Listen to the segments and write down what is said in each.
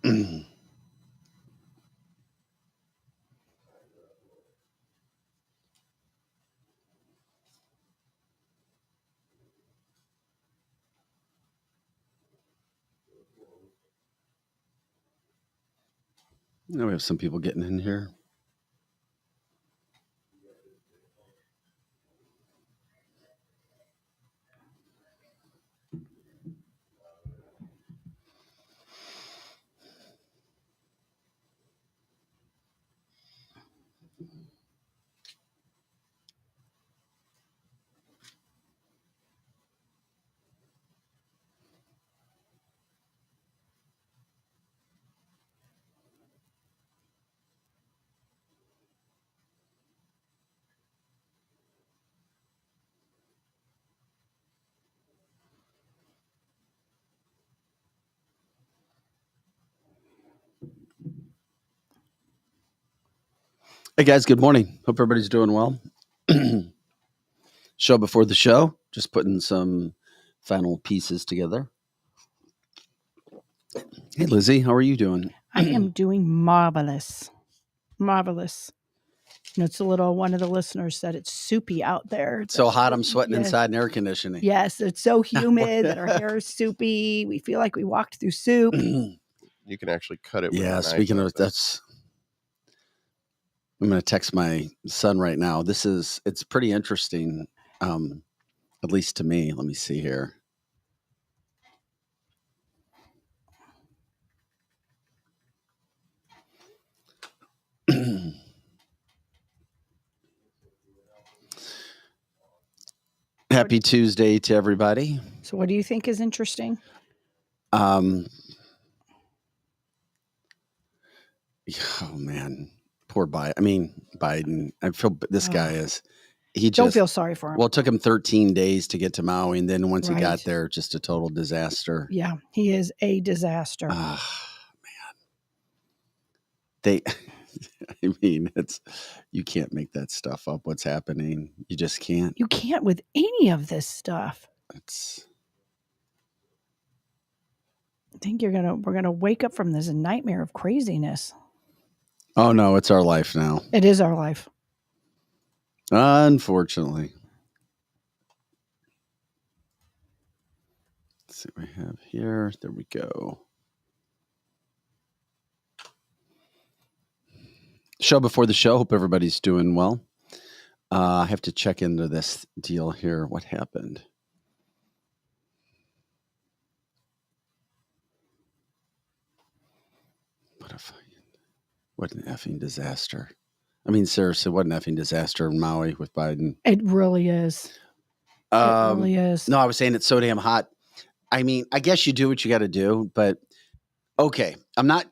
Now we have some people getting in here. Hey guys, good morning. Hope everybody's doing well. Show before the show, just putting some final pieces together. Hey Lizzie, how are you doing? I am doing marvelous. Marvelous. It's a little, one of the listeners said it's soupy out there. It's so hot, I'm sweating inside in air conditioning. Yes, it's so humid that our hair is soupy. We feel like we walked through soup. You can actually cut it with Yeah, speaking of that's, I'm going to text my son right now. It's pretty interesting, at least to me. Let me see here. Happy Tuesday to everybody. So what do you think is interesting? Oh man, poor Biden. I mean, Biden. I feel this guy is. He just don't feel sorry for him. Well, it took him 13 days to get to Maui, and then once he got there, just a total disaster. Yeah, he is a disaster. Man, I mean, you can't make that stuff up. What's happening? You just can't. You can't with any of this stuff. I think we're gonna wake up from this nightmare of craziness. Oh no, it's our life now. It is our life. Unfortunately. Let's see what we have here. There we go. Show before the show. Hope everybody's doing well. I have to check into this deal here. What happened? What an effing disaster. I mean, seriously, what an effing disaster in Maui with Biden. It really is. It really is. No, I was saying it's so damn hot. I mean, I guess you do what you got to do, but okay, I'm not.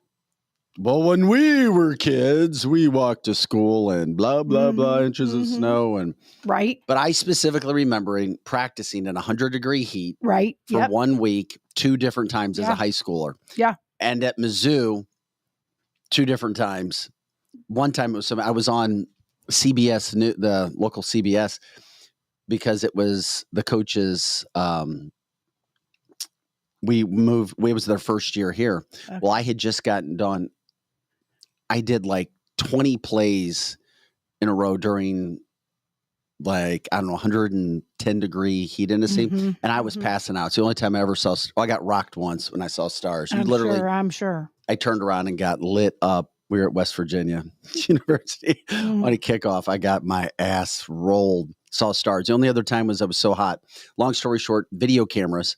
Well, when we were kids, we walked to school and blah, blah, blah, inches of snow. And right. But I specifically remembering practicing in 100-degree heat right. for 1 week, 2 different times as a high schooler. Yeah. And at Mizzou, 2 different times. One time I was on CBS, the local CBS, because it was the coaches. We moved. It was their first year here. Okay. Well, I had just gotten done. I did like 20 plays in a row during 110-degree heat indexing, and I was passing out. It's the only time I ever saw. I got rocked once when I saw stars. I'm sure. I turned around and got lit up. We were at West Virginia University on a kickoff. I got my ass rolled. Saw stars. The only other time was I was so hot. Long story short, video cameras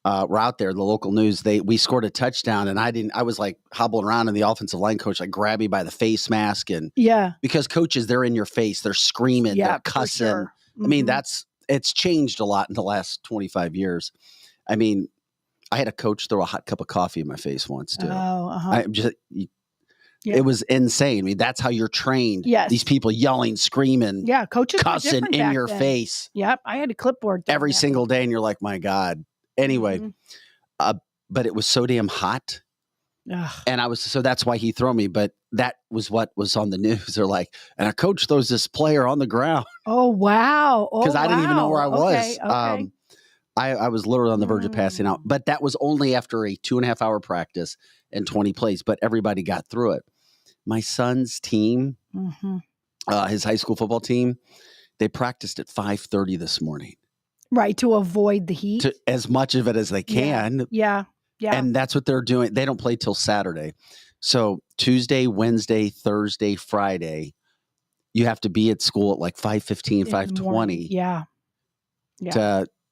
were out there. The local news. We scored a touchdown, and I was like hobbling around, and the offensive line coach like grabbed me by the face mask, and because coaches, they're in your face, they're screaming, they're cussing. Sure. I mean, it's changed a lot in the last 25 years. I mean, I had a coach throw a hot cup of coffee in my face once too. It was insane. I mean, that's how you're trained. Yes. These people yelling, screaming, coaches cussing in your face. Yep. I had a clipboard every single day, and you're like, my God. Anyway, but it was so damn hot. Ugh. And so that's why he threw me. But that was what was on the news. They're like, and a coach throws this player on the ground. Oh, wow. Because I didn't even know where I was. Okay. I was literally on the verge of passing out, but that was only after a 2.5 hour practice and 20 plays, but everybody got through it. My son's team, his high school football team, they practiced at 5:30 this morning. Right, to avoid the heat. As much of it as they can. Yeah. And that's what they're doing. They don't play till Saturday. So Tuesday, Wednesday, Thursday, Friday, you have to be at school at like 5:15, 5:20. Yeah.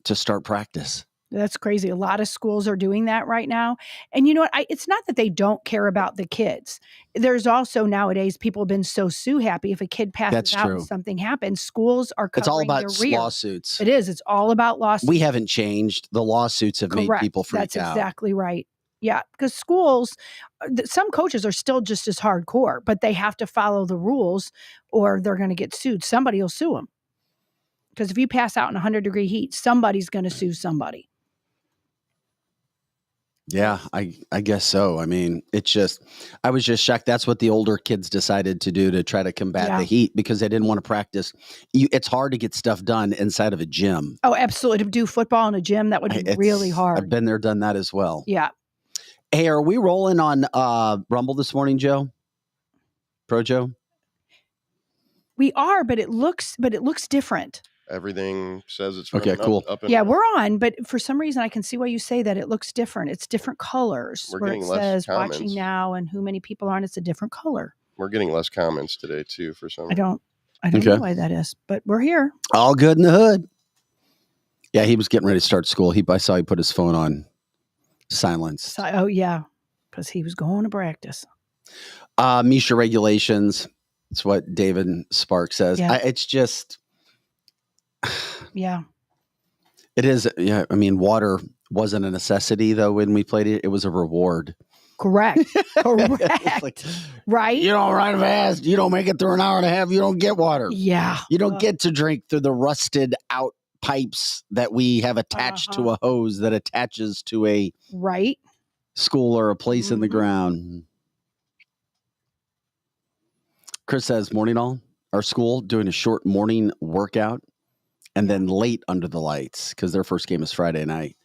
To start practice. That's crazy. A lot of schools are doing that right now. And you know what? It's not that they don't care about the kids. There's also nowadays people have been so happy if a kid passes out and something happens. Schools are covering It's all about their rear. lawsuits. It is. It's all about lawsuits. We haven't changed. The lawsuits have made people freak out. That's exactly right. Yeah, because schools, some coaches are still just as hardcore, but they have to follow the rules or they're going to get sued. Somebody will sue them. Because if you pass out in 100-degree heat, somebody's going to sue somebody. Yeah, I guess so. I mean, I was just shocked. That's what the older kids decided to do to try to combat the heat because they didn't want to practice. It's hard to get stuff done inside of a gym. Oh, absolutely. To do football in a gym, that would be really hard. I've been there, done that as well. Yeah. Hey, are we rolling on Rumble this morning, Joe? Pro Joe? We are, but it looks different. Everything says it's okay. Cool. Up and yeah, we're on, but for some reason I can see why you say that it looks different. It's different colors. We're where getting it less says comments. Watching now and who many people are on. It's a different color. We're getting less comments today too. For some, I don't know why that is, but we're here. All good in the hood. Yeah, he was getting ready to start school. I saw he put his phone on silence. Oh yeah, because he was going to practice. Misha regulations. That's what David Spark says. Yeah. It's just. Yeah. It is. Yeah. I mean, water wasn't a necessity though when we played it. It was a reward. Correct. Correct. Like, right. You don't run fast. You don't make it through an hour and a half. You don't get water. Yeah. You don't get to drink through the rusted out pipes that we have attached to a hose that attaches to a school or a place in the ground. Chris says, morning all. Our school doing a short morning workout and then late under the lights because their first game is Friday night.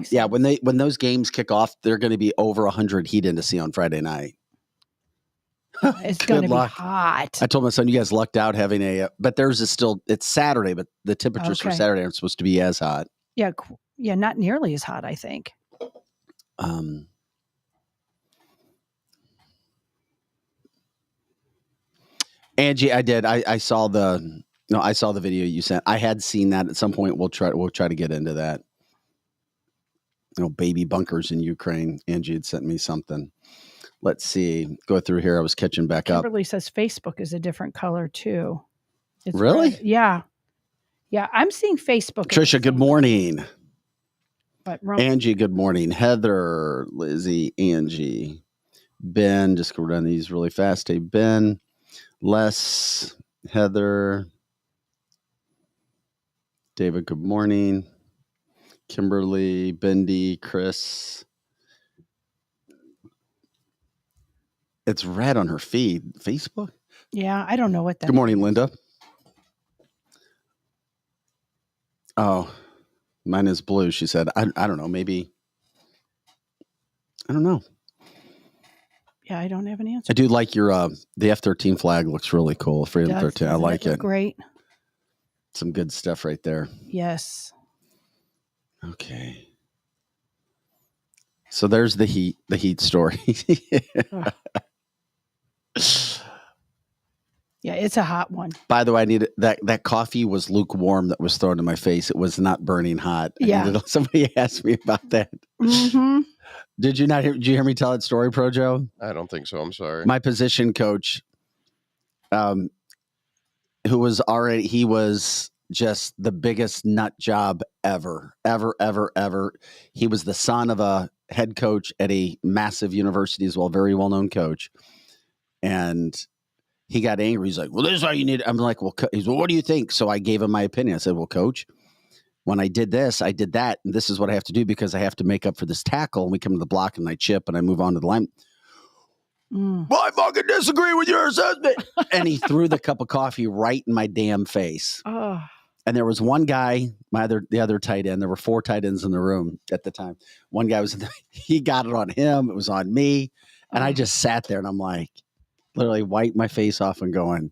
Yeah, when those games kick off, they're going to be over 100 heat in to see on Friday night. It's going to be hot. I told my son, you guys lucked out having but theirs is still, it's Saturday, but the temperatures for Saturday aren't supposed to be as hot. Yeah. Yeah. Not nearly as hot, I think. Angie, I did. I saw the video you sent. I had seen that at some point. We'll try to get into that. Baby bunkers in Ukraine. Angie had sent me something. Let's see. Go through here. I was catching back up. Kimberly says Facebook is a different color too. It's really? red. Yeah. Yeah. I'm seeing Facebook. Trisha, good morning. But Angie, good morning. Heather, Lizzie, Angie, Ben. Just go down these really fast. Hey, Ben, Les, Heather, David, good morning. Kimberly, Bendy, Chris. It's red on her feed. Facebook? Yeah, I don't know what that is. Good morning, Linda. Oh, mine is blue, she said. I don't know. Maybe. I don't know. Yeah, I don't have an answer. I do like your, the F-13 flag looks really cool. Freedom 13. I like it. Great. Some good stuff right there. Yes. Okay. So there's the heat story. Yeah, it's a hot one. By the way, I needed that coffee was lukewarm that was thrown in my face. It was not burning hot. Somebody asked me about that. Mm-hmm. Did you hear me tell that story, Pro Joe? I don't think so. I'm sorry. My position coach, he was just the biggest nut job ever. He was the son of a head coach at a massive university as well, very well-known coach. And he got angry. He's like, well, this is how you need it. I'm like, well, he's, well, what do you think? So I gave him my opinion. I said, well, coach, when I did this, I did that. And this is what I have to do because I have to make up for this tackle. And we come to the block and I chip and I move on to the line. Well, I fucking disagree with your assessment. And he threw the cup of coffee right in my damn face. Oh. And there was one guy, the other tight end. There were 4 tight ends in the room at the time. One guy he got it on him. It was on me. And I just sat there and I'm like, literally wiped my face off and going,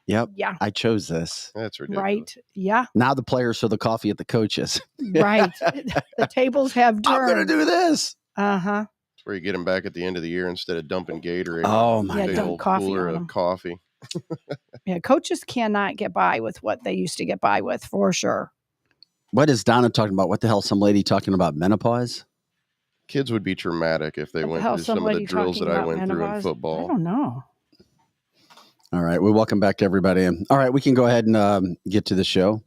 yep, Yeah. I chose this. That's ridiculous. Right. Yeah. Now the players throw the coffee at the coaches. Right. The tables have turned. I'm going to do this. Uh-huh. It's where you get them back at the end of the year instead of dumping Gatorade. Oh, my big dump old coffee cooler on of 'em. coffee. Yeah. Coaches cannot get by with what they used to get by with, for sure. What is Donna talking about? What the hell? Some lady talking about menopause? Kids would be traumatic if they What the went hell, through some of the somebody drills that talking I about went through in menopause? football. I don't know. All right. Well, welcome back to everybody. All right. We can go ahead and get to the show.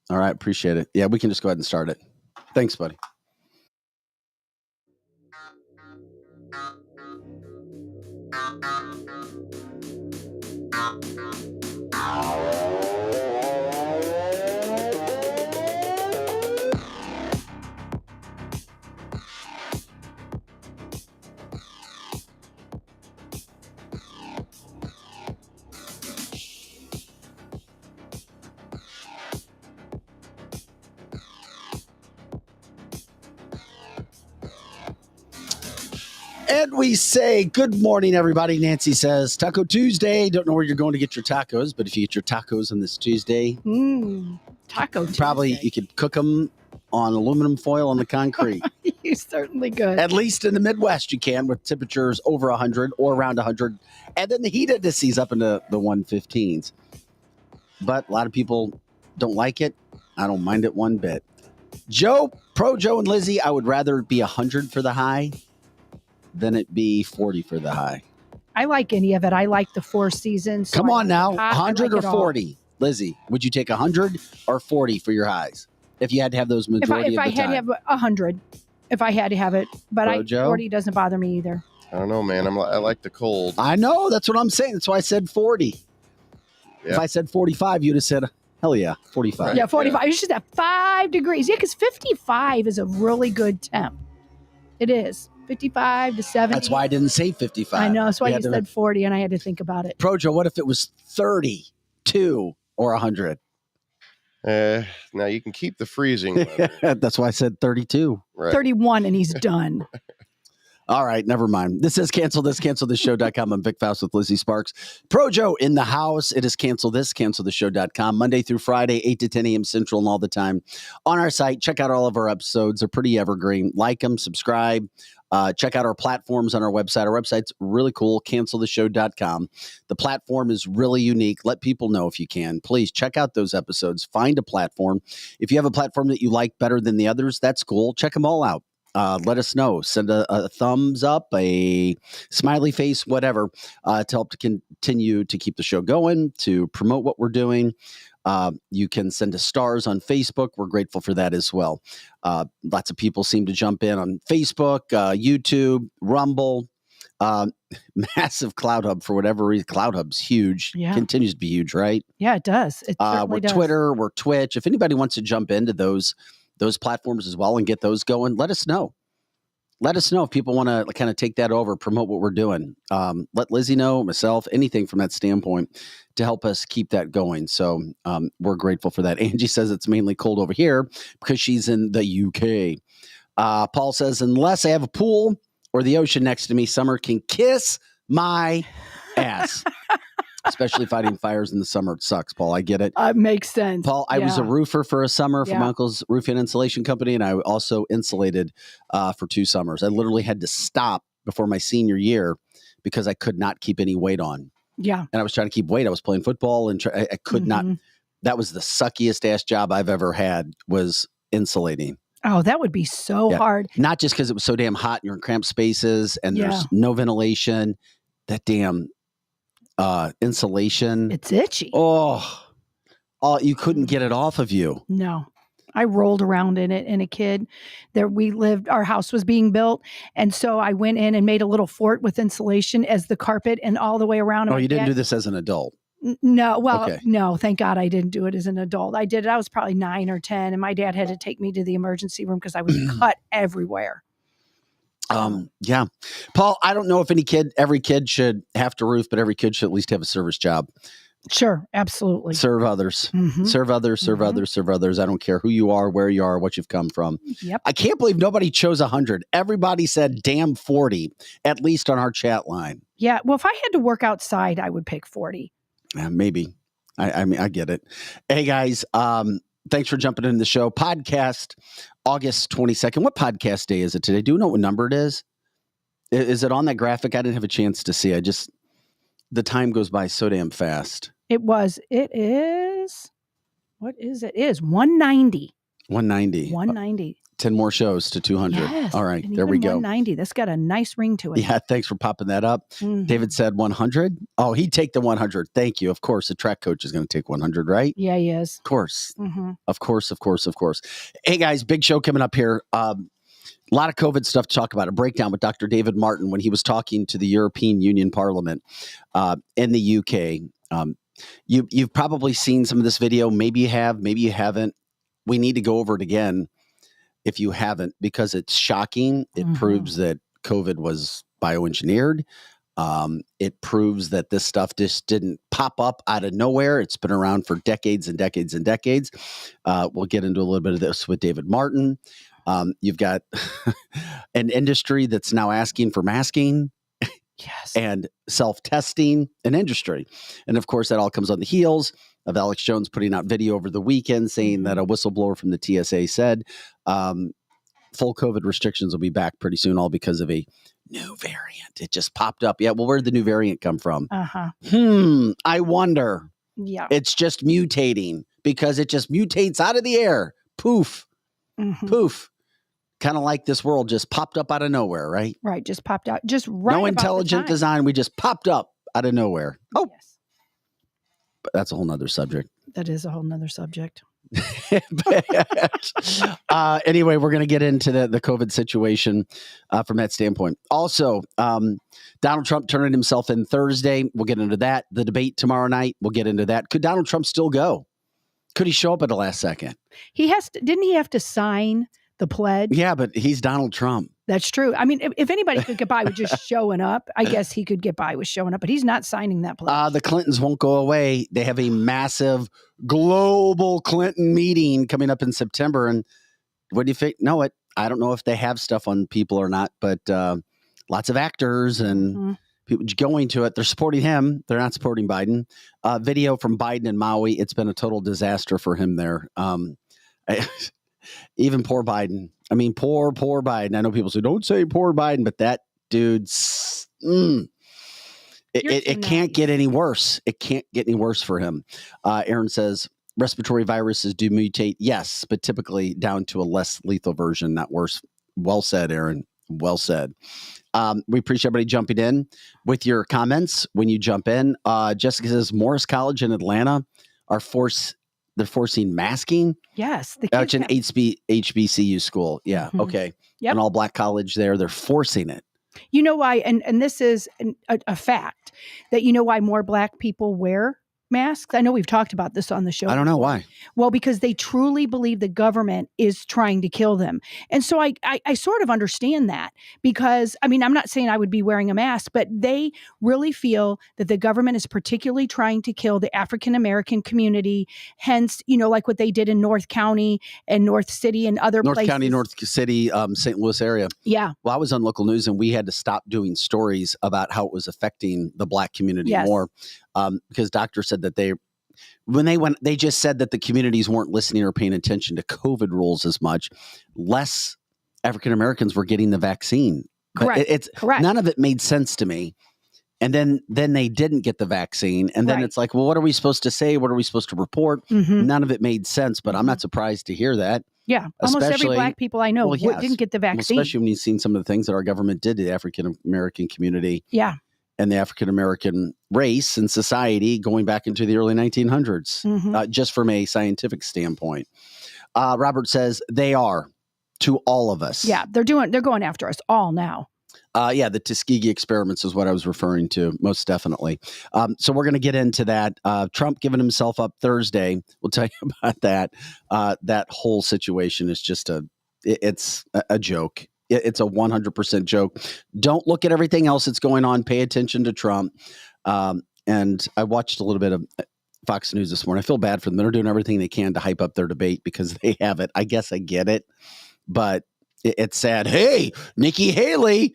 All right. Appreciate it. Yeah, we can just go ahead and start it. Thanks, buddy. And we say, good morning, everybody. Nancy says, Taco Tuesday. Don't know where you're going to get your tacos, but if you get your tacos on this Tuesday, Taco probably Tuesday. you could cook them on aluminum foil on the concrete. You certainly could. At least in the Midwest, you can with temperatures over 100 or around 100. And then the heat indices up into the 115s. But a lot of people don't like it. I don't mind it one bit. Pro Joe and Lizzie, I would rather it be 100 for the high than it be 40 for the high. I like any of it. I like the 4 seasons. So Come I on now, like hot, I 100 like or it all. 40? Lizzie, would you take 100 or 40 for your highs? If you had to have those majority If I of the had to time. have 100, if I had to have it, but Bro, Joe? 40 doesn't bother me either. I don't know, man. I like the cold. I know, that's what I'm saying. That's why I said 40. Yeah. If I said 45, you'd have said, hell yeah, 45. Right. Yeah, 45. You should have 5 degrees. Yeah, because 55 is a really good temp. It is. 55 to 70. That's why I didn't say 55. I know. That's why We you had to- said 40, and I had to think about it. Pro Joe, what if it was 32 or 100? Now you can keep the freezing weather. That's why I said 32. Right. 31, and he's done. All right, never mind. This is cancelthisshow.com. I'm Vic Faust with Lizzie Sparks. Pro Joe in the house. It is cancelthisshow.com. Monday through Friday, 8 to 10 a.m. Central and all the time. On our site, check out all of our episodes. They're pretty evergreen. Like them, subscribe. Check out our platforms on our website. Our website's really cool, cancelthisshow.com. The platform is really unique. Let people know if you can. Please check out those episodes. Find a platform. If you have a platform that you like better than the others, that's cool. Check them all out. Let us know. Send a thumbs up, a smiley face, whatever, to help to continue to keep the show going, to promote what we're doing. You can send us stars on Facebook. We're grateful for that as well. Lots of people seem to jump in on Facebook, YouTube, Rumble, massive Cloud Hub for whatever reason. Cloud Hub's huge. Yeah. Continues to be huge, right? Yeah, it does. It certainly We're does. Twitter, we're Twitch. If anybody wants to jump into those platforms as well and get those going, let us know. Let us know if people want to kind of take that over, promote what we're doing. Let Lizzie know, myself, anything from that standpoint to help us keep that going. So we're grateful for that. Angie says it's mainly cold over here because she's in the UK. Paul says, unless I have a pool or the ocean next to me, summer can kiss my ass. Especially fighting fires in the summer. It sucks, Paul. I get it. Makes sense. Paul, I was a roofer for a summer for my Yeah. uncle's roofing insulation company, and I also insulated for 2 summers. I literally had to stop before my senior year because I could not keep any weight on. Yeah. And I was trying to keep weight. I was playing football, and I could not. That was the suckiest ass job I've ever had, was insulating. Oh, that would be so hard. Not just because it was so damn hot and you're in cramped spaces and Yeah. there's no ventilation. That damn insulation. It's itchy. Oh, you couldn't get it off of you. No. I rolled around in it in a kid. There we lived, our house was being built. And so I went in and made a little fort with insulation as the carpet and all the way around. Oh, you didn't do this as an adult? No. Well, Okay. no, thank God I didn't do it as an adult. I did it. I was probably 9 or 10 and my dad had to take me to the emergency room because I was cut everywhere. Yeah. Paul, I don't know if every kid should have to roof, but every kid should at least have a service job. Sure, absolutely. Serve others. Mhm. Serve others, serve Mhm. others, serve others. I don't care who you are, where you are, what you've come from. Yep. I can't believe nobody chose 100. Everybody said damn 40, at least on our chat line. Yeah. Well, if I had to work outside, I would pick 40. Maybe. I mean, I get it. Hey, guys, thanks for jumping into the show. Podcast, August 22nd. What podcast day is it today? Do you know what number it is? Is it on that graphic? I didn't have a chance to see. The time goes by so damn fast. It is, what is it? It is 190. 190. 190. 10 more shows to 200. Yes. All right, and there we even go. 190. That's got a nice ring to it. Yeah, thanks for popping that up. Mhm. David said 100. Oh, he'd take the 100. Thank you. Of course, the track coach is going to take 100, right? Yeah, he is. Of course. Mhm. Of course, of course, of course. Hey, guys, big show coming up here. A lot of COVID stuff to talk about. A breakdown with Dr. David Martin when he was talking to the European Union Parliament in the UK. You've probably seen some of this video. Maybe you have, maybe you haven't. We need to go over it again if you haven't, because it's shocking. It Mhm. proves that COVID was bioengineered. It proves that this stuff just didn't pop up out of nowhere. It's been around for decades and decades and decades. We'll get into a little bit of this with David Martin. You've got an industry that's now asking for masking Yes. and self-testing, an industry. And of course, that all comes on the heels of Alex Jones putting out video over the weekend saying that a whistleblower from the TSA said full COVID restrictions will be back pretty soon, all because of a new variant. It just popped up. Yeah, well, where'd the new variant come from? I wonder. Yeah. It's just mutating because it just mutates out of the air. Poof, Mhm. poof. Kind of like this world just popped up out of nowhere, right? Right. Just popped out. Just right. No about the intelligent time. design. We just popped up out of nowhere. Oh, Yes. but that's a whole nother subject. That is a whole nother subject. Anyway, we're going to get into the COVID situation from that standpoint. Also, Donald Trump turning himself in Thursday. We'll get into that. The debate tomorrow night. We'll get into that. Could Donald Trump still go? Could he show up at the last second? He has to, didn't he have to sign the pledge? Yeah, but he's Donald Trump. That's true. I mean, if anybody could get by with just showing up, I guess he could get by with showing up, but he's not signing that pledge. The Clintons won't go away. They have a massive global Clinton meeting coming up in September. And what do you think? No, I don't know if they have stuff on people or not, but lots of actors and people going to it. They're supporting him. They're not supporting Biden. Video from Biden in Maui. It's been a total disaster for him there. Even poor Biden. I mean, poor Biden. I know people say, don't say poor Biden, but that dude's, it can't get any worse. It can't get any worse for him. Aaron says, respiratory viruses do mutate. Yes, but typically down to a less lethal version, not worse. Well said, Aaron. Well said. We appreciate everybody jumping in with your comments when you jump in. Jessica says, Morris College in Atlanta they're forcing masking. Yes. The It's an HBCU school. Yeah. Okay. Yep. An all black college there. They're forcing it. You know why? And this is a fact that you know why more black people wear masks. I know we've talked about this on the show. I don't know why. Well, because they truly believe the government is trying to kill them. And so I sort of understand that because, I mean, I'm not saying I would be wearing a mask, but they really feel that the government is particularly trying to kill the African-American community. Hence, you know, like what they did in North County and North City and other places. North County, North City, St. Louis area. Yeah. Well, I was on local news and we had to stop doing stories about how it was affecting the black community more. Because doctors said that they just said that the communities weren't listening or paying attention to COVID rules as much. Less African Americans were getting the vaccine. Correct. It's correct. None of it made sense to me. And then they didn't get the vaccine. And then it's like, well, what are we supposed to say? What are we supposed to report? None of it made sense, but I'm not surprised to hear that. Yeah. Almost every black people I know didn't get the vaccine. Especially when you've seen some of the things that our government did to the African American community. Yeah. And the African-American race and society going back into the early 1900s, just from a scientific standpoint. Robert says they are to all of us. Yeah, they're going after us all now. Yeah, the Tuskegee experiments is what I was referring to, most definitely. So we're going to get into that. Trump giving himself up Thursday. We'll tell you about that. That whole situation is just it's a joke. It's a 100% joke. Don't look at everything else that's going on. Pay attention to Trump. And I watched a little bit of Fox News this morning. I feel bad for them. They're doing everything they can to hype up their debate because they have it. I guess I get it, but it's sad. Hey, Nikki Haley,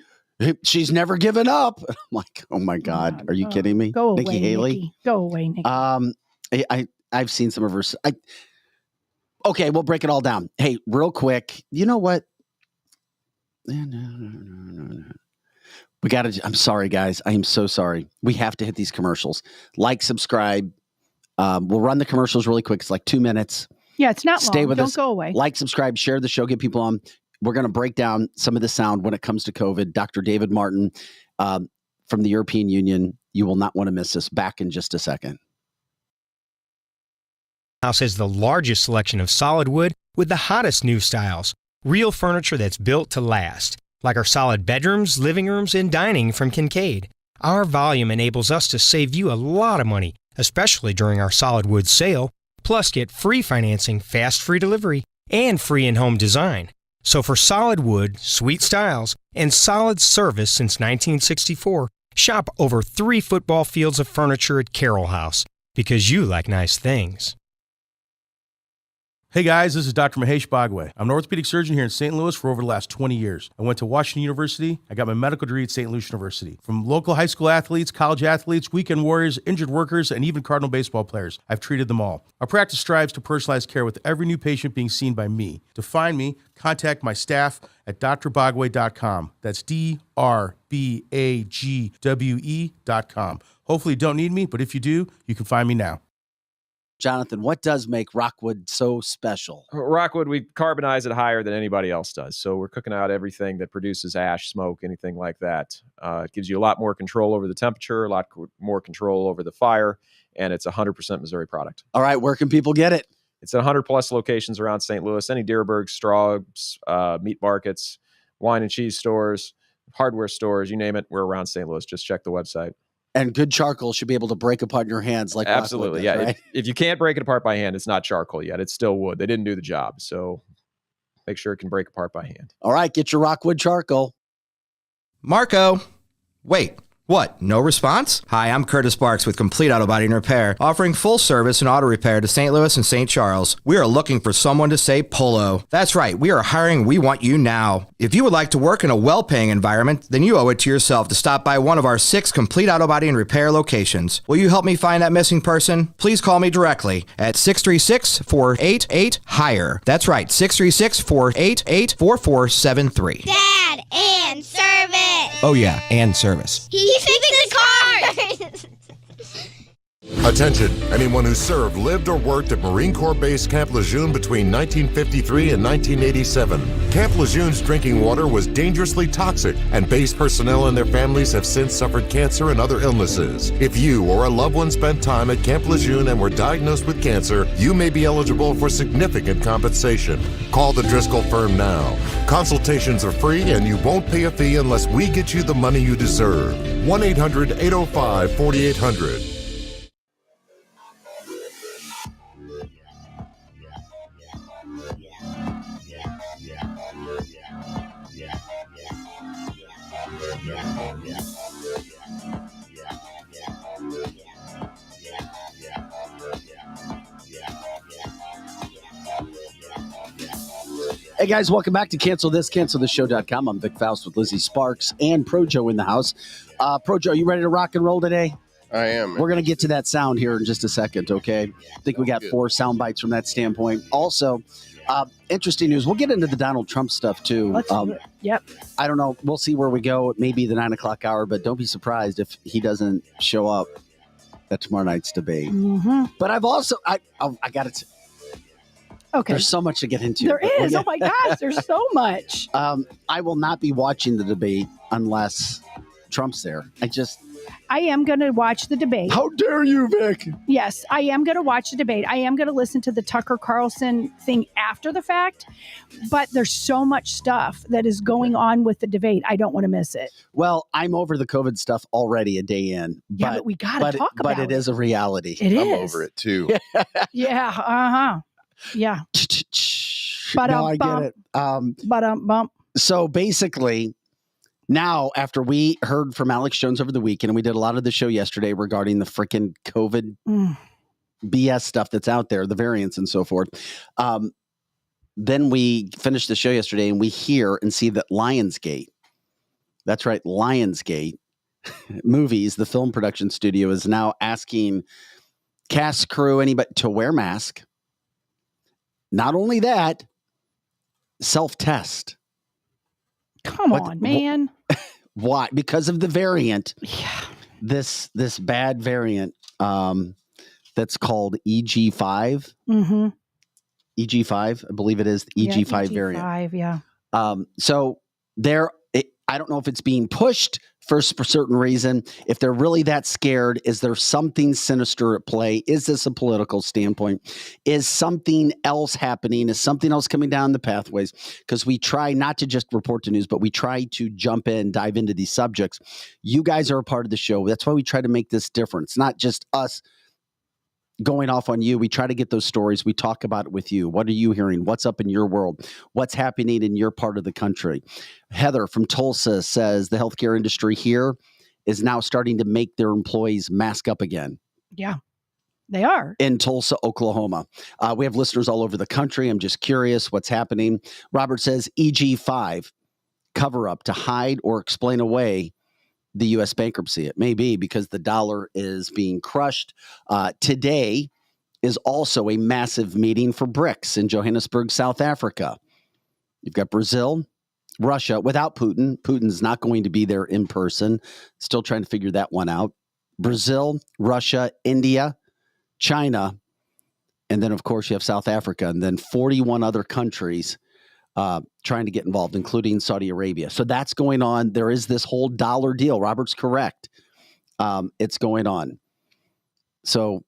she's never given up. I'm like, oh my God, are you kidding me? Go away, Nikki Haley. Nikki. Go away, Nikki. I've seen some of her. Okay, we'll break it all down. Hey, real quick, you know what? No. We got to. I'm sorry, guys. I am so sorry. We have to hit these commercials. Like, subscribe. We'll run the commercials really quick. It's like 2 minutes. Yeah, it's not Stay long. with Don't us. go away. Like, subscribe, share the show, get people on. We're going to break down some of the sound when it comes to COVID. Dr. David Martin from the European Union. You will not want to miss this. Back in just a second. House has the largest selection of solid wood with the hottest new styles. Real furniture that's built to last, like our solid bedrooms, living rooms, and dining from Kincaid. Our volume enables us to save you a lot of money, especially during our solid wood sale. Plus, get free financing, fast free delivery, and free in-home design. So for solid wood, sweet styles, and solid service since 1964, shop over 3 football fields of furniture at Carroll House, because you like nice things. Hey guys, this is Dr. Mahesh Bhagway. I'm an orthopedic surgeon here in St. Louis for over the last 20 years. I went to Washington University. I got my medical degree at St. Louis University. From local high school athletes, college athletes, weekend warriors, injured workers, and even Cardinal baseball players, I've treated them all. Our practice strives to personalize care with every new patient being seen by me. To find me, contact my staff at drbagwe.com. That's DRBAGWE.com. Hopefully you don't need me, but if you do, you can find me now. Jonathan, what does make Rockwood so special? Rockwood, we carbonize it higher than anybody else does. So we're cooking out everything that produces ash, smoke, anything like that. It gives you a lot more control over the temperature, a lot more control over the fire, and it's 100% Missouri product. All right, where can people get it? It's at 100-plus locations around St. Louis, any Deerberg, Straub's, meat markets, wine and cheese stores, hardware stores, you name it, we're around St. Louis. Just check the website. And good charcoal should be able to break apart in your hands like absolutely, Rockwood does, yeah. right? If you can't break it apart by hand, it's not charcoal yet. It's still wood. They didn't do the job, so make sure it can break apart by hand. All right, get your Rockwood charcoal. Marco, wait. What? No response? Hi, I'm Curtis Sparks with Complete Auto Body and Repair, offering full service and auto repair to St. Louis and St. Charles. We are looking for someone to say polo. That's right, we are hiring. We want you now. If you would like to work in a well-paying environment, then you owe it to yourself to stop by one of our 6 Complete Auto Body and Repair locations. Will you help me find that missing person? Please call me directly at 636-488-HIRE. That's right, 636-488-4473. Dad, and service. Oh yeah, and service. He fixed the cars. Attention, anyone who served, lived, or worked at Marine Corps Base Camp Lejeune between 1953 and 1987. Camp Lejeune's drinking water was dangerously toxic, and base personnel and their families have since suffered cancer and other illnesses. If you or a loved one spent time at Camp Lejeune and were diagnosed with cancer, you may be eligible for significant compensation. Call the Driscoll firm now. Consultations are free, and you won't pay a fee unless we get you the money you deserve. 1-800-805-4800. Hey guys, welcome back to cancelthisshow.com. I'm Vic Faust with Lizzie Sparks and Projo in the house. Projo, you ready to rock and roll today? I am. We're going to get to that sound here in just a second, okay? I think we got 4 sound bites from that standpoint. Also, interesting news. We'll get into the Donald Trump stuff too. Let's do it. Yep. I don't know. We'll see where we go. It may be the 9 o'clock hour, but don't be surprised if he doesn't show up at tomorrow night's debate. Mm-hmm. But I've also, I got it. Okay. There's so much to get into. There is. Oh my gosh, there's so much. I will not be watching the debate unless Trump's there. I am going to watch the debate. How dare you, Vic? Yes, I am going to watch the debate. I am going to listen to the Tucker Carlson thing after the fact, but there's so much stuff that is going on with the debate. I don't want to miss it. Well, I'm over the COVID stuff already a day in. Yeah, but we got to talk about it. But it is a reality. It is. I'm over it too. Yeah, uh-huh. Yeah. No, I get it. So basically, now after we heard from Alex Jones over the weekend, and we did a lot of the show yesterday regarding the freaking COVID BS stuff that's out there, the variants and so forth. Then we finished the show yesterday and we hear and see that Lionsgate, that's right, Lionsgate Movies, the film production studio, is now asking cast, crew, anybody to wear mask. Not only that, self-test. Come on, man. Why? Because of the variant. Yeah. This bad variant that's called EG5. Mm-hmm. EG5, I believe it is the EG5 variant. EG5, yeah. So I don't know if it's being pushed for a certain reason. If they're really that scared, is there something sinister at play? Is this a political standpoint? Is something else happening? Is something else coming down the pathways? Because we try not to just report the news, but we try to jump in, dive into these subjects. You guys are a part of the show. That's why we try to make this different. It's not just us going off on you. We try to get those stories. We talk about it with you. What are you hearing? What's up in your world? What's happening in your part of the country? Heather from Tulsa says the healthcare industry here is now starting to make their employees mask up again. Yeah, they are. In Tulsa, Oklahoma. We have listeners all over the country. I'm just curious what's happening. Robert says EG5, cover up to hide or explain away the U.S. bankruptcy. It may be because the dollar is being crushed. Today is also a massive meeting for BRICS in Johannesburg, South Africa. You've got Brazil, Russia without Putin. Putin's not going to be there in person. Still trying to figure that one out. Brazil, Russia, India, China, and then, of course, you have South Africa, and then 41 other countries trying to get involved, including Saudi Arabia. So that's going on. There is this whole dollar deal. Robert's correct. It's going on. So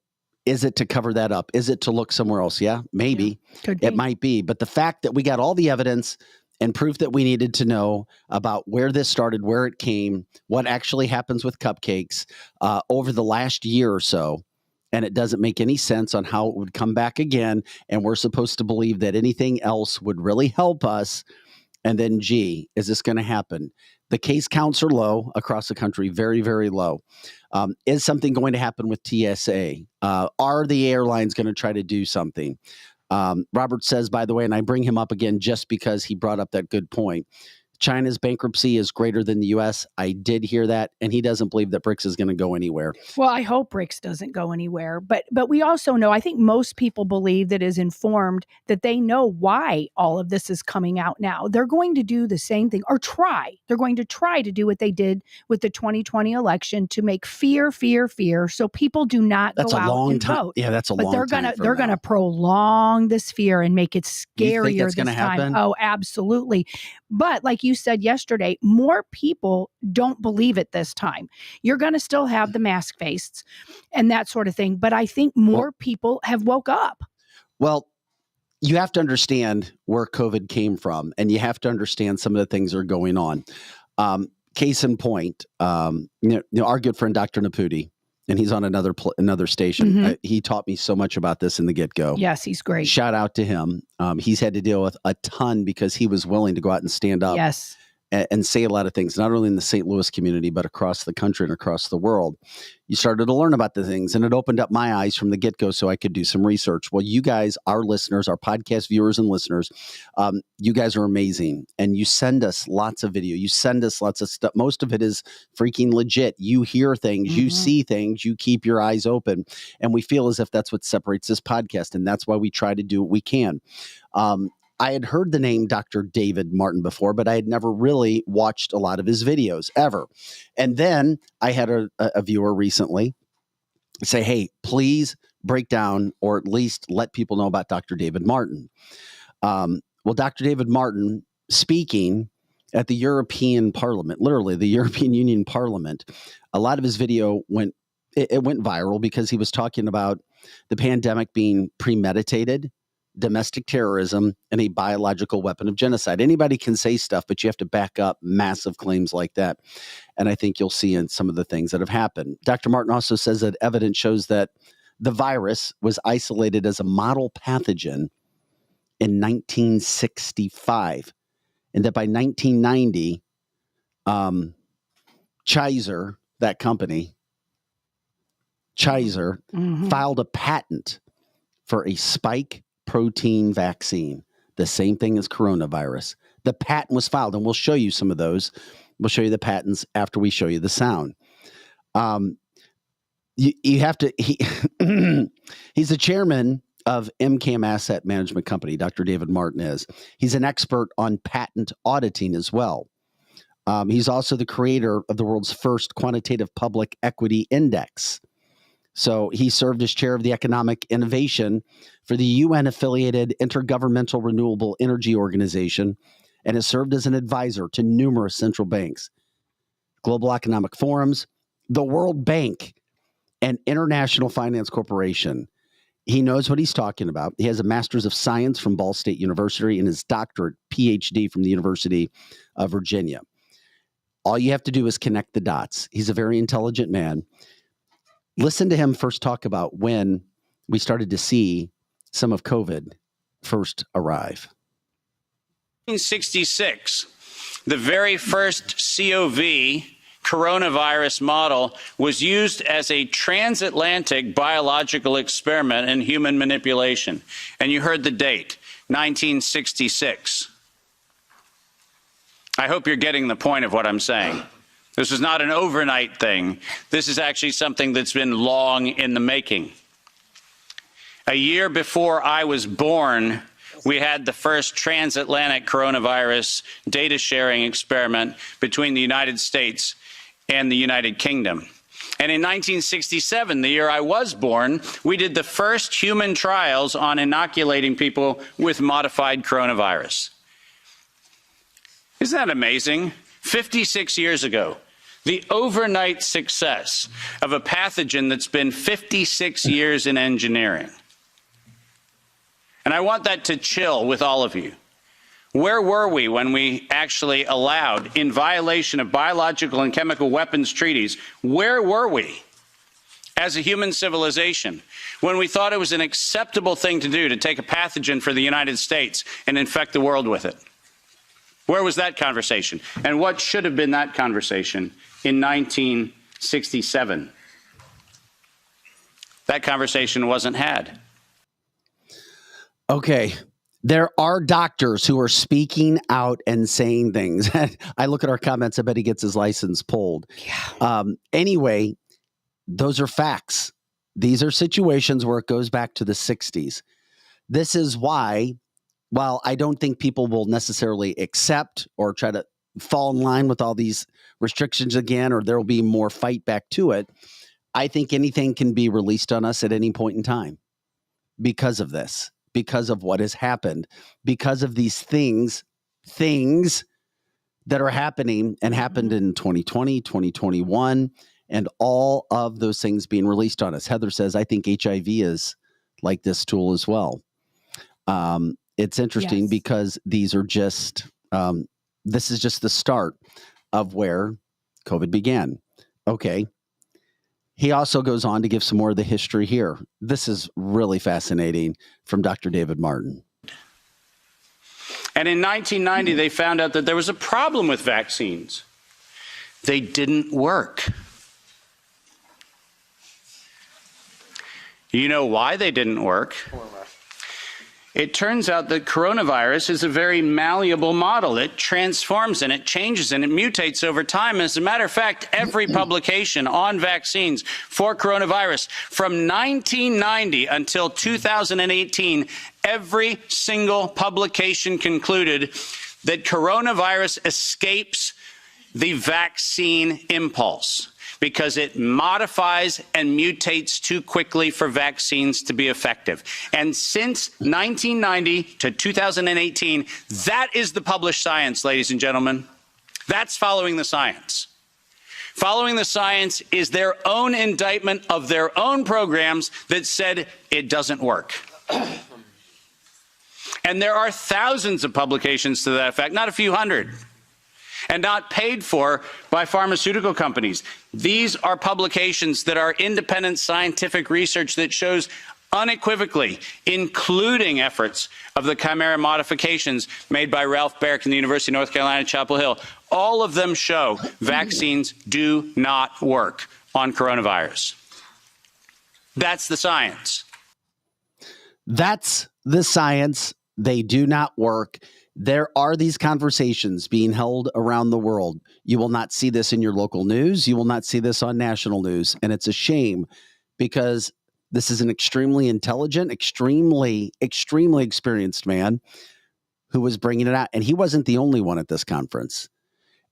is it to cover that up? Is it to look somewhere else? Yeah, maybe. Could be. It might be. But the fact that we got all the evidence and proof that we needed to know about where this started, where it came, what actually happens with cupcakes over the last year or so, and it doesn't make any sense on how it would come back again. And we're supposed to believe that anything else would really help us. And then, gee, is this going to happen? The case counts are low across the country, very, very low. Is something going to happen with TSA? Are the airlines going to try to do something? Robert says, by the way, and I bring him up again just because he brought up that good point, China's bankruptcy is greater than the U.S. I did hear that, and he doesn't believe that BRICS is going to go anywhere. Well, I hope BRICS doesn't go anywhere. But we also know, I think most people believe that is informed that they know why all of this is coming out now. They're going to do the same thing or try. They're going to try to do what they did with the 2020 election to make fear, so people do not go out and vote. Yeah, that's a long time. But they're going to prolong this fear and make it scarier this time. Happen? Oh, absolutely. But like you said yesterday, more people don't believe it this time. You're going to still have the mask faces and that sort of thing. But I think more people have woke up. Well, you have to understand where COVID came from, and you have to understand some of the things that are going on. Case in point, our good friend, Dr. Naputi, and he's on another station. Mm-hmm. He taught me so much about this in the get-go. Yes, he's great. Shout out to him. He's had to deal with a ton because he was willing to go out and stand up. Yes. And say a lot of things, not only in the St. Louis community, but across the country and across the world. You started to learn about the things, and it opened up my eyes from the get-go so I could do some research. Well, you guys, our listeners, our podcast viewers and listeners, you guys are amazing. And you send us lots of video. You send us lots of stuff. Most of it is freaking legit. You hear things, you see things, you keep your eyes open. And we feel as if that's what separates this podcast. And that's why we try to do what we can. I had heard the name Dr. David Martin before, but I had never really watched a lot of his videos ever. And then I had a viewer recently say, hey, please break down or at least let people know about Dr. David Martin. Well, Dr. David Martin speaking at the European Parliament, literally the European Union Parliament, a lot of his video went viral because he was talking about the pandemic being premeditated, domestic terrorism, and a biological weapon of genocide. Anybody can say stuff, but you have to back up massive claims like that. And I think you'll see in some of the things that have happened. Dr. Martin also says that evidence shows that the virus was isolated as a model pathogen in 1965. And that by 1990, Pfizer, that company, Pfizer, filed a patent for a spike protein vaccine, the same thing as coronavirus. The patent was filed, and we'll show you some of those. We'll show you the patents after we show you the sound. You have to, he's the chairman of MCAM Asset Management Company, Dr. David Martin is. He's an expert on patent auditing as well. He's also the creator of the world's first quantitative public equity index. So he served as chair of the economic innovation for the UN-affiliated Intergovernmental Renewable Energy Organization and has served as an advisor to numerous central banks, global economic forums, the World Bank, and International Finance Corporation. He knows what he's talking about. He has a Master's of Science from Ball State University and his doctorate, PhD, from the University of Virginia. All you have to do is connect the dots. He's a very intelligent man. Listen to him first talk about when we started to see some of COVID first arrive. 1966, the very first COV coronavirus model was used as a transatlantic biological experiment in human manipulation. And you heard the date, 1966. I hope you're getting the point of what I'm saying. This is not an overnight thing. This is actually something that's been long in the making. A year before I was born, we had the first transatlantic coronavirus data sharing experiment between the United States and the United Kingdom. And in 1967, the year I was born, we did the first human trials on inoculating people with modified coronavirus. Isn't that amazing? 56 years ago, the overnight success of a pathogen that's been 56 years in engineering. And I want that to chill with all of you. Where were we when we actually allowed, in violation of biological and chemical weapons treaties, where were we as a human civilization when we thought it was an acceptable thing to do to take a pathogen for the United States and infect the world with it? Where was that conversation? And what should have been that conversation in 1967? That conversation wasn't had. Okay. There are doctors who are speaking out and saying things. I look at our comments. I bet he gets his license pulled. Yeah. Anyway, those are facts. These are situations where it goes back to the 60s. This is why, while I don't think people will necessarily accept or try to fall in line with all these restrictions again, or there will be more fight back to it, I think anything can be released on us at any point in time because of this. Because of what has happened, because of these things that are happening and happened in 2020, 2021, and all of those things being released on us. Heather says, I think HIV is like this tool as well. It's interesting because these are just, this is just the start of where COVID began. Okay. He also goes on to give some more of the history here. This is really fascinating from Dr. David Martin. And in 1990, they found out that there was a problem with vaccines. They didn't work. You know why they didn't work? It turns out that coronavirus is a very malleable model. It transforms and it changes and it mutates over time. As a matter of fact, every publication on vaccines for coronavirus from 1990 until 2018, every single publication concluded that coronavirus escapes the vaccine impulse, because it modifies and mutates too quickly for vaccines to be effective. And since 1990 to 2018, that is the published science, ladies and gentlemen. That's following the science. Following the science is their own indictment of their own programs that said it doesn't work. And there are thousands of publications to that effect, not a few hundred, and not paid for by pharmaceutical companies. These are publications that are independent scientific research that shows unequivocally, including efforts of the chimera modifications made by Ralph Baric in the University of North Carolina, Chapel Hill. All of them show vaccines do not work on coronavirus. That's the science. That's the science. They do not work. There are these conversations being held around the world. You will not see this in your local news. You will not see this on national news. And it's a shame because this is an extremely intelligent, extremely experienced man who was bringing it out. And he wasn't the only one at this conference.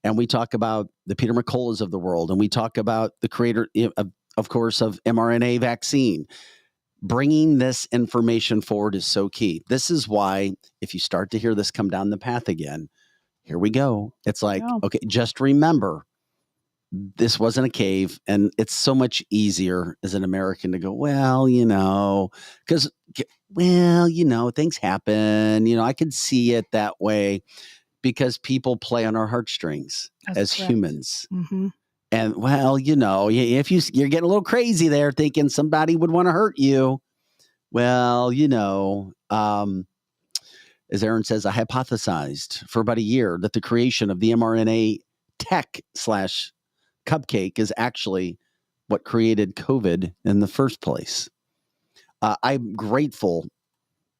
And we talk about the Peter McCulloughs of the world. And we talk about the creator, of course, of mRNA vaccine. Bringing this information forward is so key. This is why if you start to hear this come down the path again, here we go. It's like, okay, just remember, this wasn't a cave. And it's so much easier as an American to go, well, because, things happen. I could see it that way because people play on our heartstrings as humans. Mm-hmm. And if you're getting a little crazy there thinking somebody would want to hurt you, well, as Aaron says, I hypothesized for about a year that the creation of the mRNA tech / cupcake is actually what created COVID in the first place. I'm grateful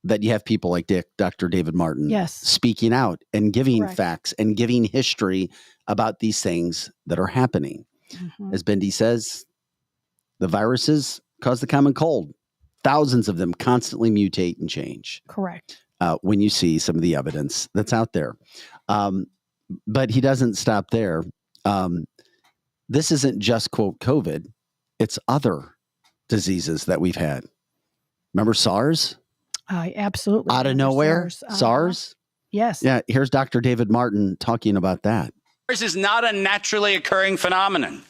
that you have people like Dr. David Martin speaking out and giving facts and giving history about these things that are happening. Mm-hmm. As Bendy says, the viruses cause the common cold. Thousands of them constantly mutate and change. Correct. When you see some of the evidence that's out there. But he doesn't stop there. This isn't just, quote, COVID. It's other diseases that we've had. Remember SARS? I absolutely. Out of nowhere, SARS? Yes. Yeah, here's Dr. David Martin talking about that. SARS is not a naturally occurring phenomenon.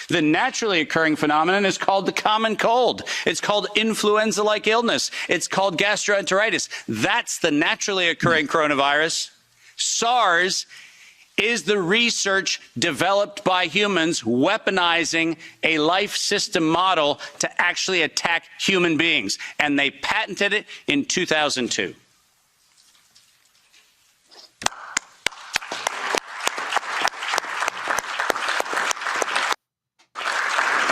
The naturally occurring phenomenon is called the common cold. It's called influenza-like illness. It's called gastroenteritis. That's the naturally occurring coronavirus. SARS is the research developed by humans weaponizing a life system model to actually attack human beings. And they patented it in 2002.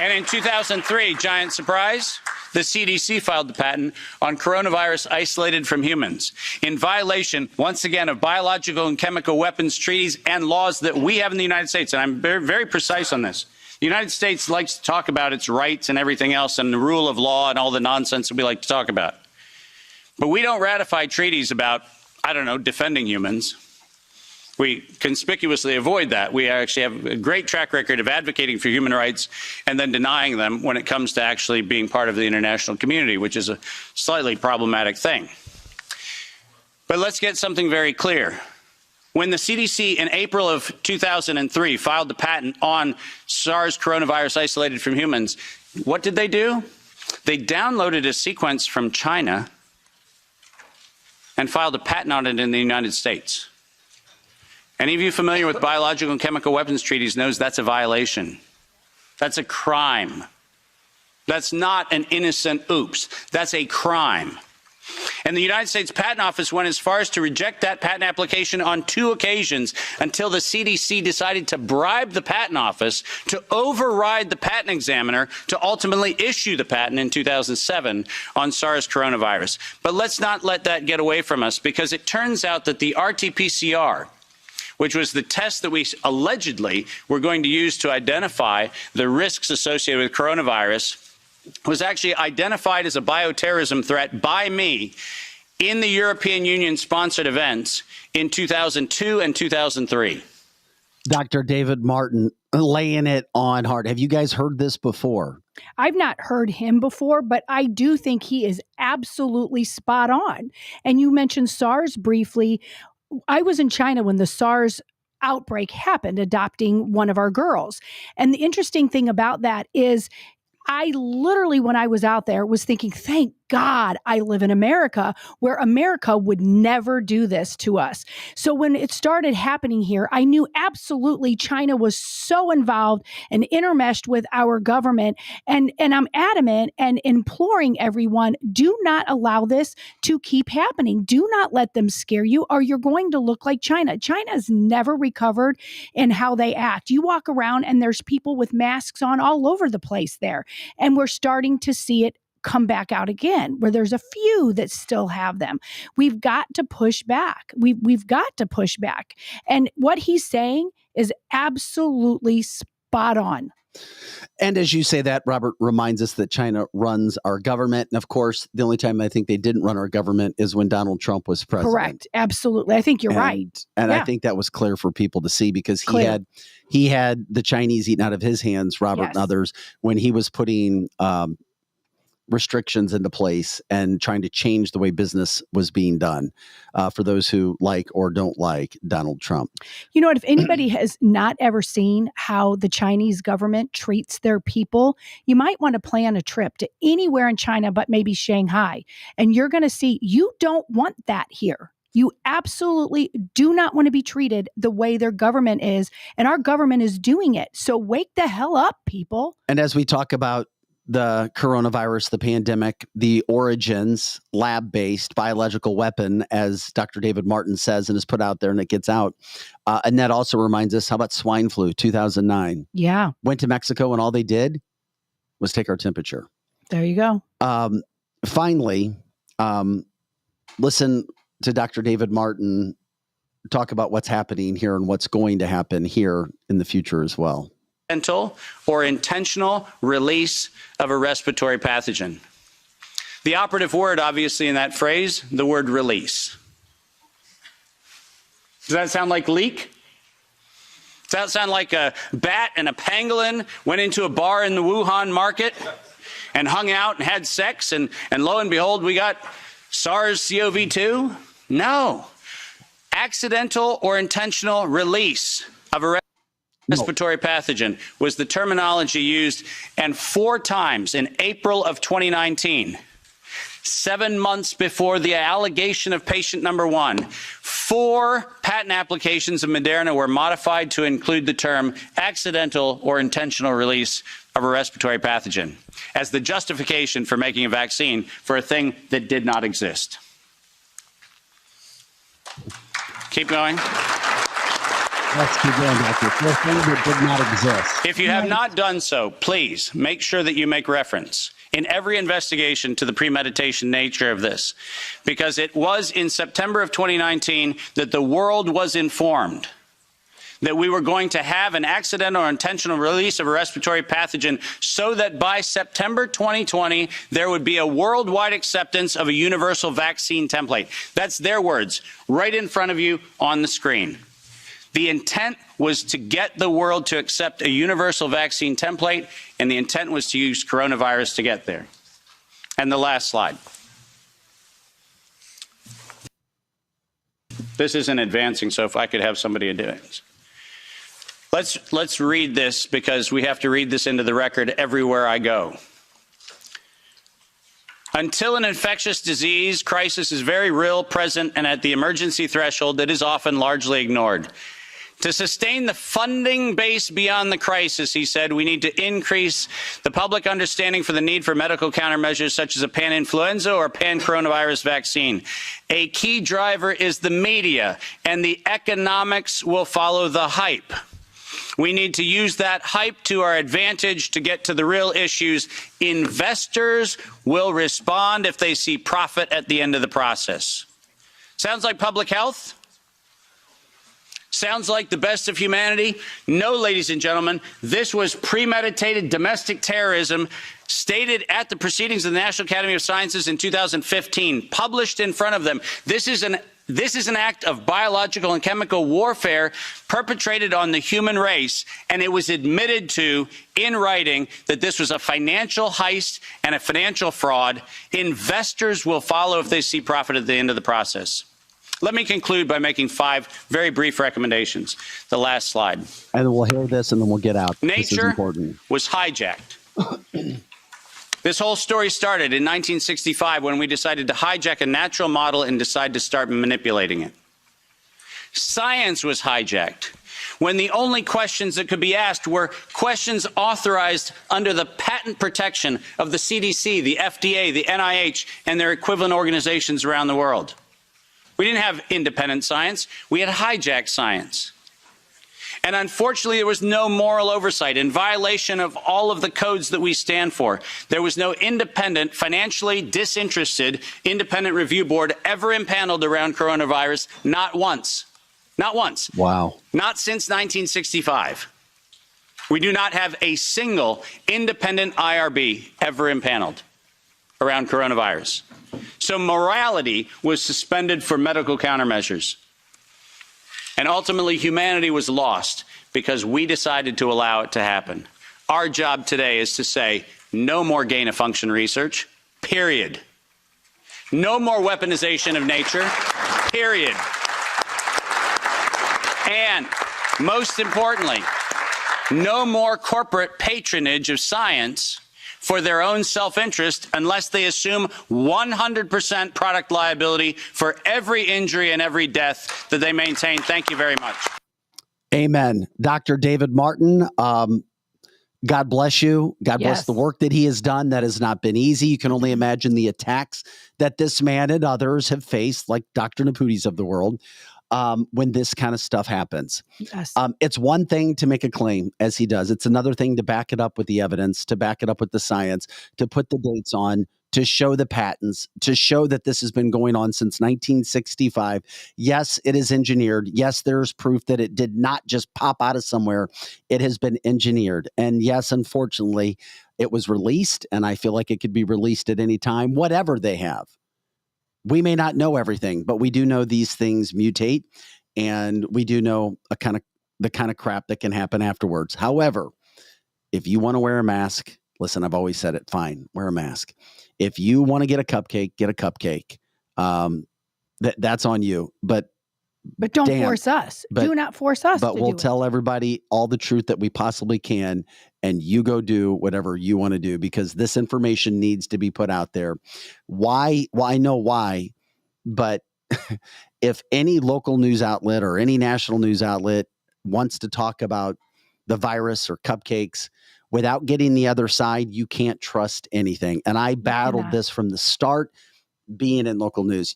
And in 2003, giant surprise, the CDC filed the patent on coronavirus isolated from humans in violation, once again, of biological and chemical weapons treaties and laws that we have in the United States. And I'm very, very precise on this. The United States likes to talk about its rights and everything else and the rule of law and all the nonsense that we like to talk about. But we don't ratify treaties about, defending humans. We conspicuously avoid that. We actually have a great track record of advocating for human rights and then denying them when it comes to actually being part of the international community, which is a slightly problematic thing. But let's get something very clear. When the CDC in April of 2003 filed the patent on SARS coronavirus isolated from humans, what did they do? They downloaded a sequence from China and filed a patent on it in the United States. Any of you familiar with biological and chemical weapons treaties knows that's a violation. That's a crime. That's not an innocent oops. That's a crime. And the United States Patent Office went as far as to reject that patent application on 2 occasions until the CDC decided to bribe the Patent Office to override the patent examiner to ultimately issue the patent in 2007 on SARS coronavirus. But let's not let that get away from us, because it turns out that the RT-PCR, which was the test that we allegedly were going to use to identify the risks associated with coronavirus, was actually identified as a bioterrorism threat by me in the European Union-sponsored events in 2002 and 2003. Dr. David Martin laying it on hard. Have you guys heard this before? I've not heard him before, but I do think he is absolutely spot on. And you mentioned SARS briefly. I was in China when the SARS outbreak happened, adopting one of our girls. And the interesting thing about that is I literally, when I was out there, was thinking, thank God, I live in America, where America would never do this to us. So when it started happening here, I knew absolutely China was so involved and intermeshed with our government. And I'm adamant and imploring everyone, do not allow this to keep happening. Do not let them scare you, or you're going to look like China. China's never recovered in how they act. You walk around and there's people with masks on all over the place there. And we're starting to see it come back out again, where there's a few that still have them. We've got to push back. We've got to push back. And what he's saying is absolutely spot on. And as you say that, Robert, reminds us that China runs our government. And of course, the only time I think they didn't run our government is when Donald Trump was president. Correct. Absolutely. I think you're right. And Yeah. I think that was clear for people to see, because he had the Chinese eaten out of his hands, Robert and others, when he was putting restrictions into place and trying to change the way business was being done for those who like or don't like Donald Trump. You know what? If anybody has not ever seen how the Chinese government treats their people, you might want to plan a trip to anywhere in China, but maybe Shanghai. And you're going to see you don't want that here. You absolutely do not want to be treated the way their government is. And our government is doing it. So wake the hell up, people. And as we talk about the coronavirus, the pandemic, the origins, lab-based biological weapon, as Dr. David Martin says and is put out there and it gets out. Annette also reminds us, how about swine flu, 2009? Yeah. Went to Mexico and all they did was take our temperature. There you go. Finally, listen to Dr. David Martin talk about what's happening here and what's going to happen here in the future as well. Or intentional release of a respiratory pathogen. The operative word, obviously, in that phrase, the word release. Does that sound like leak? Does that sound like a bat and a pangolin went into a bar in the Wuhan market and hung out and had sex, and lo and behold, we got SARS-CoV-2? No. Accidental or intentional release of a respiratory pathogen was the terminology used, and 4 times in April of 2019, 7 months before the allegation of patient number 1, 4 patent applications of Moderna were modified to include the term accidental or intentional release of a respiratory pathogen as the justification for making a vaccine for a thing that did not exist. Keep going. Let's keep going, Doctor. For a thing that did not exist. If you have not done so, please make sure that you make reference in every investigation to the premeditation nature of this, because it was in September of 2019 that the world was informed that we were going to have an accidental or intentional release of a respiratory pathogen, so that by September 2020, there would be a worldwide acceptance of a universal vaccine template. That's their words, right in front of you on the screen. The intent was to get the world to accept a universal vaccine template, and the intent was to use coronavirus to get there. And the last slide. This isn't advancing, so if I could have somebody do it. Let's read this, because we have to read this into the record everywhere I go. Until an infectious disease crisis is very real, present, and at the emergency threshold, it is often largely ignored. To sustain the funding base beyond the crisis, he said, we need to increase the public understanding for the need for medical countermeasures such as a pan-influenza or pan-coronavirus vaccine. A key driver is the media, and the economics will follow the hype. We need to use that hype to our advantage to get to the real issues. Investors will respond if they see profit at the end of the process. Sounds like public health? Sounds like the best of humanity? No, ladies and gentlemen, this was premeditated domestic terrorism stated at the proceedings of the National Academy of Sciences in 2015, published in front of them. This is an act of biological and chemical warfare perpetrated on the human race, and it was admitted to in writing that this was a financial heist and a financial fraud. Investors will follow if they see profit at the end of the process. Let me conclude by making 5 very brief recommendations. The last slide. And then we'll hear this and then we'll get out. Nature was hijacked. This whole story started in 1965 when we decided to hijack a natural model and decide to start manipulating it. Science was hijacked when the only questions that could be asked were questions authorized under the patent protection of the CDC, the FDA, the NIH, and their equivalent organizations around the world. We didn't have independent science. We had hijacked science. And unfortunately, there was no moral oversight in violation of all of the codes that we stand for. There was no independent, financially disinterested, independent review board ever impaneled around coronavirus, not once. Not once. Wow. Not since 1965. We do not have a single independent IRB ever impaneled around coronavirus. So morality was suspended for medical countermeasures. And ultimately, humanity was lost because we decided to allow it to happen. Our job today is to say no more gain-of-function research, period. No more weaponization of nature, period. And most importantly, no more corporate patronage of science for their own self-interest unless they assume 100% product liability for every injury and every death that they maintain. Thank you very much. Amen. Dr. David Martin, God bless you. God bless the work that he has done. That has not been easy. You can only imagine the attacks that this man and others have faced, like Dr. Naputis of the world, when this kind of stuff happens. Yes. It's one thing to make a claim, as he does. It's another thing to back it up with the evidence, to back it up with the science, to put the dates on, to show the patents, to show that this has been going on since 1965. Yes, it is engineered. Yes, there's proof that it did not just pop out of somewhere. It has been engineered. And yes, unfortunately, it was released, and I feel like it could be released at any time, whatever they have. We may not know everything, but we do know these things mutate, and we do know the kind of crap that can happen afterwards. However, if you want to wear a mask, listen, I've always said it, fine, wear a mask. If you want to get a cupcake, get a cupcake. That's on you. But don't force us. Do not force us. But we'll tell everybody all the truth that we possibly can, and you go do whatever you want to do, because this information needs to be put out there. Why? Well, I know why, but if any local news outlet or any national news outlet wants to talk about the virus or cupcakes without getting the other side, you can't trust anything. And I battled this from the start, being in local news,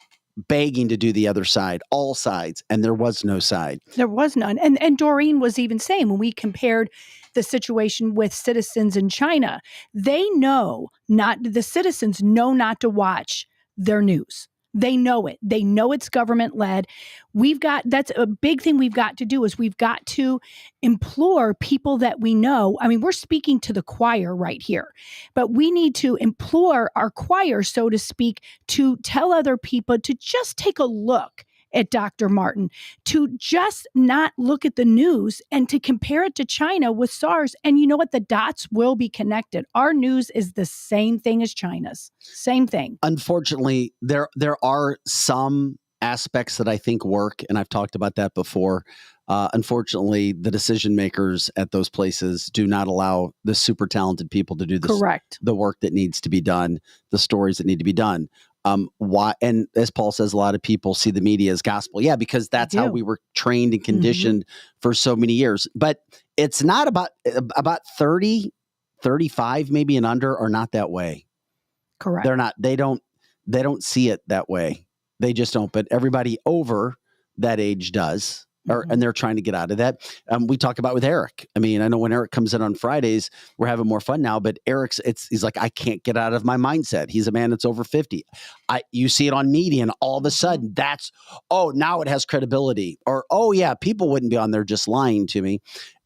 begging to do the other side, all sides, and there was no side. There was none. And Doreen was even saying, when we compared the situation with citizens in China, the citizens know not to watch their news. They know it. They know it's government led. That's a big thing we've got to do, is we've got to implore people that we know. I mean, we're speaking to the choir right here, but we need to implore our choir, so to speak, to tell other people to just take a look at Dr. Martin, to just not look at the news and to compare it to China with SARS. And you know what? The dots will be connected. Our news is the same thing as China's. Same thing. Unfortunately, there are some aspects that I think work, and I've talked about that before. Unfortunately, the decision makers at those places do not allow the super talented people to do this, correct, the work that needs to be done, the stories that need to be done. Why? And as Paul says, a lot of people see the media as gospel. Yeah, because that's how we were trained and conditioned for so many years. But it's not about 30, 35 maybe and under are not that way. Correct. They're not. They don't see it that way. They just don't. But everybody over that age does. And they're trying to get out of that. We talk about with Eric. I mean, I know when Eric comes in on Fridays, we're having more fun now, but he's like, I can't get out of my mindset. He's a man that's over 50. You see it on media, and all of a sudden now it has credibility, or, oh yeah, people wouldn't be on there just lying to me.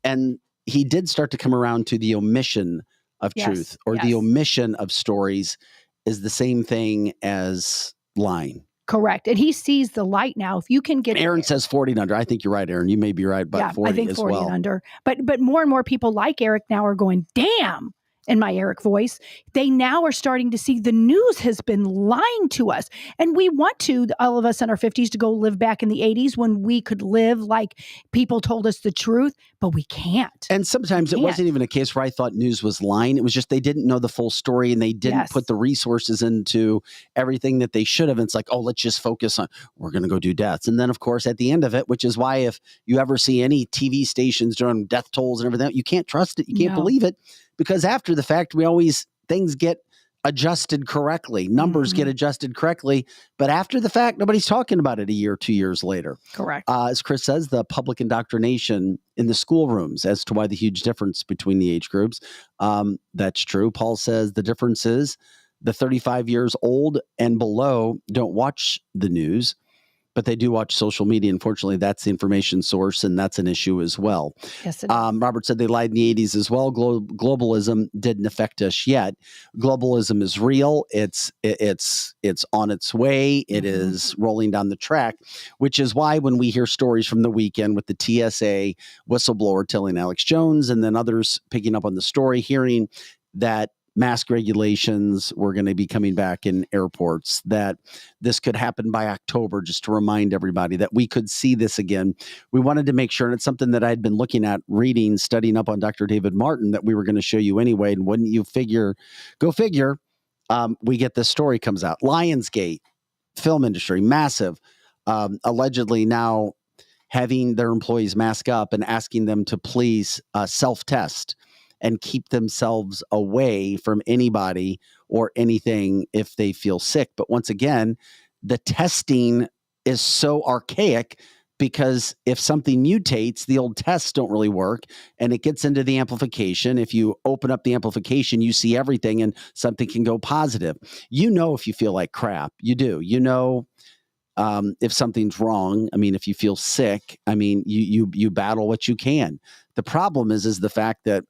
And he did start to come around to the omission of truth, or the omission of stories is the same thing as lying. Correct. And he sees the light now. If you can get Aaron says 40 and under. I think you're right, Aaron. You may be right, but 40 I think as 40 well. and under. But more and more people like Eric now are going, damn, in my Eric voice. They now are starting to see the news has been lying to us. And we want to, all of us in our 50s, to go live back in the 80s when we could live like people told us the truth. but we can't. And sometimes it wasn't even a case where I thought news was lying. It was just they didn't know the full story and they didn't put the resources into everything that they should have. And it's like, oh, let's just focus on, we're going to go do deaths. And then, of course, at the end of it, which is why if you ever see any TV stations doing death tolls and everything, you can't trust it. You can't believe it, because after the fact, things get adjusted correctly. Numbers get adjusted correctly. But after the fact, nobody's talking about it a year, 2 years later. Correct. As Chris says, the public indoctrination in the schoolrooms as to why the huge difference between the age groups. That's true. Paul says the difference is the 35 years old and below don't watch the news, but they do watch social media. Unfortunately, that's the information source, and that's an issue as well. Yes, it is. Robert said they lied in the 80s as well. Globalism didn't affect us yet. Globalism is real. It's on its way. It is rolling down the track, which is why when we hear stories from the weekend with the TSA whistleblower telling Alex Jones and then others picking up on the story, hearing that mask regulations were going to be coming back in airports, that this could happen by October, just to remind everybody that we could see this again. We wanted to make sure, and it's something that I'd been looking at, reading, studying up on Dr. David Martin, that we were going to show you anyway. And wouldn't you figure, go figure, we get this story comes out. Lionsgate, film industry, massive, allegedly now having their employees mask up and asking them to please self-test and keep themselves away from anybody or anything if they feel sick. But once again, the testing is so archaic, because if something mutates, the old tests don't really work and it gets into the amplification. If you open up the amplification, you see everything and something can go positive. You know, if you feel like crap, you do. You know, if something's wrong, I mean, if you feel sick, I mean, you battle what you can. The problem is the fact that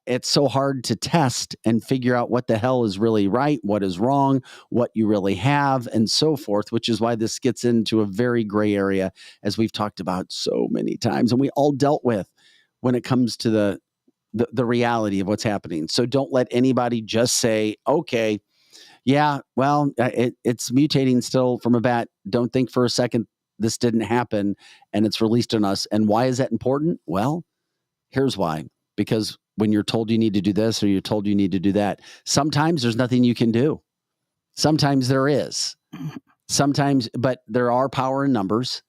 it's so hard to test and figure out what the hell is really right, what is wrong, what you really have, and so forth, which is why this gets into a very gray area, as we've talked about so many times, and we all dealt with when it comes to the reality of what's happening. So don't let anybody just say, okay, yeah, well, it's mutating still from a bat. Don't think for a second this didn't happen and it's released on us. And why is that important? Well, here's why. Because when you're told you need to do this or you're told you need to do that, sometimes there's nothing you can do. Sometimes there is. Sometimes, but there are power in numbers.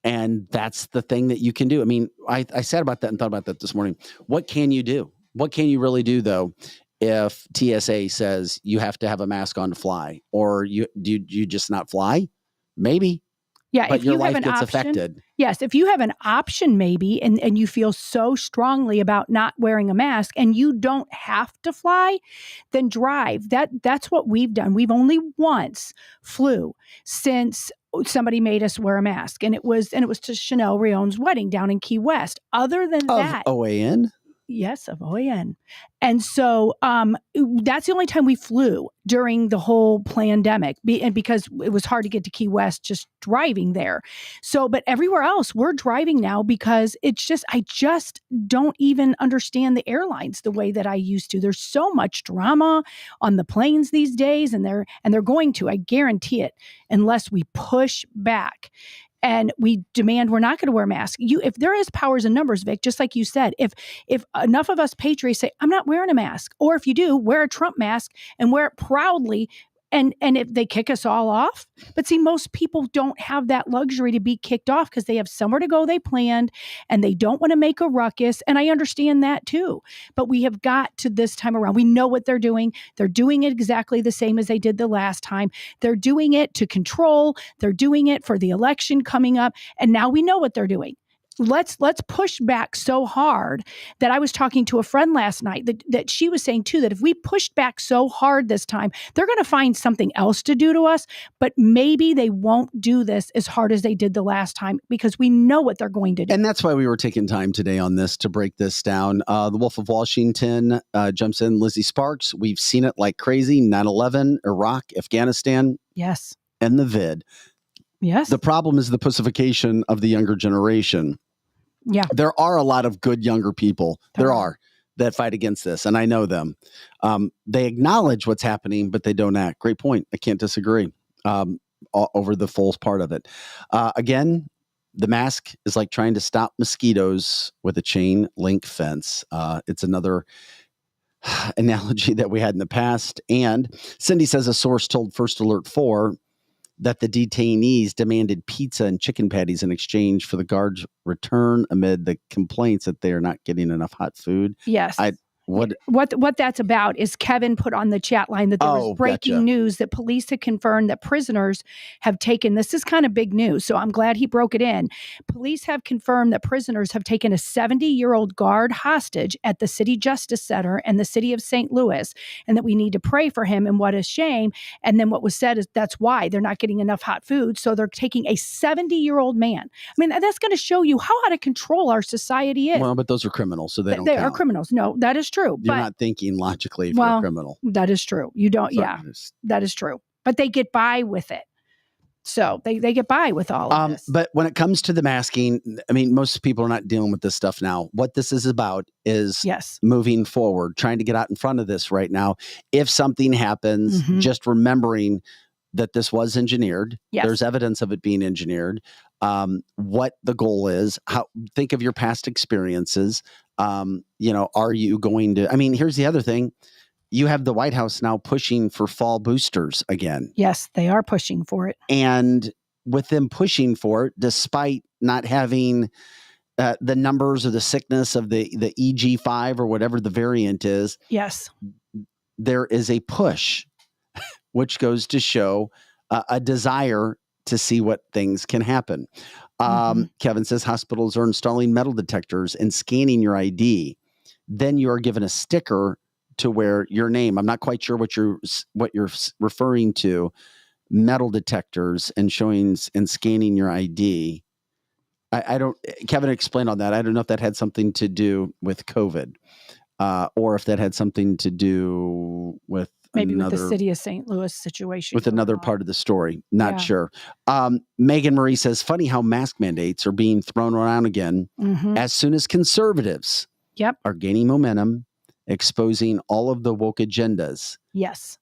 And that's the thing that you can do. I mean, I said about that and thought about that this morning. What can you do? What can you really do, though, if TSA says you have to have a mask on to fly? Or you just not fly? Maybe. Yeah, but if your you have life an gets option, affected. Yes, if you have an option maybe and you feel so strongly about not wearing a mask and you don't have to fly, then drive. That's what we've done. We've only once flew since somebody made us wear a mask, and it was to Chanel Rion's wedding down in Key West. Other than that, OAN? Yes, of OAN. And so that's the only time we flew during the whole pandemic, and because it was hard to get to Key West just driving there. So, but everywhere else, we're driving now because it's just, I just don't even understand the airlines the way that I used to. There's so much drama on the planes these days, and they're going to, I guarantee it, unless we push back. And we demand we're not going to wear masks. If there is powers in numbers, Vic, just like you said, if enough of us patriots say, I'm not wearing a mask, or if you do, wear a Trump mask and wear it proudly, and if they kick us all off. But see, most people don't have that luxury to be kicked off because they have somewhere to go they planned and they don't want to make a ruckus. And I understand that too. But we have got to this time around. We know what they're doing. They're doing it exactly the same as they did the last time. They're doing it to control. They're doing it for the election coming up. And now we know what they're doing. Let's push back so hard that I was talking to a friend last night that she was saying too, that if we pushed back so hard this time, they're going to find something else to do to us, but maybe they won't do this as hard as they did the last time because we know what they're going to do. And that's why we were taking time today on this to break this down. The Wolf of Washington jumps in, Lizzie Sparks. We've seen it like crazy. 9/11, Iraq, Afghanistan. Yes. And the vid. Yes. The problem is the pussification of the younger generation. Yeah. There are a lot of good younger people. There are that fight against this, and I know them. They acknowledge what's happening, but they don't act. Great point. I can't disagree over the full part of it. Again, The mask is like trying to stop mosquitoes with a chain link fence. It's another analogy that we had in the past. And Cindy says a source told First Alert 4 that the detainees demanded pizza and chicken patties in exchange for the guards' return amid the complaints that they are not getting enough hot food. Yes. What that's about is Kevin put on the chat line that there was breaking news that police had confirmed that prisoners have taken, this is kind of big news, so I'm glad he broke it in. Police have confirmed that prisoners have taken a 70-year-old guard hostage at the City Justice Center and the city of St. Louis, and that we need to pray for him, and what a shame. And then what was said is that's why they're not getting enough hot food, so they're taking a 70-year-old man. I mean, that's going to show you how out of control our society is. Well, but those are criminals, so they don't They count. are criminals. No, that is true. You're not thinking logically if you're a criminal. That is true. You don't. Sorry, Yeah, that is true. But they get by with it. So they get by with all of this. But when it comes to the masking, I mean, most people are not dealing with this stuff now. What this is about is moving forward, trying to get out in front of this right now. If something happens, just remembering that this was engineered. Yes. There's evidence of it being engineered. What the goal is, think of your past experiences. Are you going to, I mean, here's the other thing. You have the White House now pushing for fall boosters again. Yes, they are pushing for it. And with them pushing for it, despite not having the numbers or the sickness of the EG5 or whatever the variant is. Yes. There is a push, which goes to show a desire to see what things can happen. Kevin says hospitals are installing metal detectors and scanning your ID. Then you are given a sticker to wear your name. I'm not quite sure what you're referring to. Metal detectors and showing and scanning your ID. I don't. Kevin explained on that. I don't know if that had something to do with COVID, or if that had something to do with maybe with the city of St. Louis situation. With another part of the story. Not sure. Megan Marie says, funny how mask mandates are being thrown around again as soon as conservatives are gaining momentum, exposing all of the woke agendas. Yes.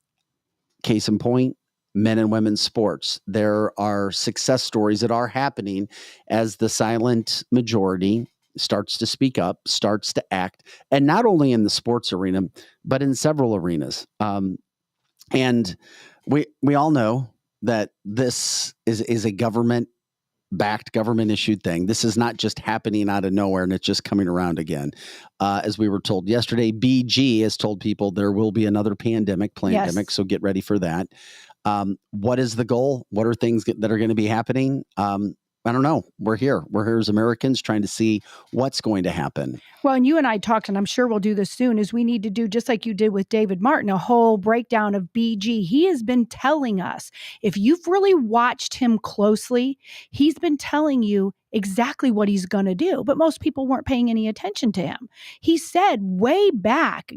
Case in point, men and women's sports. There are success stories that are happening as the silent majority starts to speak up, starts to act, and not only in the sports arena, but in several arenas. And we all know that this is a government-backed, government-issued thing. This is not just happening out of nowhere and it's just coming around again. As we were told yesterday, BG has told people there will be another pandemic, so get ready for that. What is the goal? What are things that are going to be happening? I don't know. We're here. We're here as Americans trying to see what's going to happen. Well, and you and I talked, and I'm sure we'll do this soon, is we need to do, just like you did with David Martin, a whole breakdown of BG. He has been telling us, if you've really watched him closely, he's been telling you exactly what he's going to do. But most people weren't paying any attention to him. He said way back,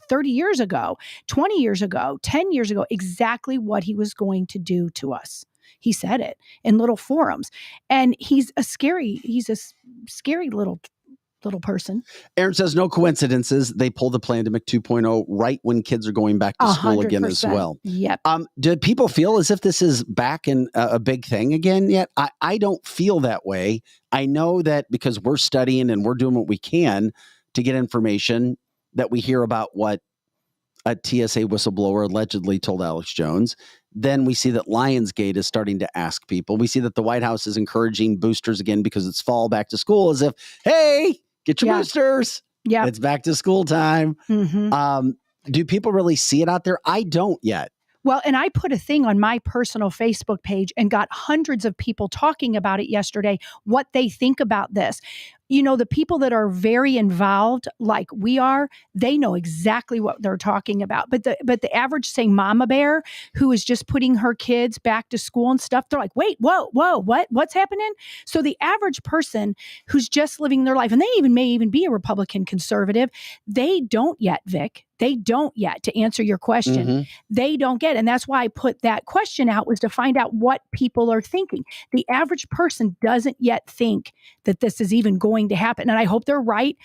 30 years ago, 20 years ago, 10 years ago, exactly what he was going to do to us. He said it in little forums, and he's a scary little person. Aaron says no coincidences. They pulled the pandemic 2.0 right when kids are going back to school again as well. Yep. Do people feel as if this is back in a big thing again yet? I don't feel that way. I know that because we're studying and we're doing what we can to get information, that we hear about what a TSA whistleblower allegedly told Alex Jones. Then we see that Lionsgate is starting to ask people. We see that the White House is encouraging boosters again because it's fall, back to school, as if, hey, get your boosters. Yeah, it's back to school time. Do people really see it out there? I don't yet. Well, and I put a thing on my personal Facebook page and got hundreds of people talking about it yesterday, what they think about this. You know, the people that are very involved, like we are, they know exactly what they're talking about. But the average, say, mama bear who is just putting her kids back to school and stuff, they're like, wait, whoa, what's happening? So the average person who's just living their life, and they may even be a Republican conservative, they don't yet, Vic. They don't yet, to answer your question. They don't get it. And that's why I put that question out, was to find out what people are thinking. The average person doesn't yet think that this is even going to happen. And I hope they're right.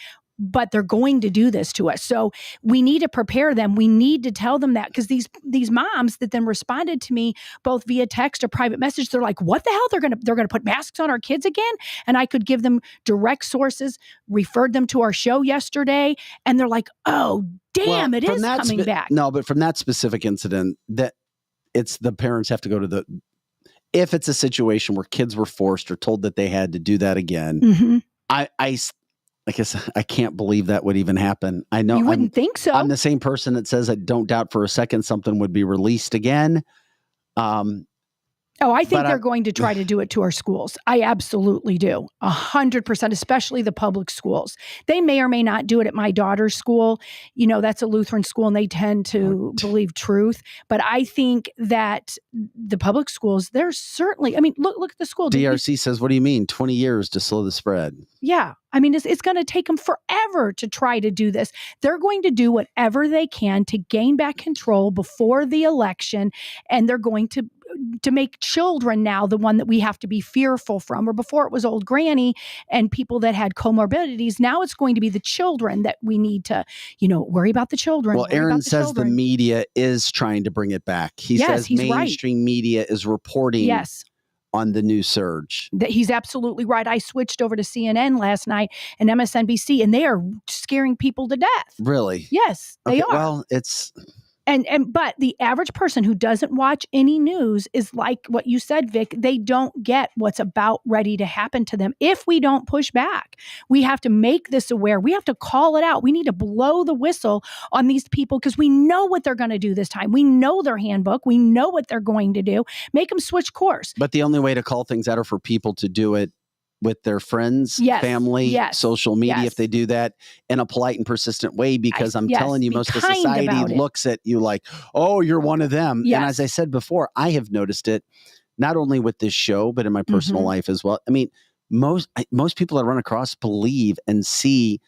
but they're going to do this to us. So we need to prepare them. We need to tell them that, because these moms that then responded to me both via text or private message, they're like, what the hell? They're gonna put masks on our kids again? And I could give them direct sources, referred them to our show yesterday, and they're like, oh, damn, it is coming back. No, but from that specific incident, that it's the parents have to go to if it's a situation where kids were forced or told that they had to do that again, I guess I can't believe that would even happen. I know you wouldn't think so. I'm the same person that says I don't doubt for a second something would be released again. I think they're going to try to do it to our schools. I absolutely do. 100%, especially the public schools. They may or may not do it at my daughter's school. You know, that's a Lutheran school and they tend to believe truth. But I think that the public schools, they're certainly, I mean, look at the school. DRC says, what do you mean? 20 years to slow the spread. Yeah. I mean, it's going to take them forever to try to do this. They're going to do whatever they can to gain back control before the election. And they're going to make children now the one that we have to be fearful from. Or before it was old granny and people that had comorbidities. Now it's going to be the children that we need to, worry about the children. Well, Aaron says the media is trying to bring it back. He says mainstream media is reporting on the new surge. He's absolutely right. I switched over to CNN last night and MSNBC, and they are scaring people to death. Really? Yes, they are. Well, it's... But the average person who doesn't watch any news is like what you said, Vic. They don't get what's about ready to happen to them if we don't push back. We have to make this aware. We have to call it out. We need to blow the whistle on these people because we know what they're going to do this time. We know their handbook. We know what they're going to do. Make them switch course. But the only way to call things out are for people to do it with their friends, family, social media, if they do that in a polite and persistent way, because I'm telling you, most of society looks at you like, oh, you're one of them. And as I said before, I have noticed it not only with this show, but in my personal life as well. I mean, most people I run across believe and see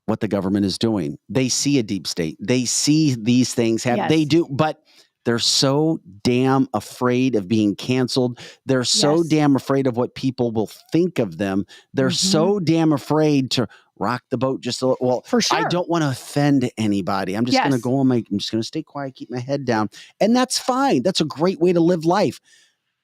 what the government is doing. They see a deep state. They see these things happen. They do, but they're so damn afraid of being canceled. They're so damn afraid of what people will think of them. They're so damn afraid to rock the boat just a little. Well, for sure. I don't want to offend anybody. I'm just going to go I'm just going to stay quiet, keep my head down. And that's fine. That's a great way to live life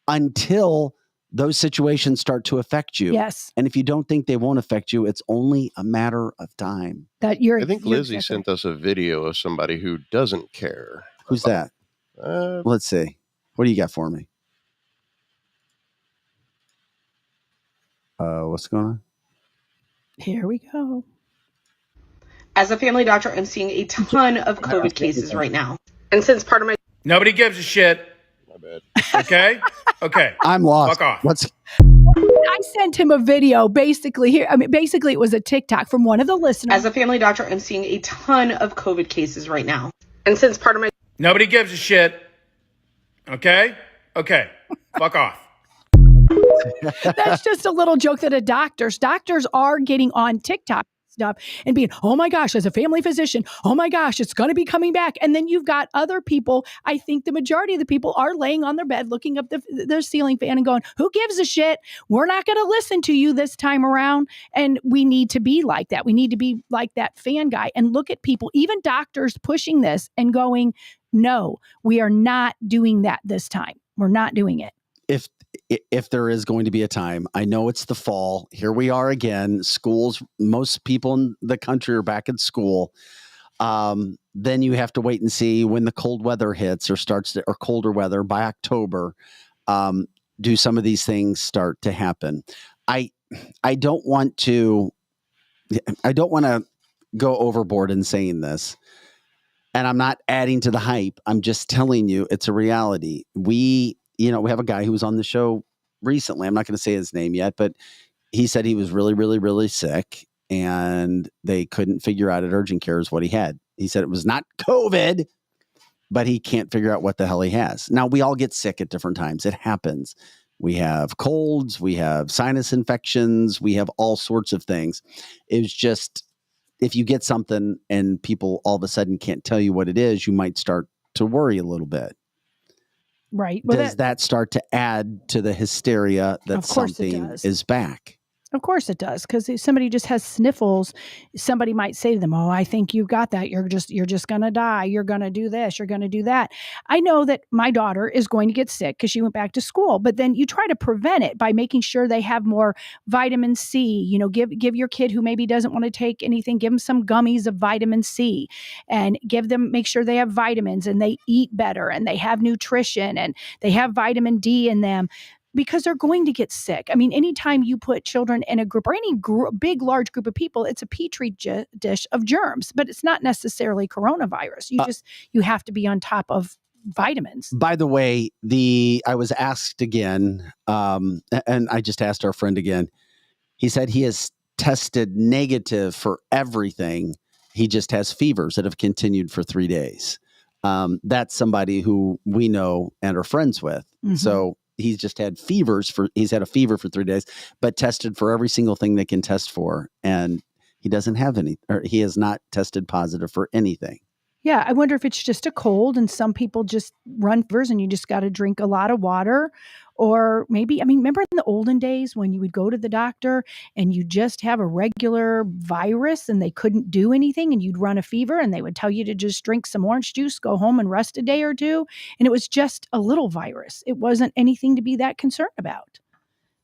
until those situations start to affect you. Yes. And if you don't think they won't affect you, it's only a matter of time. I think Lizzie sent us a video of somebody who doesn't care. Who's that? Let's see. What do you got for me? What's going on? Here we go. As a family doctor, I'm seeing a ton of COVID cases right now. And since part of my... Nobody gives a shit. My bad. Okay? Okay. I'm lost. Fuck off. I sent him a video basically here. I mean, basically it was a TikTok from one of the listeners. As a family doctor, I'm seeing a ton of COVID cases right now. And since part of my... Nobody gives a shit. Okay? Okay. Fuck off. That's just a little joke that doctors are getting on TikTok stuff and being, oh my gosh, as a family physician, oh my gosh, it's going to be coming back. And then you've got other people. I think the majority of the people are laying on their bed, looking up their ceiling fan and going, who gives a shit? We're not going to listen to you this time around. And we need to be like that. We need to be like that fan guy and look at people, even doctors pushing this and going, no, we are not doing that this time. We're not doing it. If there is going to be a time, I know it's the fall. Here we are again. Schools, most people in the country are back at school. Then you have to wait and see when the cold weather hits or colder weather by October. Do some of these things start to happen? I don't want to go overboard in saying this. And I'm not adding to the hype. I'm just telling you it's a reality. We have a guy who was on the show recently. I'm not going to say his name yet, but he said he was really, really, really sick and they couldn't figure out at urgent care what he had. He said it was not COVID, but he can't figure out what the hell he has. Now, we all get sick at different times. It happens. We have colds, we have sinus infections, we have all sorts of things. It's just, if you get something and people all of a sudden can't tell you what it is, you might start to worry a little bit. Right. Does that start to add to the hysteria that something is back? Of course it does, because if somebody just has sniffles, somebody might say to them, "Oh, I think you've got that. You're just going to die. You're going to do this. You're going to do that." I know that my daughter is going to get sick because she went back to school, but then you try to prevent it by making sure they have more vitamin C. You know, give your kid who maybe doesn't want to take anything, give them some gummies of vitamin C, and make sure they have vitamins and they eat better and they have nutrition and they have vitamin D in them, because they're going to get sick. I mean, anytime you put children in a group or any big, large group of people, it's a petri dish of germs, but it's not necessarily coronavirus. You have to be on top of vitamins. By the way, I was asked again, and I just asked our friend again. He said he has tested negative for everything. He just has fevers that have continued for 3 days. That's somebody who we know and are friends with. Mm-hmm. So he's just had he's had a fever for 3 days, but tested for every single thing they can test for. And he doesn't have he has not tested positive for anything. Yeah. I wonder if it's just a cold, and some people just run fevers and you just got to drink a lot of water. Or maybe, remember in the olden days when you would go to the doctor and you just have a regular virus and they couldn't do anything, and you'd run a fever and they would tell you to just drink some orange juice, go home and rest a day or two. And it was just a little virus. It wasn't anything to be that concerned about.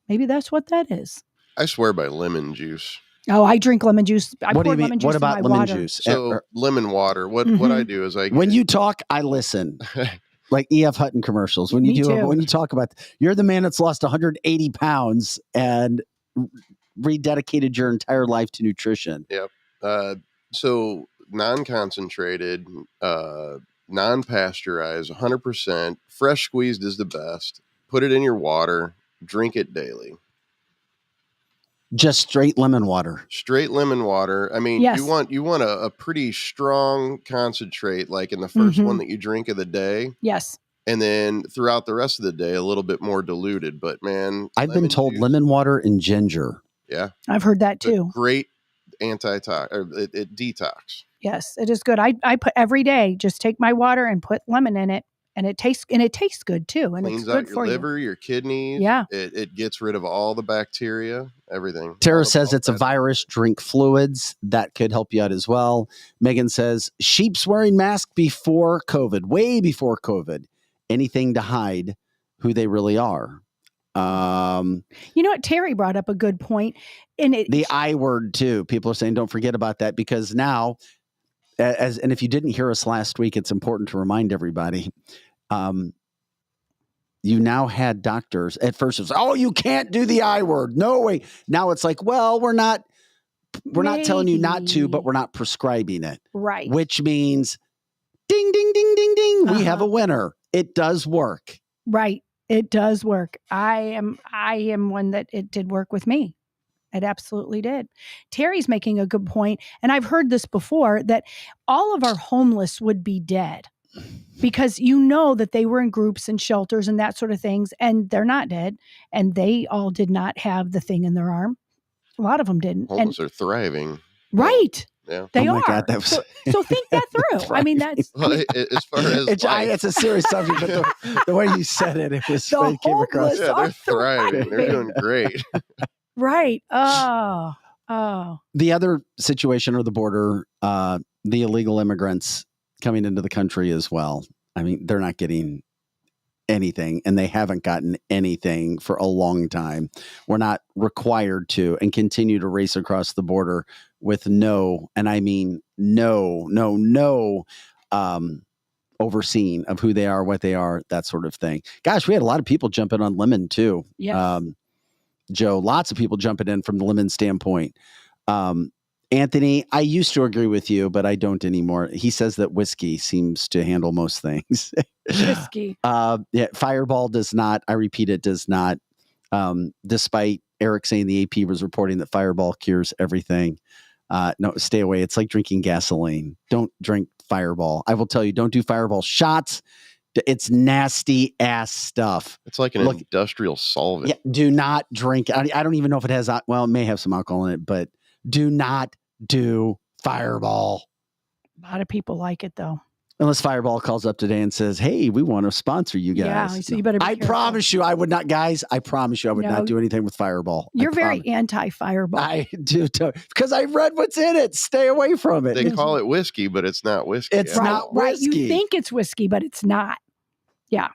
Maybe that's what that is. I swear by lemon juice. Oh, I drink lemon juice. What do you mean? What about lemon juice? So lemon water. What I do is when you talk, I listen. Like E.F. Hutton commercials. When you talk about, you're the man that's lost 180 pounds and rededicated your entire life to nutrition. Yep. So non-concentrated, non-pasteurized, 100%, fresh squeezed is the best. Put it in your water. Drink it daily. Just straight lemon water. Straight lemon water. Yes. you want a pretty strong concentrate, like in the first one that you drink of the day. Yes. And then throughout the rest of the day, a little bit more diluted. But man, I've been told lemon water and ginger. Yeah. I've heard that too. Great it detox. Yes, it is good. I put every day, just take my water and put lemon in it. And it tastes good too. And Cleans it's good out your liver, your kidneys. Yeah. It gets rid of all the bacteria, everything. Tara says it's a virus. Drink fluids. That could help you out as well. Megan says sheep's wearing masks before COVID, way before COVID. Anything to hide who they really are. You know what? Terry brought up a good point. The I word too. People are saying don't forget about that, because now, and if you didn't hear us last week, it's important to remind everybody. You now had doctors. At first it was, oh, you can't do the I word. No way. Now it's like, well, we're not telling you not to, but we're not prescribing it. Right. Which means ding, ding, ding, ding, ding. We have a winner. It does work. Right. It does work. I am one that it did work with me. It absolutely did. Terry's making a good point, and I've heard this before, that all of our homeless would be dead, because you know that they were in groups and shelters and that sort of things, and they're not dead, and they all did not have the thing in their arm. A lot of them didn't. Homeless are thriving. Right. Yeah. They oh are. God, that was, so think that through. I mean, that's well, as far as it's a serious subject, but the way you said it, it was it came across. Yeah, they're thriving. They're doing great. Right. Oh. The other situation, or the border, the illegal immigrants coming into the country as well. I mean, they're not getting anything, and they haven't gotten anything for a long time. We're not required to, and continue to race across the border with no overseeing of who they are, what they are, that sort of thing. Gosh, we had a lot of people jumping on lemon too. Yes. Joe, lots of people jumping in from the lemon standpoint. Anthony, I used to agree with you, but I don't anymore. He says that whiskey seems to handle most things. Whiskey. Yeah, Fireball does not. I repeat, it does not. Despite Eric saying the AP was reporting that Fireball cures everything. No, stay away. It's like drinking gasoline. Don't drink Fireball. I will tell you, don't do Fireball shots. It's nasty ass stuff. It's like an industrial solvent. Yeah, do not drink. I don't even know if it has, well, it may have some alcohol in it, but do not do Fireball. A lot of people like it though. Unless Fireball calls up today and says, "Hey, we want to sponsor you guys." Yeah, so you better be I careful. promise you, I would not, guys. I promise you, I would No. not do anything with Fireball. You're very anti-Fireball. I do because I read what's in it. Stay away from it. They call it whiskey, but it's not whiskey. It's at not all. Right. You whiskey. think it's whiskey, but it's not. Yeah.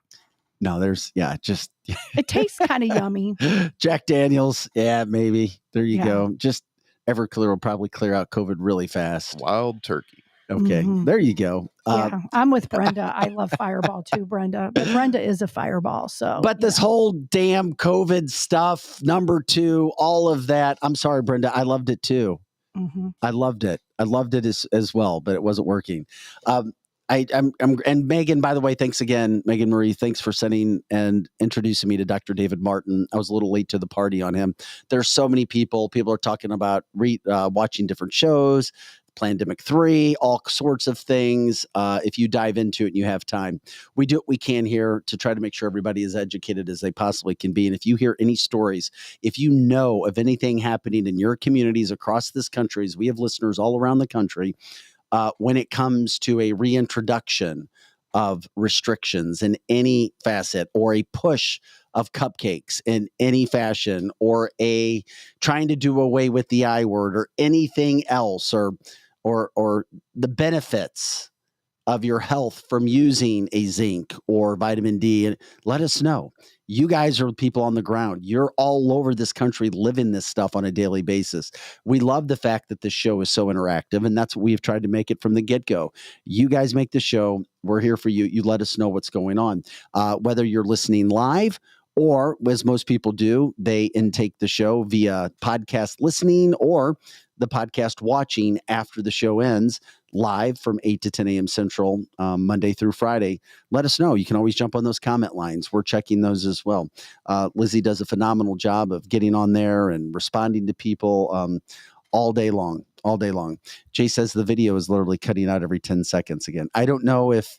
No, there's just It tastes kind of yummy. Jack Daniels. Yeah, maybe. There you Yeah. go. Just Everclear will probably clear out COVID really fast. Wild turkey. Okay, there you go. Yeah, I'm with Brenda. I love Fireball too, Brenda. But Brenda is a Fireball, so. But this whole damn COVID stuff, number 2, all of that. I'm sorry, Brenda. I loved it too. Mm-hmm. I loved it. I loved it as well, but it wasn't working. I'm and Megan, by the way, thanks again, Megan Marie. Thanks for sending and introducing me to Dr. David Martin. I was a little late to the party on him. There's so many people. People are talking about watching different shows. Plandemic 3, all sorts of things. If you dive into it and you have time, we do what we can here to try to make sure everybody is educated as they possibly can be. And if you hear any stories, if you know of anything happening in your communities across this country, as we have listeners all around the country, when it comes to a reintroduction of restrictions in any facet or a push of cupcakes in any fashion or a trying to do away with the I word or anything else or the benefits of your health from using a zinc or vitamin D, let us know. You guys are people on the ground. You're all over this country living this stuff on a daily basis. We love the fact that this show is so interactive, and that's what we've tried to make it from the get-go. You guys make the show. We're here for you. You let us know what's going on. Whether you're listening live or, as most people do, they intake the show via podcast listening or the podcast watching after the show ends live from 8 to 10 a.m. Central, Monday through Friday. Let us know. You can always jump on those comment lines. We're checking those as well. Lizzie does a phenomenal job of getting on there and responding to people all day long. All day long. Jay says the video is literally cutting out every 10 seconds again. I don't know if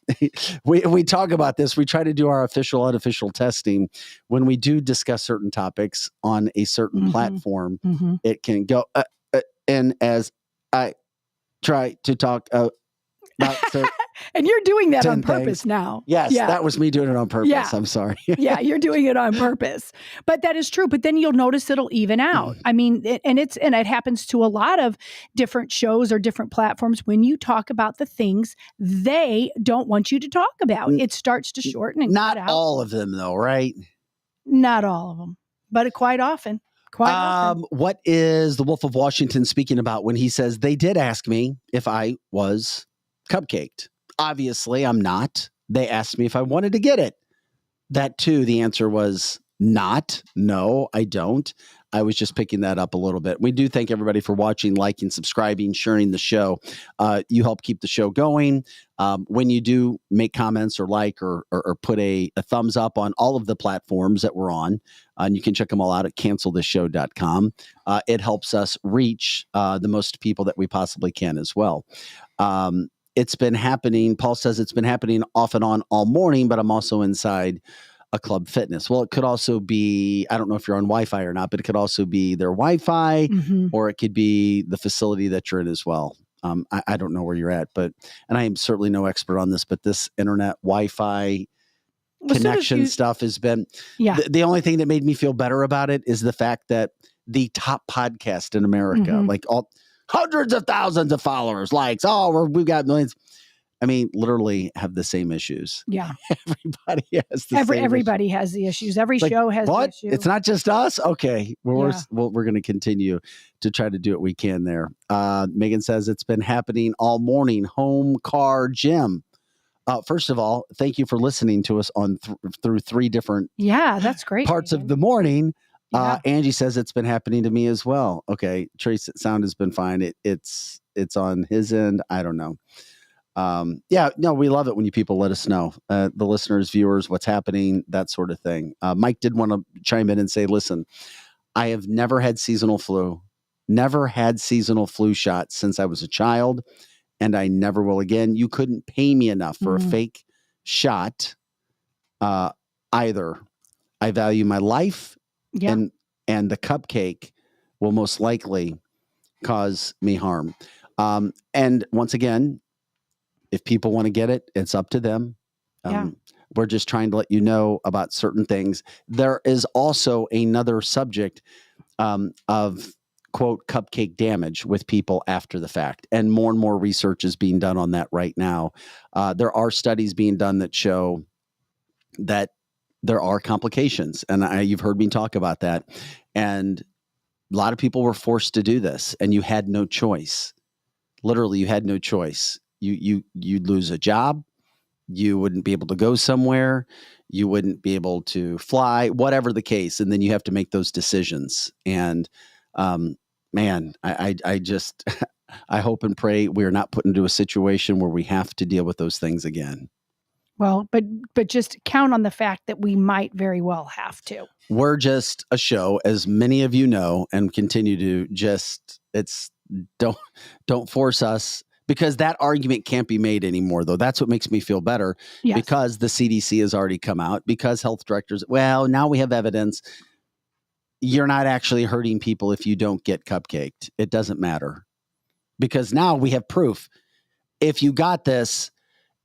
we talk about this. We try to do our official, unofficial testing. When we do discuss certain topics on a certain platform, it can go. And as I try to talk about and you're doing that 10 on purpose things. now. Yes, Yeah. that was me doing it on purpose. Yeah. I'm sorry. Yeah, you're doing it on purpose. But that is true. But then you'll notice it'll even out. I mean, it happens to a lot of different shows or different platforms. When you talk about the things they don't want you to talk about, it starts to shorten and Not cut out. all of them, though, right? Not all of them, but quite often. Quite often. What is the Wolf of Washington speaking about when he says they did ask me if I was cupcaked? Obviously, I'm not. They asked me if I wanted to get it. That too, the answer was not. No, I don't. I was just picking that up a little bit. We do thank everybody for watching, liking, subscribing, sharing the show. You help keep the show going. When you do make comments or like or put a thumbs up on all of the platforms that we're on, and you can check them all out at cancelthisshow.com. It helps us reach the most people that we possibly can as well. It's been happening. Paul says it's been happening off and on all morning, but I'm also inside a club fitness. Well, it could also be, I don't know if you're on Wi-Fi or not, but it could also be their Wi-Fi or it could be the facility that you're in as well. I don't know where you're at, and I am certainly no expert on this, but this internet Wi-Fi connection stuff has been, the only thing that made me feel better about it is the fact that the top podcast in America, like all hundreds of thousands of followers, likes, we've got millions. I mean, literally have the same issues. Yeah. Everybody has the same Everybody issues. has the issues. Every show has the issue. It's not just us? Okay. Well, we're going to continue to try to do what we can there. Megan says it's been happening all morning. Home, car, gym. First of all, thank you for listening to us on through 3 different that's great. parts of the morning. Angie says it's been happening to me as well. Okay. Trace, sound has been fine. It's on his end. I don't know. We love it when you people let us know, the listeners, viewers, what's happening, that sort of thing. Mike did want to chime in and say, listen, I have never had seasonal flu shots since I was a child, and I never will again. You couldn't pay me enough for a fake shot, either. I value my life and the cupcake will most likely cause me harm. And once again, if people want to get it, it's up to them. We're just trying to let you know about certain things. There is also another subject of, quote, cupcake damage with people after the fact. And more research is being done on that right now. There are studies being done that show that there are complications. And you've heard me talk about that. And a lot of people were forced to do this, and you had no choice. Literally, you had no choice. You'd lose a job. You wouldn't be able to go somewhere. You wouldn't be able to fly, whatever the case. And then you have to make those decisions. And man, I just, I hope and pray we're not put into a situation where we have to deal with those things again. Well, but just count on the fact that we might very well have to. We're just a show, as many of you know, and continue to don't force us. Because that argument can't be made anymore, though. That's what makes me feel better. Yes. Because the CDC has already come out, because health directors, well, now we have evidence. You're not actually hurting people if you don't get cupcaked. It doesn't matter. Because now we have proof. If you got this,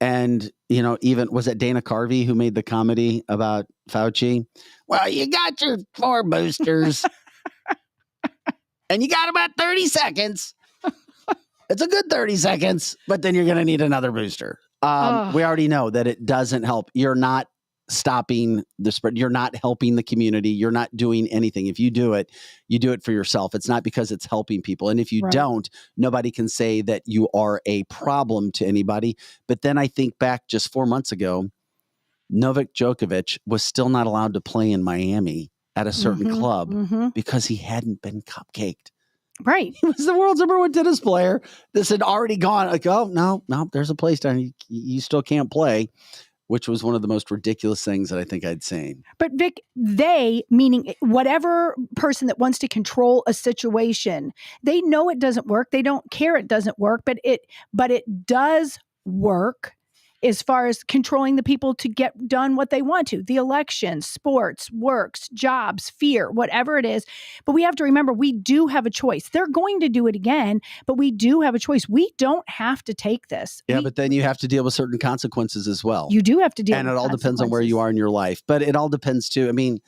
and, even, was it Dana Carvey who made the comedy about Fauci? Well, you got your 4 boosters, and you got about 30 seconds. It's a good 30 seconds, but then you're going to need another booster. We already know that it doesn't help. You're not stopping the spread. You're not helping the community. You're not doing anything. If you do it for yourself. It's not because it's helping people. And if you don't, nobody can say that you are a problem to anybody. But then I think back just 4 months ago, Novak Djokovic was still not allowed to play in Miami at a certain club because he hadn't been cupcaked. Right. He was the world's #1 tennis player. This had already gone like, oh, no, there's a place down. You still can't play, which was one of the most ridiculous things that I think I'd seen. But Vic, they, meaning whatever person that wants to control a situation, they know it doesn't work. They don't care it doesn't work, but it does work as far as controlling the people to get done what they want to. The elections, sports, works, jobs, fear, whatever it is. But we have to remember, we do have a choice. They're going to do it again, but we do have a choice. We don't have to take this. Yeah, but then you have to deal with certain consequences as well. You do have to deal with it all depends on where you are in your life. But it all depends too. I mean,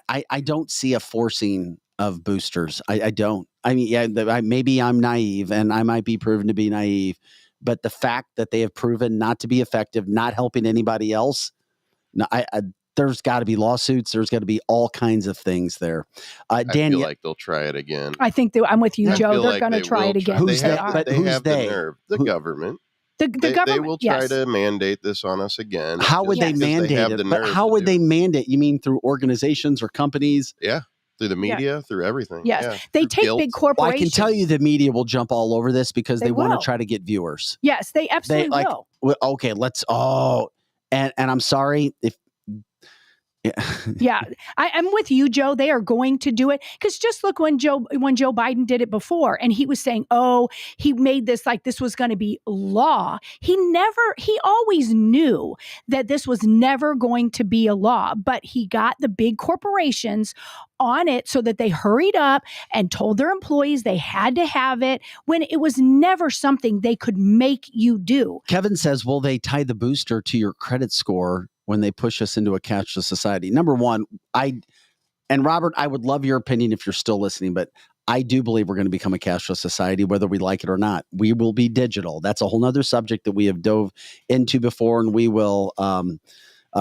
I don't see a forcing of boosters. I don't. I mean, maybe I'm naive, and I might be proven to be naive. But the fact that they have proven not to be effective, not helping anybody else, there's got to be lawsuits. There's got to be all kinds of things there. Dan, I feel like they'll try it again. I think I'm with you, Joe. They're going to try it again. They have the nerve. The government. The government. They will try to mandate this on us again. How would they mandate it? But how would they mandate? You mean through organizations or companies? Yeah. Through the media, through everything. Yes. Yeah. They take big corporations. Well, I can tell you the media will jump all over this because they want to try to get viewers. Yes, they absolutely will. Okay, and I'm sorry if. Yeah, I'm with you, Joe. They are going to do it because just look when Joe Biden did it before, and he was saying, "Oh, he made this like this was going to be law." He always knew that this was never going to be a law, but he got the big corporations on it so that they hurried up and told their employees they had to have it when it was never something they could make you do. Kevin says, "Will they tie the booster to your credit score when they push us into a cashless society?" Number one, and Robert, I would love your opinion if you're still listening, but I do believe we're going to become a cashless society, whether we like it or not. We will be digital. That's a whole nother subject that we have dove into before, and we will.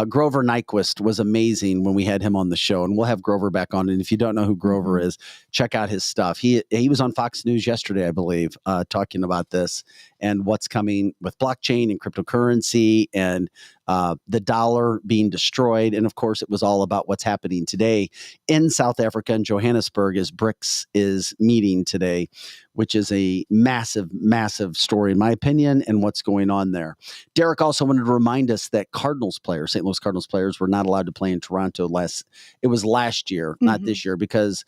Grover Nyquist was amazing when we had him on the show, and we'll have Grover back on. And if you don't know who Grover is, check out his stuff. He was on Fox News yesterday, I believe, talking about this and what's coming with blockchain and cryptocurrency and the dollar being destroyed. And of course, it was all about what's happening today in South Africa and Johannesburg as BRICS is meeting today, which is a massive, massive story, in my opinion, and what's going on there. Derek also wanted to remind us that St. Louis Cardinals players were not allowed to play in Toronto last year, not this year, because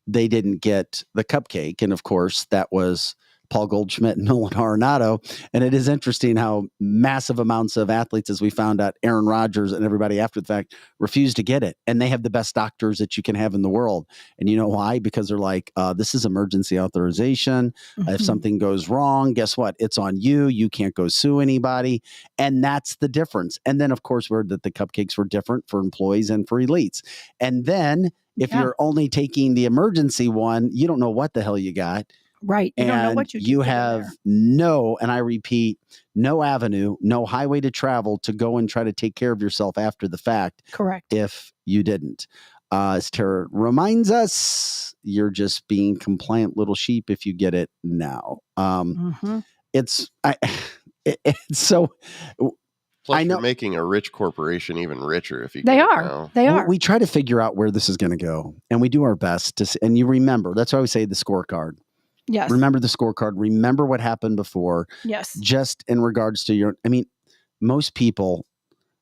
they didn't get the cupcake. And of course, that was Paul Goldschmidt and Nolan Arenado. And it is interesting how massive amounts of athletes, as we found out, Aaron Rodgers and everybody after the fact, refuse to get it. And they have the best doctors that you can have in the world. And you know why? Because they're like, this is emergency authorization. If something goes wrong, guess what? It's on you. You can't go sue anybody. And that's the difference. And then, of course, we heard that the cupcakes were different for employees and for elites. And then if you're only taking the emergency one, you don't know what the hell you got. Right. You don't know what you have no, and I repeat, no avenue, no highway to travel to go and try to take care of yourself after the fact. Correct. If you didn't. As Tara reminds us, you're just being compliant little sheep if you get it now. It's so... Plus, you're making a rich corporation even richer if you. They get are. It now. They are. We try to figure out where this is going to go, and we do our best to. And you remember, that's why we say the scorecard. Yes. Remember the scorecard. Remember what happened before. Yes. Just in regards to your. I mean, most people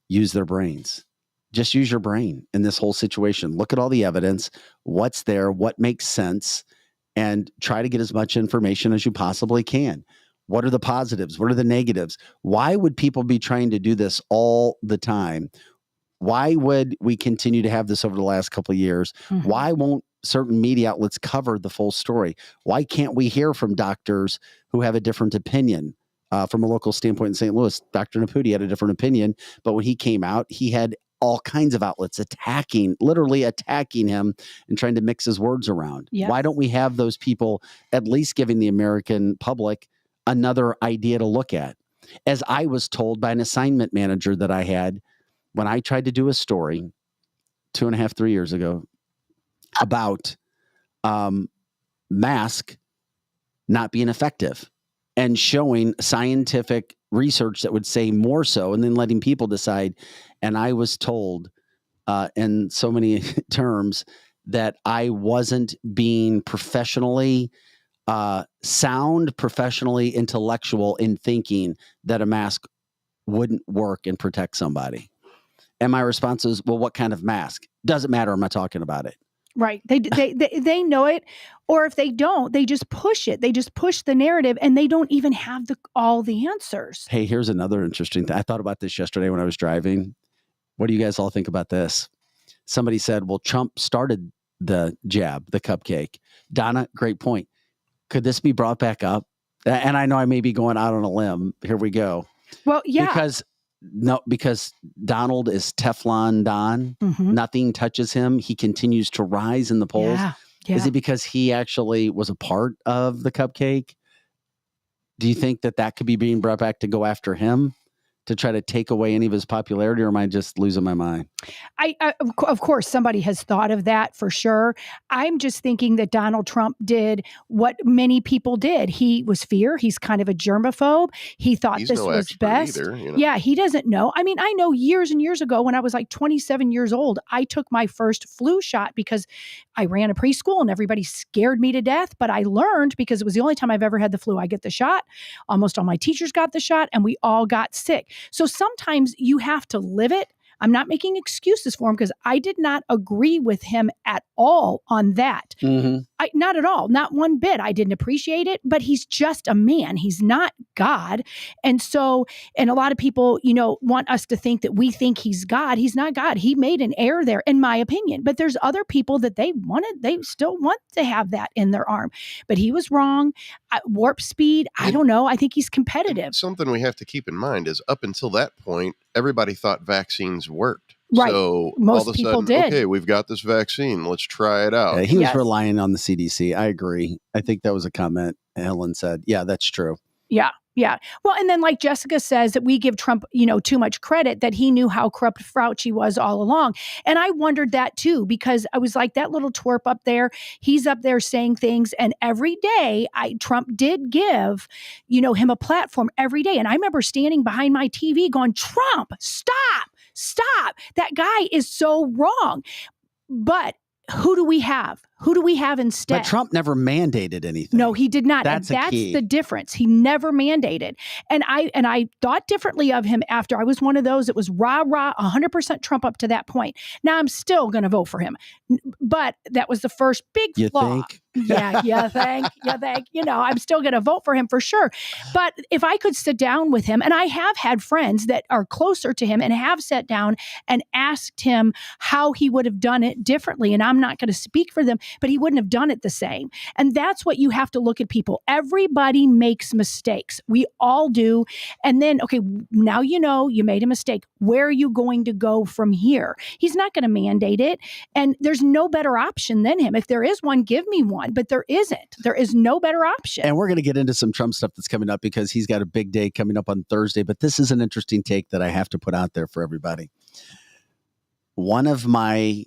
use their brains. Just use your brain in this whole situation. Look at all the evidence. What's there? What makes sense? And try to get as much information as you possibly can. What are the positives? What are the negatives? Why would people be trying to do this all the time? Why would we continue to have this over the last couple of years? Why won't certain media outlets cover the full story? Why can't we hear from doctors who have a different opinion? From a local standpoint in St. Louis, Dr. Naputi had a different opinion, but when he came out, he had all kinds of outlets literally attacking him and trying to mix his words around. Yes. Why don't we have those people at least giving the American public another idea to look at? As I was told by an assignment manager that I had when I tried to do a story 2.5, 3 years ago about mask not being effective and showing scientific research that would say more so, and then letting people decide. And I was told in so many terms that I wasn't being professionally sound, professionally intellectual in thinking that a mask wouldn't work and protect somebody. And my response is, well, what kind of mask? Doesn't matter. I'm not talking about it. Right. They know it. Or if they don't, they just push it. They just push the narrative and they don't even have all the answers. Hey, here's another interesting thing. I thought about this yesterday when I was driving. What do you guys all think about this? Somebody said, well, Trump started the jab, the cupcake. Donna, great point. Could this be brought back up? And I know I may be going out on a limb. Here we go. Well, yeah. Because Donald is Teflon Don. Nothing touches him. He continues to rise in the polls. Yeah. Is it because he actually was a part of the cupcake? Do you think that could be being brought back to go after him? To try to take away any of his popularity, or am I just losing my mind? Of course, somebody has thought of that for sure. I'm just thinking that Donald Trump did what many people did. He was fear. He's kind of a germaphobe. He thought this was best. Either, you know? Yeah, he doesn't know. I mean, I know years and years ago when I was like 27 years old, I took my first flu shot because I ran a preschool and everybody scared me to death. But I learned, because it was the only time I've ever had the flu, I get the shot. Almost all my teachers got the shot and we all got sick. So sometimes you have to live it. I'm not making excuses for him because I did not agree with him at all on that. Not at all. Not one bit. I didn't appreciate it, but he's just a man. He's not God. And a lot of people, want us to think that we think he's God. He's not God. He made an error there, in my opinion. But there's other people that they still want to have that in their arm. But he was wrong. Warp speed. I don't know. I think he's competitive. Something we have to keep in mind is up until that point, everybody thought vaccines worked. Right. So most all of a people sudden, did. okay, we've got this vaccine. Let's try it out. Yeah, he was relying on the CDC. I agree. I think that was a comment Helen said. Yeah, that's true. Yeah. Yeah. Well, and then like Jessica says that we give Trump, too much credit that he knew how corrupt Fauci was all along. And I wondered that too, because I was like, that little twerp up there, he's up there saying things. And every day Trump did give, him a platform every day. And I remember standing behind my TV going, Trump, stop. That guy is so wrong. But who do we have? Who do we have instead? But Trump never mandated anything. No, he did not. That's the difference. He never mandated. And I thought differently of him after. I was one of those that was rah, 100% Trump up to that point. Now I'm still going to vote for him. But that was the first big flaw. You think? Yeah, thank. I'm still going to vote for him for sure. But if I could sit down with him, and I have had friends that are closer to him and have sat down and asked him how he would have done it differently. And I'm not going to speak for them, but he wouldn't have done it the same. And that's what you have to look at people. Everybody makes mistakes. We all do. And then, okay, now you made a mistake. Where are you going to go from here? He's not going to mandate it. And there's no better option than him. If there is one, give me one. But there isn't. There is no better option. And we're going to get into some Trump stuff that's coming up because he's got a big day coming up on Thursday. But this is an interesting take that I have to put out there for everybody. One of my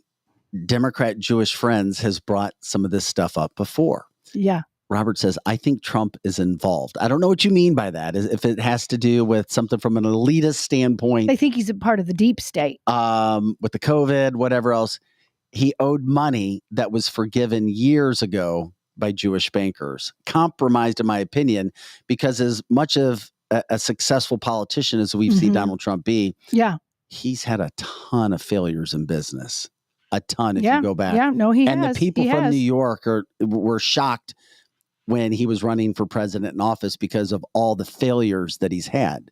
Democrat Jewish friends has brought some of this stuff up before. Yeah. Robert says, I think Trump is involved. I don't know what you mean by that. If it has to do with something from an elitist standpoint. They think he's a part of the deep state. With the COVID, whatever else. He owed money that was forgiven years ago by Jewish bankers. Compromised, in my opinion, because as much of a successful politician as we've seen Donald Trump be, he's had a ton of failures in business. A ton, if you go back. Yeah, no, he has. And the people from New York were shocked when he was running for president in office because of all the failures that he's had.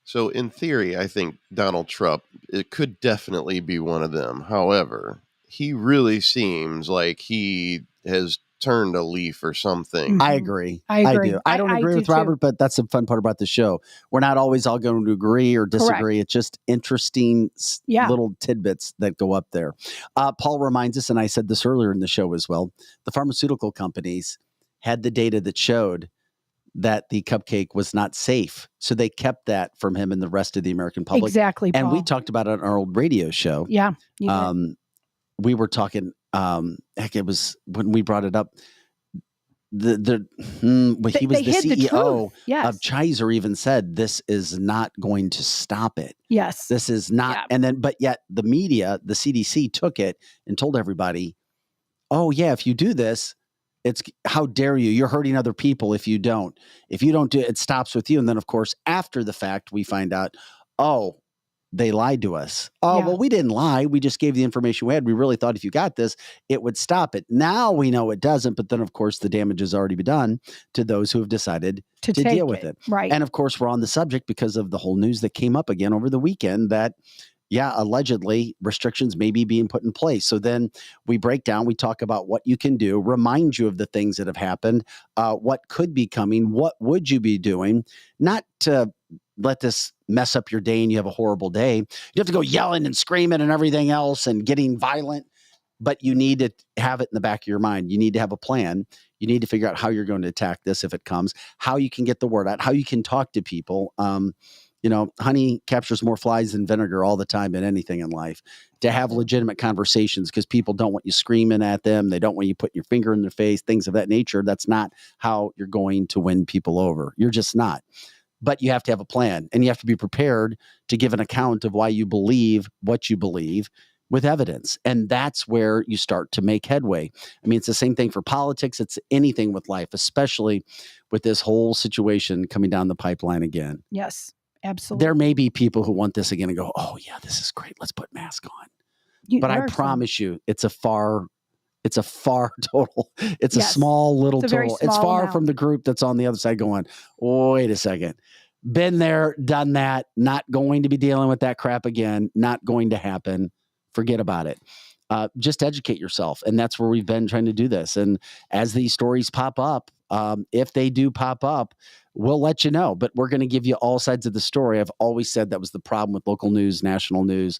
So in theory, I think Donald Trump, it could definitely be one of them. However, he really seems like he has turned a leaf or something. I agree. I do. I don't agree with Robert, but that's the fun part about the show. We're not always all going to agree or disagree. Correct. It's just interesting little tidbits that go up there. Paul reminds us, and I said this earlier in the show as well, the pharmaceutical companies had the data that showed that the cupcake was not safe. So they kept that from him and the rest of the American public. Exactly, Paul. And we talked about it on our old radio show. Yeah. We were talking, it was when we brought it up, he was the CEO of Pfizer even said, this is not going to stop it. Yes. This is not. Yeah. And then, but yet the media, the CDC took it and told everybody, oh yeah, if you do this, it's how dare you? You're hurting other people if you don't. If you don't do it, it stops with you. And then, of course, after the fact, we find out, oh, they lied to us. Oh, well, we didn't lie. We just gave the information we had. We really thought if you got this, it would stop it. Now we know it doesn't. But then, of course, the damage has already been done to those who have decided to deal with it. Right. And, of course, we're on the subject because of the whole news that came up again over the weekend that allegedly restrictions may be being put in place. So then we break down, we talk about what you can do, remind you of the things that have happened, what could be coming, what would you be doing, not to let this mess up your day and you have a horrible day. You have to go yelling and screaming and everything else and getting violent, but you need to have it in the back of your mind. You need to have a plan. You need to figure out how you're going to attack this if it comes, how you can get the word out, how you can talk to people. Honey captures more flies than vinegar all the time in anything in life. To have legitimate conversations because people don't want you screaming at them. They don't want you putting your finger in their face, things of that nature. That's not how you're going to win people over. You're just not. But you have to have a plan and you have to be prepared to give an account of why you believe what you believe with evidence. And that's where you start to make headway. I mean, it's the same thing for politics. It's anything with life, especially with this whole situation coming down the pipeline again. Yes. Absolutely. There may be people who want this again and go, oh yeah, this is great. Let's put masks on. But I promise you, it's a far total. It's a small little total. It's far from the group that's on the other side going, wait a second. Been there, done that, not going to be dealing with that crap again, not going to happen. Forget about it. Just educate yourself. And that's where we've been trying to do this. And as these stories pop up, if they do pop up, we'll let you know, but we're going to give you all sides of the story. I've always said that was the problem with local news, national news,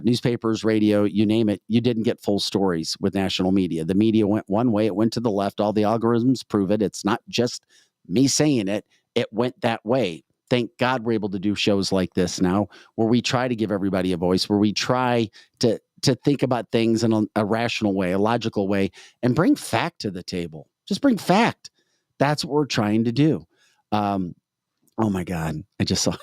newspapers, radio, you name it. You didn't get full stories with national media. The media went one way. It went to the left. All the algorithms prove it. It's not just me saying it. It went that way. Thank God we're able to do shows like this now where we try to give everybody a voice, where we try to think about things in a rational way, a logical way, and bring fact to the table. Just bring fact. That's what we're trying to do. Oh my God. I just saw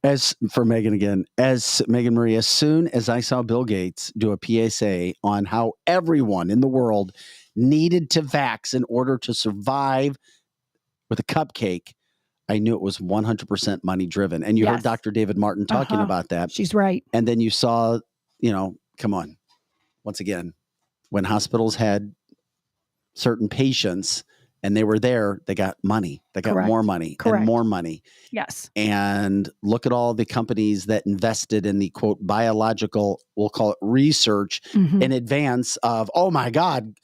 as for Megan again, as Megan Marie, as soon as I saw Bill Gates do a PSA on how everyone in the world needed to vax in order to survive with a cupcake, I knew it was 100% money driven. And you heard Dr. David Martin talking about that. She's right. And then you saw, come on, once again, when hospitals had certain patients and they were there, they got money. They got Correct. more money Correct. and more money. Yes. And look at all the companies that invested in the quote biological, we'll call it research in advance of, oh my God,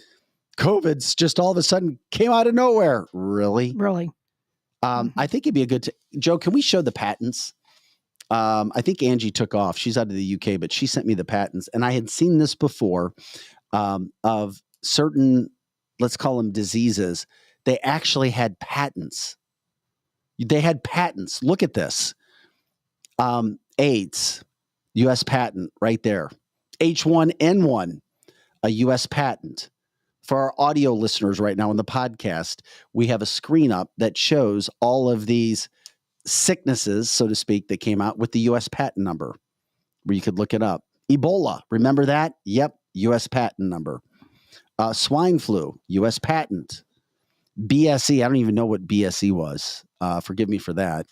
COVID's just all of a sudden came out of nowhere. Really? Really. I think it'd be a good, Joe, can we show the patents? I think Angie took off. She's out of the UK, but she sent me the patents. And I had seen this before of certain, let's call them diseases. They actually had patents. They had patents. Look at this. AIDS, U.S. patent right there. H1N1, a U.S. patent. For our audio listeners right now on the podcast, we have a screen up that shows all of these sicknesses, so to speak, that came out with the U.S. patent number, where you could look it up. Ebola, remember that? Yep, U.S. patent number. Swine flu, U.S. patent. BSE, I don't even know what BSE was. Forgive me for that.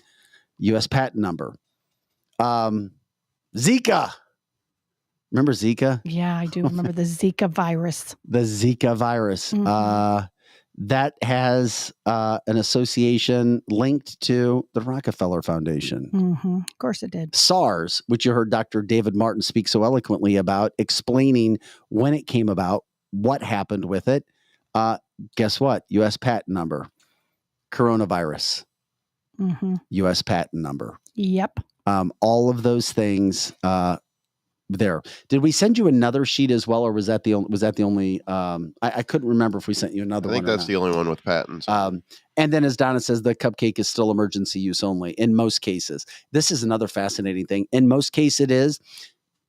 U.S. patent number. Zika. Remember Zika? Yeah, I do remember the Zika virus. The Zika virus. That has an association linked to the Rockefeller Foundation. Of course it did. SARS, which you heard Dr. David Martin speak so eloquently about, explaining when it came about, what happened with it. Guess what? U.S. patent number. Coronavirus. U.S. patent number. Yep. All of those things there. Did we send you another sheet as well, or was that the only? I couldn't remember if we sent you another one. I think that's the only one with patents. And then, as Donna says, the cupcake is still emergency use only in most cases. This is another fascinating thing. In most cases, it is.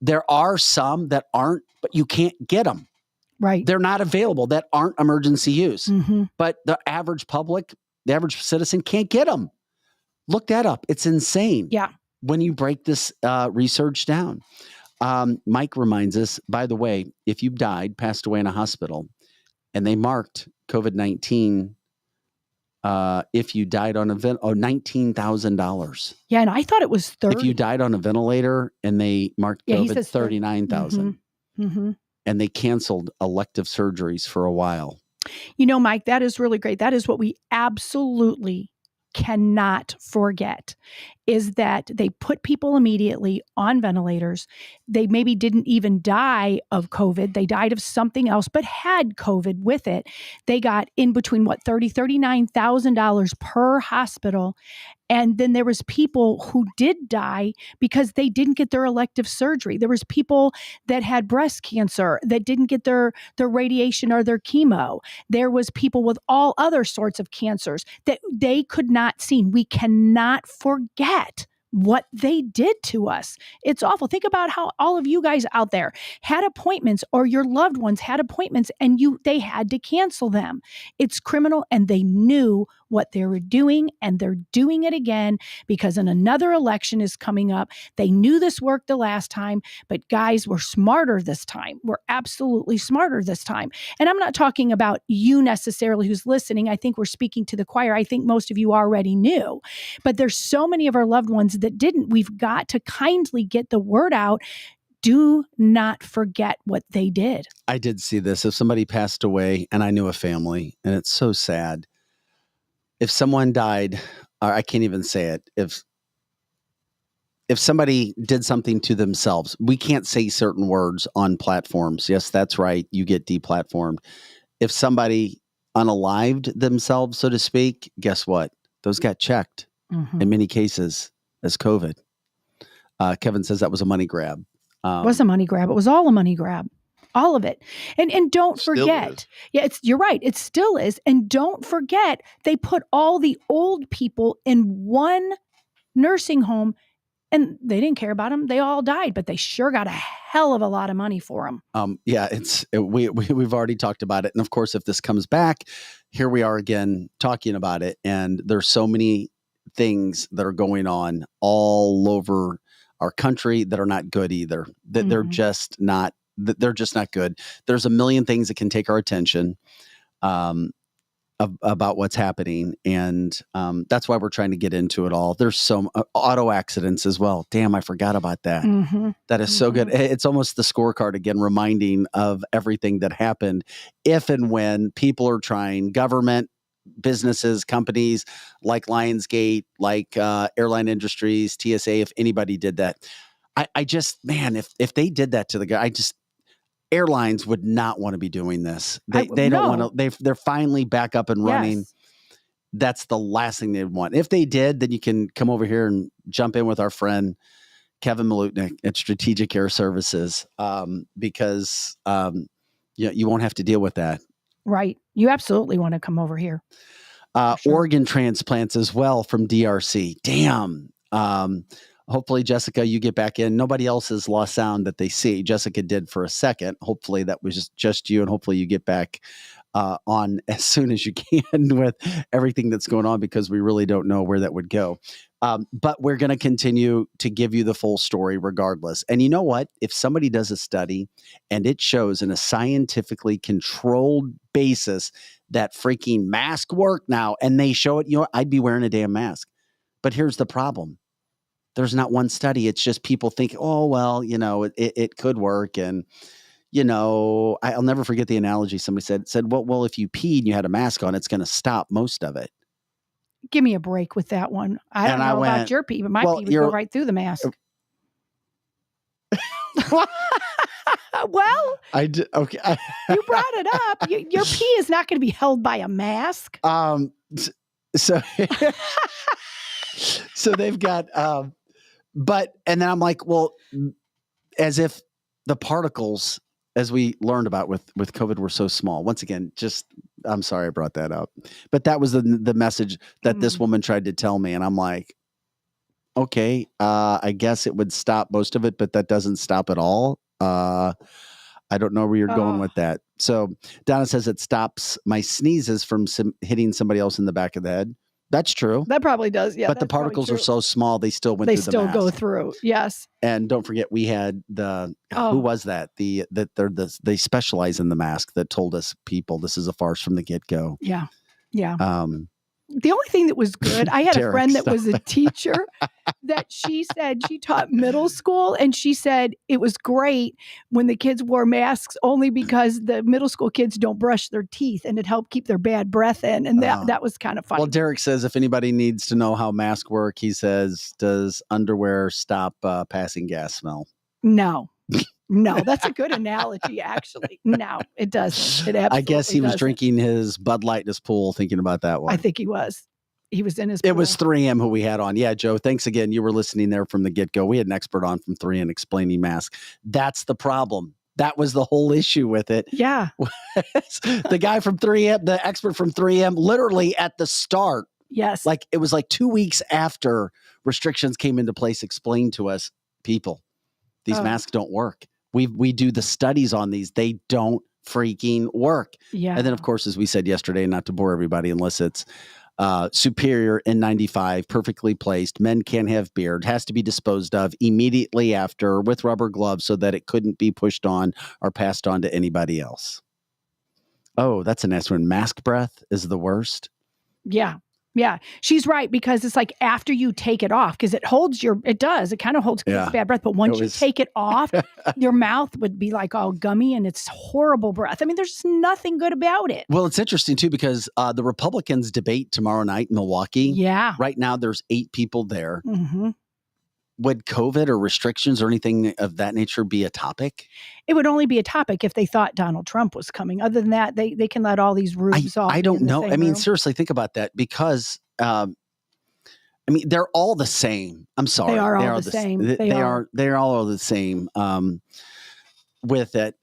There are some that aren't, but you can't get them. Right. They're not available. That aren't emergency use. But the average public, the average citizen, can't get them. Look that up. It's insane. Yeah. When you break this research down. Mike reminds us, by the way, if you died, passed away in a hospital, and they marked COVID-19, if you died on a $19,000. Yeah, and I thought it was 30. If you died on a ventilator and they marked COVID, he says 39,000. And they canceled elective surgeries for a while. You know, Mike, that is really great. That is what we absolutely cannot forget, is that they put people immediately on ventilators. They maybe didn't even die of COVID. They died of something else, but had COVID with it. They got in between $39,000 per hospital. And then there was people who did die because they didn't get their elective surgery. There was people that had breast cancer that didn't get their radiation or their chemo. There was people with all other sorts of cancers that they could not see. We cannot forget what they did to us. It's awful. Think about how all of you guys out there had appointments, or your loved ones had appointments, and they had to cancel them. It's criminal, and they knew what they were doing, and they're doing it again because another election is coming up. They knew this worked the last time, but guys, we're smarter this time. We're absolutely smarter this time. And I'm not talking about you necessarily who's listening. I think we're speaking to the choir. I think most of you already knew, but there's so many of our loved ones that didn't. We've got to kindly get the word out. Do not forget what they did. I did see this. If somebody passed away, and I knew a family, and it's so sad. If someone died, or I can't even say it, if somebody did something to themselves, we can't say certain words on platforms. Yes, that's right. You get deplatformed. If somebody unalived themselves, so to speak, guess what? Those got checked in many cases as COVID. Kevin says that was a money grab. It was a money grab. It was all a money grab. All of it. And don't forget. Yeah, you're right. It still is. And don't forget, they put all the old people in one nursing home, and they didn't care about them. They all died, but they sure got a hell of a lot of money for them. Yeah, we've already talked about it. And of course, if this comes back, here we are again talking about it. And there's so many things that are going on all over our country that are not good either. That they're just not. They're just not good. There's a million things that can take our attention. about what's happening. And that's why we're trying to get into it all. There's some auto accidents as well. Damn, I forgot about that. Mm-hmm. That is so good. It's almost the scorecard again, reminding of everything that happened if and when people are trying, government, businesses, companies like Lionsgate, like airline industries, TSA, if anybody did that. I just, man, if they did that to the guy, airlines would not want to be doing this. They don't want to. They're finally back up and running. Yes. That's the last thing they'd want. If they did, then you can come over here and jump in with our friend Kevin Malutnik at Strategic Air Services, because you won't have to deal with that. Right. You absolutely want to come over here. Sure. Organ transplants as well from DRC. Damn. Hopefully, Jessica, you get back in. Nobody else has lost sound that they see. Jessica did for a second. Hopefully that was just you, and hopefully you get back on as soon as you can with everything that's going on, because we really don't know where that would go. But we're going to continue to give you the full story regardless. And you know what? If somebody does a study and it shows in a scientifically controlled basis that freaking masks work now, and they show it, I'd be wearing a damn mask. But here's the problem. There's not one study. It's just people think, oh, well, it could work. And, I'll never forget the analogy somebody said, well, if you peed and you had a mask on, it's going to stop most of it. Give me a break with that one. I don't know about your pee, but my pee would go right through the mask. Well, I did. Okay. You brought it up. Your pee is not going to be held by a mask. So they've got, and then I'm like, well, as if the particles, as we learned about with COVID, were so small. Once again, I'm sorry I brought that up, but that was the message that this woman tried to tell me. And I'm like, okay, I guess it would stop most of it, but that doesn't stop it all. I don't know where you're going with that. So Donna says it stops my sneezes from hitting somebody else in the back of the head. That's true. That probably does. Yeah. But the particles are so small, they still went through the mask. They still go through. Yes. And don't forget, we had who was that? They specialize in the mask that told us, people, this is a farce from the get-go. Yeah. Yeah. The only thing that was good, I had a friend that was a teacher that she said she taught middle school, and she said it was great when the kids wore masks only because the middle school kids don't brush their teeth, and it helped keep their bad breath in. And that was kind of funny. Well, Derek says if anybody needs to know how masks work, he says, does underwear stop passing gas smell? No. No, that's a good analogy, actually. No, it doesn't. It absolutely I guess he was doesn't. drinking his Bud Light in his pool thinking about that one. I think he was. He was in his pool. It was 3M who we had on. Yeah, Joe, thanks again. You were listening there from the get-go. We had an expert on from 3M explaining masks. That's the problem. That was the whole issue with it. Yeah. The guy from 3M, the expert from 3M, literally at the start. Yes. Like it was like 2 weeks after restrictions came into place, explained to us, people, these masks don't work. We do the studies on these. They don't freaking work. Yeah. And then, of course, as we said yesterday, not to bore everybody, unless it's superior N95, perfectly placed. Men can't have beard. Has to be disposed of immediately after with rubber gloves so that it couldn't be pushed on or passed on to anybody else. Oh, that's a nice one. Mask breath is the worst. Yeah. Yeah, she's right, because it's like after you take it off, because it kind of holds bad breath. But once you take it off, your mouth would be like all gummy and it's horrible breath. I mean, there's nothing good about it. Well, it's interesting too, because the Republicans debate tomorrow night in Milwaukee. Yeah. Right now there's 8 people there. Mm-hmm. Would COVID or restrictions or anything of that nature be a topic? It would only be a topic if they thought Donald Trump was coming. Other than that, they can let all these rubes off. I don't know. I mean, seriously, think about that, because they're all the same. I'm sorry. They are all the same. They're all the same with it.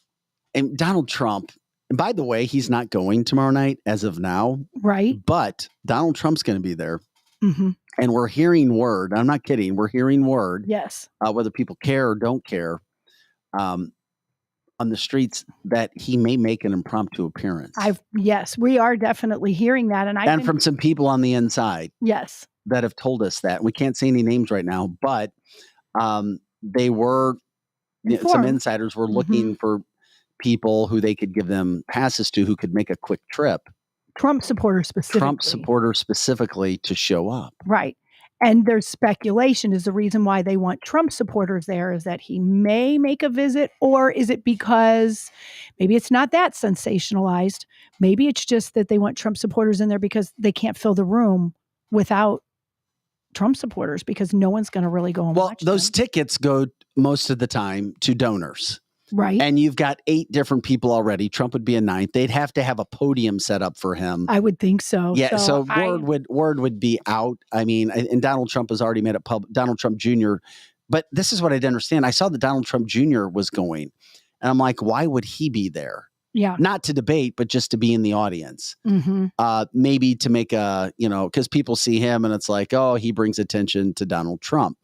And Donald Trump, and by the way, he's not going tomorrow night as of now. Right. But Donald Trump's going to be there. Mm-hmm. And we're hearing word. I'm not kidding. We're hearing word. Yes. Whether people care or don't care, on the streets, that he may make an impromptu appearance. Yes, we are definitely hearing that, and from some people on the inside. Yes. That have told us that. We can't say any names right now, but they were some insiders were looking for people who they could give them passes to, who could make a quick trip Trump supporters specifically to show up. Right. And there's speculation is the reason why they want Trump supporters there is that he may make a visit, or is it because maybe it's not that sensationalized? Maybe it's just that they want Trump supporters in there because they can't fill the room without Trump supporters because no one's going to really go and watch those them. tickets go most of the time to donors. Right. And you've got 8 different people already. Trump would be a 9th. They'd have to have a podium set up for him. I would think so. Yeah. So word would be out. I mean, and Donald Trump has already made it public. Donald Trump Jr. But this is what I didn't understand. I saw that Donald Trump Jr. was going, and I'm like, why would he be there? Yeah. Not to debate, but just to be in the audience. Mm-hmm. Maybe to make because people see him and it's like, oh, he brings attention to Donald Trump.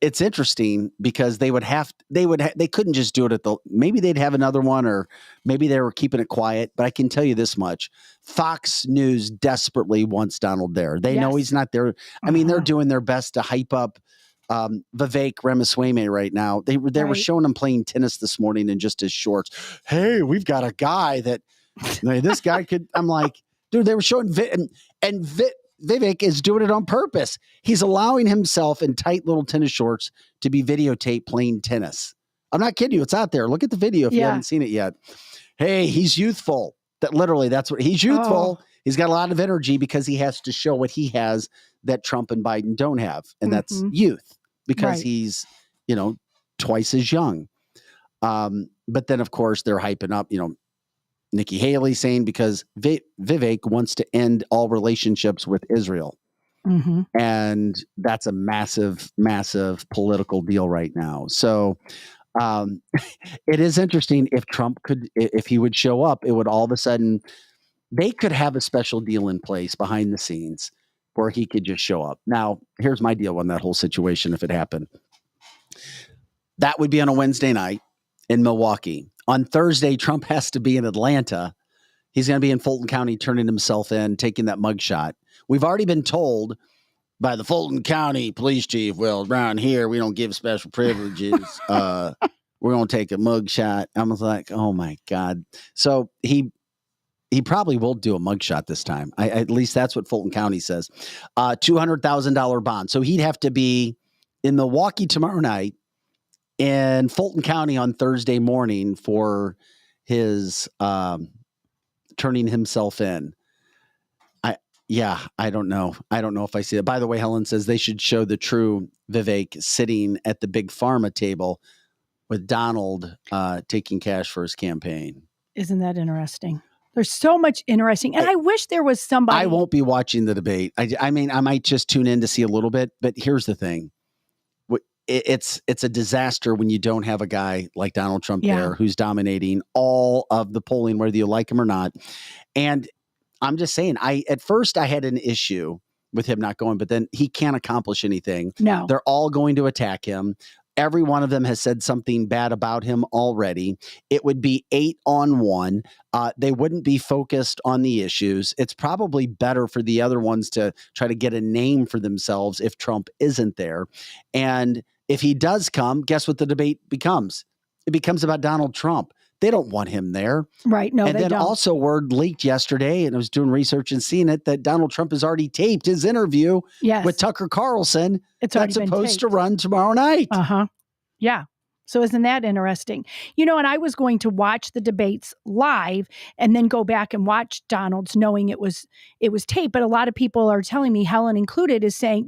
It's interesting because they couldn't just do it maybe they'd have another one, or maybe they were keeping it quiet. But I can tell you this much: Fox News desperately wants Donald there. They know he's not there. I mean, they're doing their best to hype up Vivek Ramaswamy right now. They were showing him playing tennis this morning in just his shorts. Hey, we've got a guy that this guy could. I'm like, dude, they were showing Vivek is doing it on purpose. He's allowing himself in tight little tennis shorts to be videotaped playing tennis. I'm not kidding you. It's out there. Look at the video if you haven't seen it yet. Hey, he's youthful. That's what he's youthful. He's got a lot of energy because he has to show what he has that Trump and Biden don't have. And that's youth because he's, twice as young. But then of course they're hyping up, Nikki Haley saying because Vivek wants to end all relationships with Israel. Mm-hmm. And that's a massive, massive political deal right now. So it is interesting if he would show up, it would all of a sudden, they could have a special deal in place behind the scenes where he could just show up. Now, here's my deal on that whole situation if it happened. That would be on a Wednesday night in Milwaukee. On Thursday, Trump has to be in Atlanta. He's going to be in Fulton County turning himself in, taking that mugshot. We've already been told by the Fulton County police chief, well, around here, we don't give special privileges. We're going to take a mugshot. I was like, oh, my God. So he probably will do a mugshot this time. At least that's what Fulton County says. $200,000 bond. So he'd have to be in Milwaukee tomorrow night, in Fulton County on Thursday morning for his turning himself in. I don't know. I don't know if I see it. By the way, Helen says they should show the true Vivek sitting at the big pharma table with Donald taking cash for his campaign. Isn't that interesting? There's so much interesting. And I wish there was somebody. I won't be watching the debate. I mean, I might just tune in to see a little bit, but here's the thing. It's a disaster when you don't have a guy like Donald Trump there who's dominating all of the polling, whether you like him or not. And I'm just saying, at first I had an issue with him not going, but then he can't accomplish anything. No. They're all going to attack him. Every one of them has said something bad about him already. It would be 8-on-1. They wouldn't be focused on the issues. It's probably better for the other ones to try to get a name for themselves if Trump isn't there. And if he does come, guess what the debate becomes? It becomes about Donald Trump. They don't want him there. Right. No, and they then don't. Also word leaked yesterday, and I was doing research and seeing it, that Donald Trump has already taped his interview with Tucker Carlson. That's supposed to run tomorrow night. Uh-huh. Yeah. So isn't that interesting? And I was going to watch the debates live and then go back and watch Donald's knowing it was taped. But a lot of people are telling me, Helen included, is saying,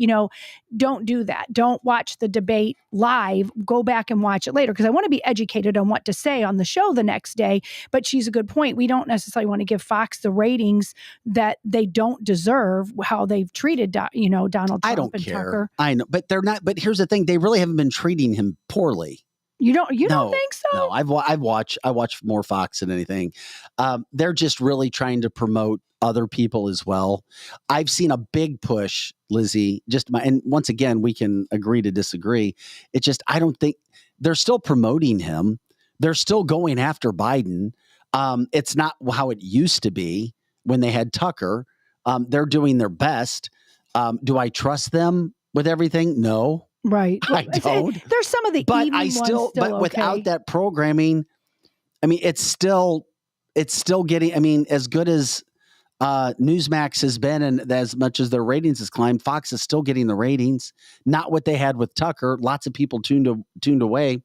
don't do that. Don't watch the debate live. Go back and watch it later. Because I want to be educated on what to say on the show the next day. But she's a good point. We don't necessarily want to give Fox the ratings that they don't deserve, how they've treated, Donald Trump and care. Tucker. I know, but they're not. But here's the thing. They really haven't been treating him poorly. You don't think so? No, I watch more Fox than anything. They're just really trying to promote other people as well. I've seen a big push, Lizzie, and once again, we can agree to disagree. It's just, I don't think they're still promoting him. They're still going after Biden. It's not how it used to be when they had Tucker. They're doing their best. Do I trust them with everything? No. Right. I don't. There's some of the but evening I still, ones still but without that programming, I mean, it's still getting. I mean, as good as Newsmax has been, and as much as their ratings has climbed, Fox is still getting the ratings. Not what they had with Tucker. Lots of people tuned away,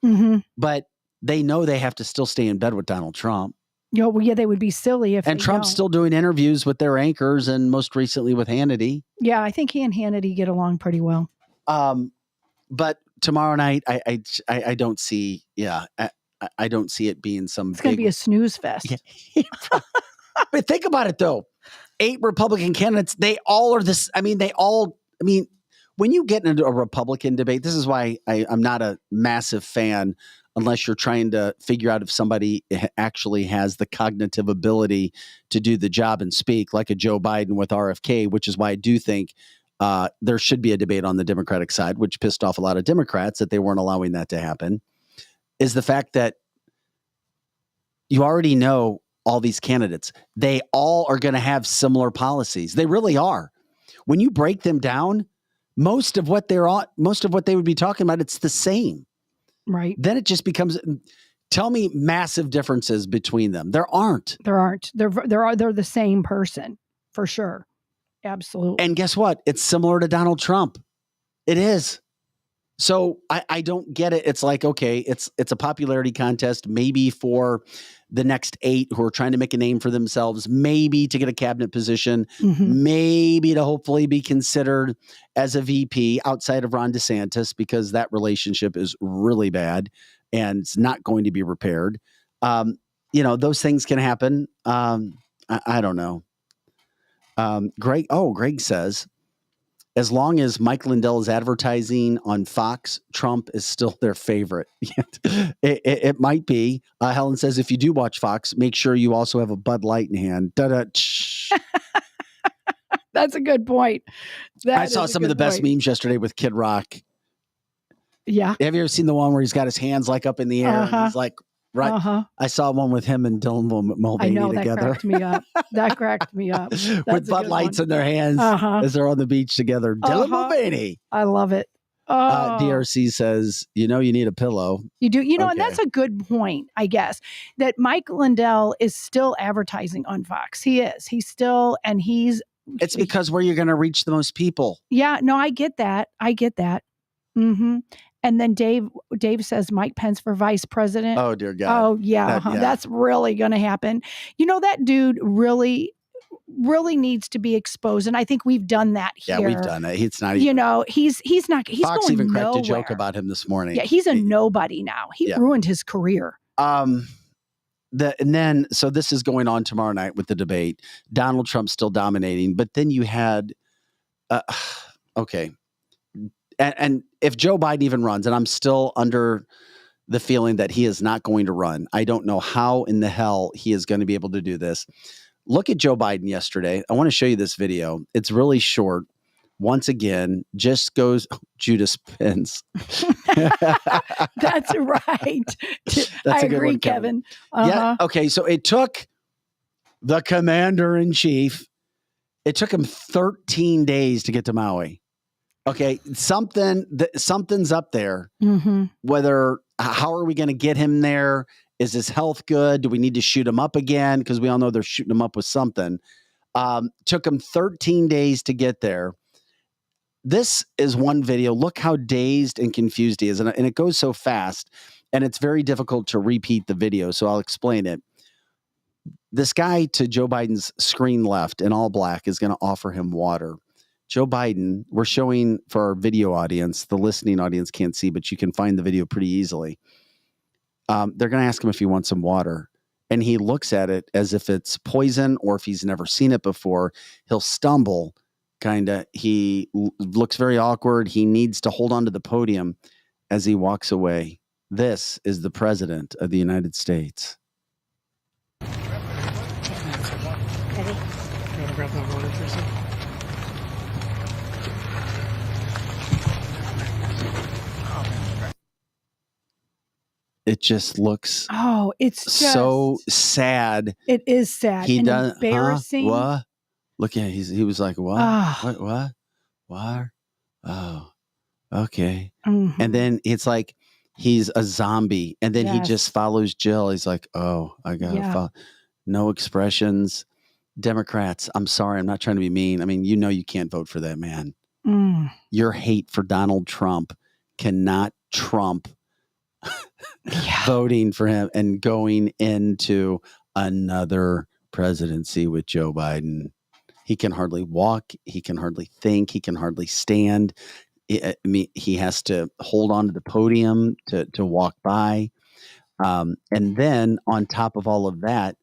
but they know they have to still stay in bed with Donald Trump. Yeah, well, yeah, they would be silly if. And Trump's still doing interviews with their anchors, and most recently with Hannity. Yeah, I think he and Hannity get along pretty well. But tomorrow night, I don't see. Yeah, I don't see it being some. It's going to be a snooze fest. Yeah. But think about it, though. 8 Republican candidates, they all are this. I mean, when you get into a Republican debate, this is why I'm not a massive fan unless you're trying to figure out if somebody actually has the cognitive ability to do the job and speak, like a Joe Biden with RFK, which is why I do think there should be a debate on the Democratic side, which pissed off a lot of Democrats that they weren't allowing that to happen, is the fact that you already know all these candidates. They all are going to have similar policies. They really are. When you break them down, most of what they would be talking about, it's the same. Right. Then it just becomes, tell me massive differences between them. There aren't. They're the same person for sure. Absolutely. And guess what? It's similar to Donald Trump. It is. So I don't get it. It's like, okay, it's a popularity contest, maybe for the next 8 who are trying to make a name for themselves, maybe to get a cabinet position, maybe to hopefully be considered as a VP outside of Ron DeSantis, because that relationship is really bad and it's not going to be repaired. Those things can happen. I don't know. Greg says, as long as Mike Lindell is advertising on Fox, Trump is still their favorite. It might be. Helen says, if you do watch Fox, make sure you also have a Bud Light in hand. That's a good point. I saw some of the best memes yesterday with Kid Rock. Yeah. Have you ever seen the one where he's got his hands like up in the air and he's like, right. I saw one with him and Dylan Mulvaney together. That cracked me up. With Bud Lights in their hands as they're on the beach together. Dylan Mulvaney. I love it. DRC says, you need a pillow. You do. And that's a good point, I guess, that Mike Lindell is still advertising on Fox. He is. He's still, and it's because where you're going to reach the most people. Yeah, no, I get that. Mm-hmm. And then Dave says Mike Pence for vice president. Oh, dear God. Oh, yeah. That's really going to happen. That dude really needs to be exposed. And I think we've done that here. Yeah, we've done it. It's not even. He's not. He's Fox going even cracked nowhere. a joke about him this morning. Yeah, he's a nobody now. He ruined his career. So this is going on tomorrow night with the debate. Donald Trump still dominating. But then you had, okay. And if Joe Biden even runs, and I'm still under the feeling that he is not going to run, I don't know how in the hell he is going to be able to do this. Look at Joe Biden yesterday. I want to show you this video. It's really short. Once again, just goes Judas Pence. That's right. I agree, one, Kevin. Yeah. Okay. So it took the commander-in-chief, it took him 13 days to get to Maui. Okay, something's up there. How are we going to get him there? Is his health good? Do we need to shoot him up again? Because we all know they're shooting him up with something. Took him 13 days to get there. This is one video. Look how dazed and confused he is. And it goes so fast, and it's very difficult to repeat the video. So I'll explain it. This guy to Joe Biden's screen left in all black is going to offer him water. Joe Biden, we're showing for our video audience, the listening audience can't see, but you can find the video pretty easily. They're going to ask him if he wants some water. And he looks at it as if it's poison or if he's never seen it before. He'll stumble, kind of. He looks very awkward. He needs to hold on to the podium as he walks away. This is the president of the United States. Ready? You want to grab that water for a second? It just looks it's just so sad. It is sad. He and does embarrassing. What? Look at he was like, what? What? Water? Oh, okay. And then it's like he's a zombie. And then he just follows Jill. He's like, oh, I gotta follow. No expressions. Democrats, I'm sorry, I'm not trying to be mean. I mean, you can't vote for that man. Your hate for Donald Trump cannot trump voting for him and going into another presidency with Joe Biden. He can hardly walk. He can hardly think. He can hardly stand. I mean, he has to hold on to the podium to walk by. And then on top of all of that,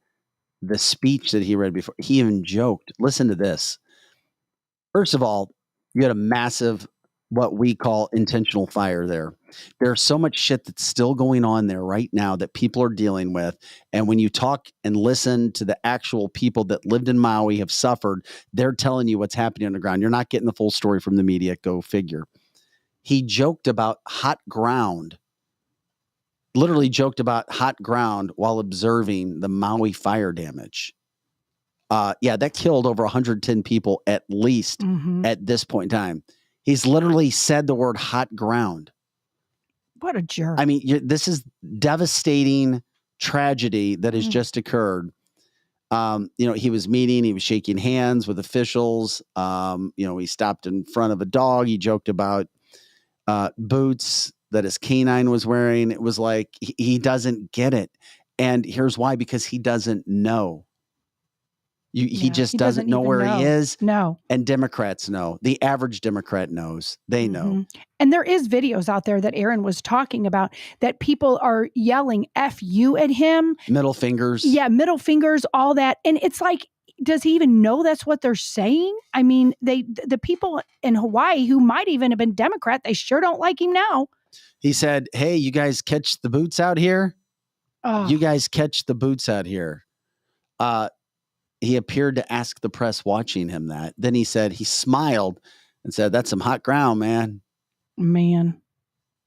the speech that he read before, he even joked. Listen to this. First of all, you had a massive, what we call intentional fire there. There's so much shit that's still going on there right now that people are dealing with. And when you talk and listen to the actual people that lived in Maui, have suffered, they're telling you what's happening on the ground. You're not getting the full story from the media. Go figure. He joked about hot ground, literally joked about hot ground while observing the Maui fire damage. That killed over 110 people at least at this point in time. He's literally said the word hot ground. What a jerk. I mean, this is devastating tragedy that has just occurred. He was shaking hands with officials. He stopped in front of a dog. He joked about boots that his canine was wearing. It was like he doesn't get it. And here's why, because he doesn't know. He just doesn't know where he is. No. And Democrats know. The average Democrat knows. They know. And there is videos out there that Aaron was talking about that people are yelling F you at him. Middle fingers. Yeah, middle fingers, all that. And it's like, does he even know that's what they're saying? I mean, the people in Hawaii who might even have been Democrat, they sure don't like him now. He said, hey, you guys catch the boots out here? Oh. You guys catch the boots out here. He appeared to ask the press watching him that. Then he said, he smiled and said, that's some hot ground, man. Man.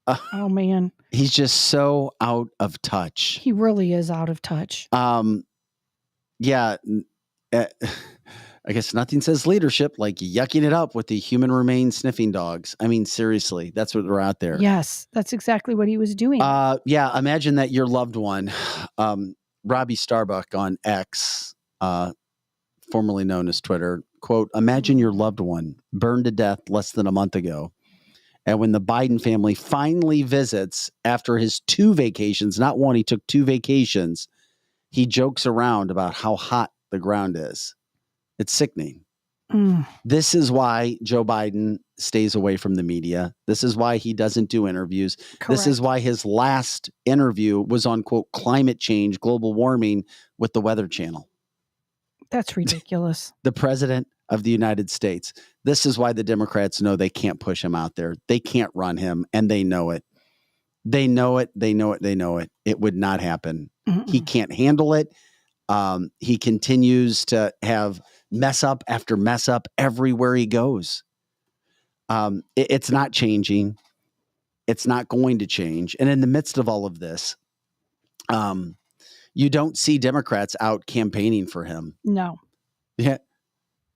Oh, man. He's just so out of touch. He really is out of touch. I guess nothing says leadership like yucking it up with the human remains sniffing dogs. I mean, seriously, that's what we're out there. Yes, that's exactly what he was doing. Imagine that your loved one, Robbie Starbuck on X, formerly known as Twitter, quote, imagine your loved one burned to death less than a month ago. And when the Biden family finally visits after his 2 vacations, not one, he took 2 vacations, he jokes around about how hot the ground is. It's sickening. This is why Joe Biden stays away from the media. This is why he doesn't do interviews. Correct. This is why his last interview was on, quote, climate change, global warming with the Weather Channel. That's ridiculous. The president of the United States. This is why the Democrats know they can't push him out there. They can't run him, and they know it. They know it. They know it. They know it. It would not happen. He can't handle it. He continues to have mess up after mess up everywhere he goes. It's not changing. It's not going to change. And in the midst of all of this, you don't see Democrats out campaigning for him. No. Yeah.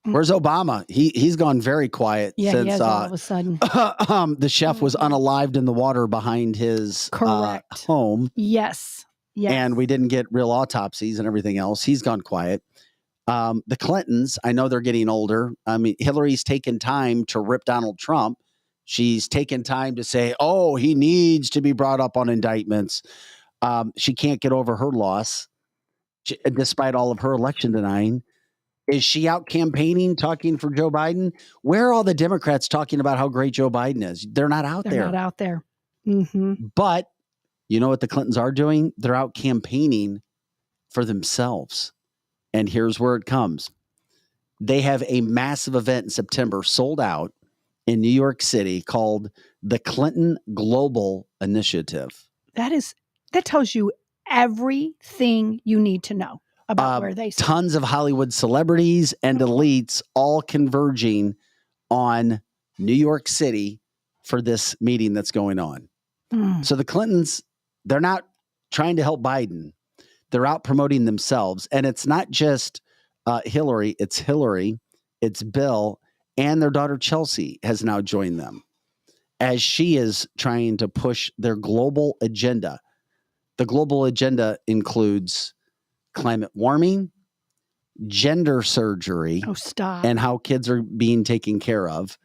Where's Obama? He's gone very quiet since he has all of a sudden. The chef was unalived in the water behind his home. Yes. And we didn't get real autopsies and everything else. He's gone quiet. The Clintons, I know they're getting older. I mean, Hillary's taken time to rip Donald Trump. She's taken time to say, oh, he needs to be brought up on indictments. She can't get over her loss, despite all of her election denying. Is she out campaigning, talking for Joe Biden? Where are all the Democrats talking about how great Joe Biden is? They're not out there. They're not out there. But you know what the Clintons are doing? They're out campaigning for themselves. And here's where it comes. They have a massive event in September, sold out in New York City, called the Clinton Global Initiative. That tells you everything you need to know about where they stand. Tons of Hollywood celebrities and elites all converging on New York City for this meeting that's going on. So the Clintons, they're not trying to help Biden. They're out promoting themselves. And it's not just Hillary, it's Bill, and their daughter Chelsea has now joined them as she is trying to push their global agenda. The global agenda includes climate warming, gender surgery, Oh, stop. and how kids are being taken care of,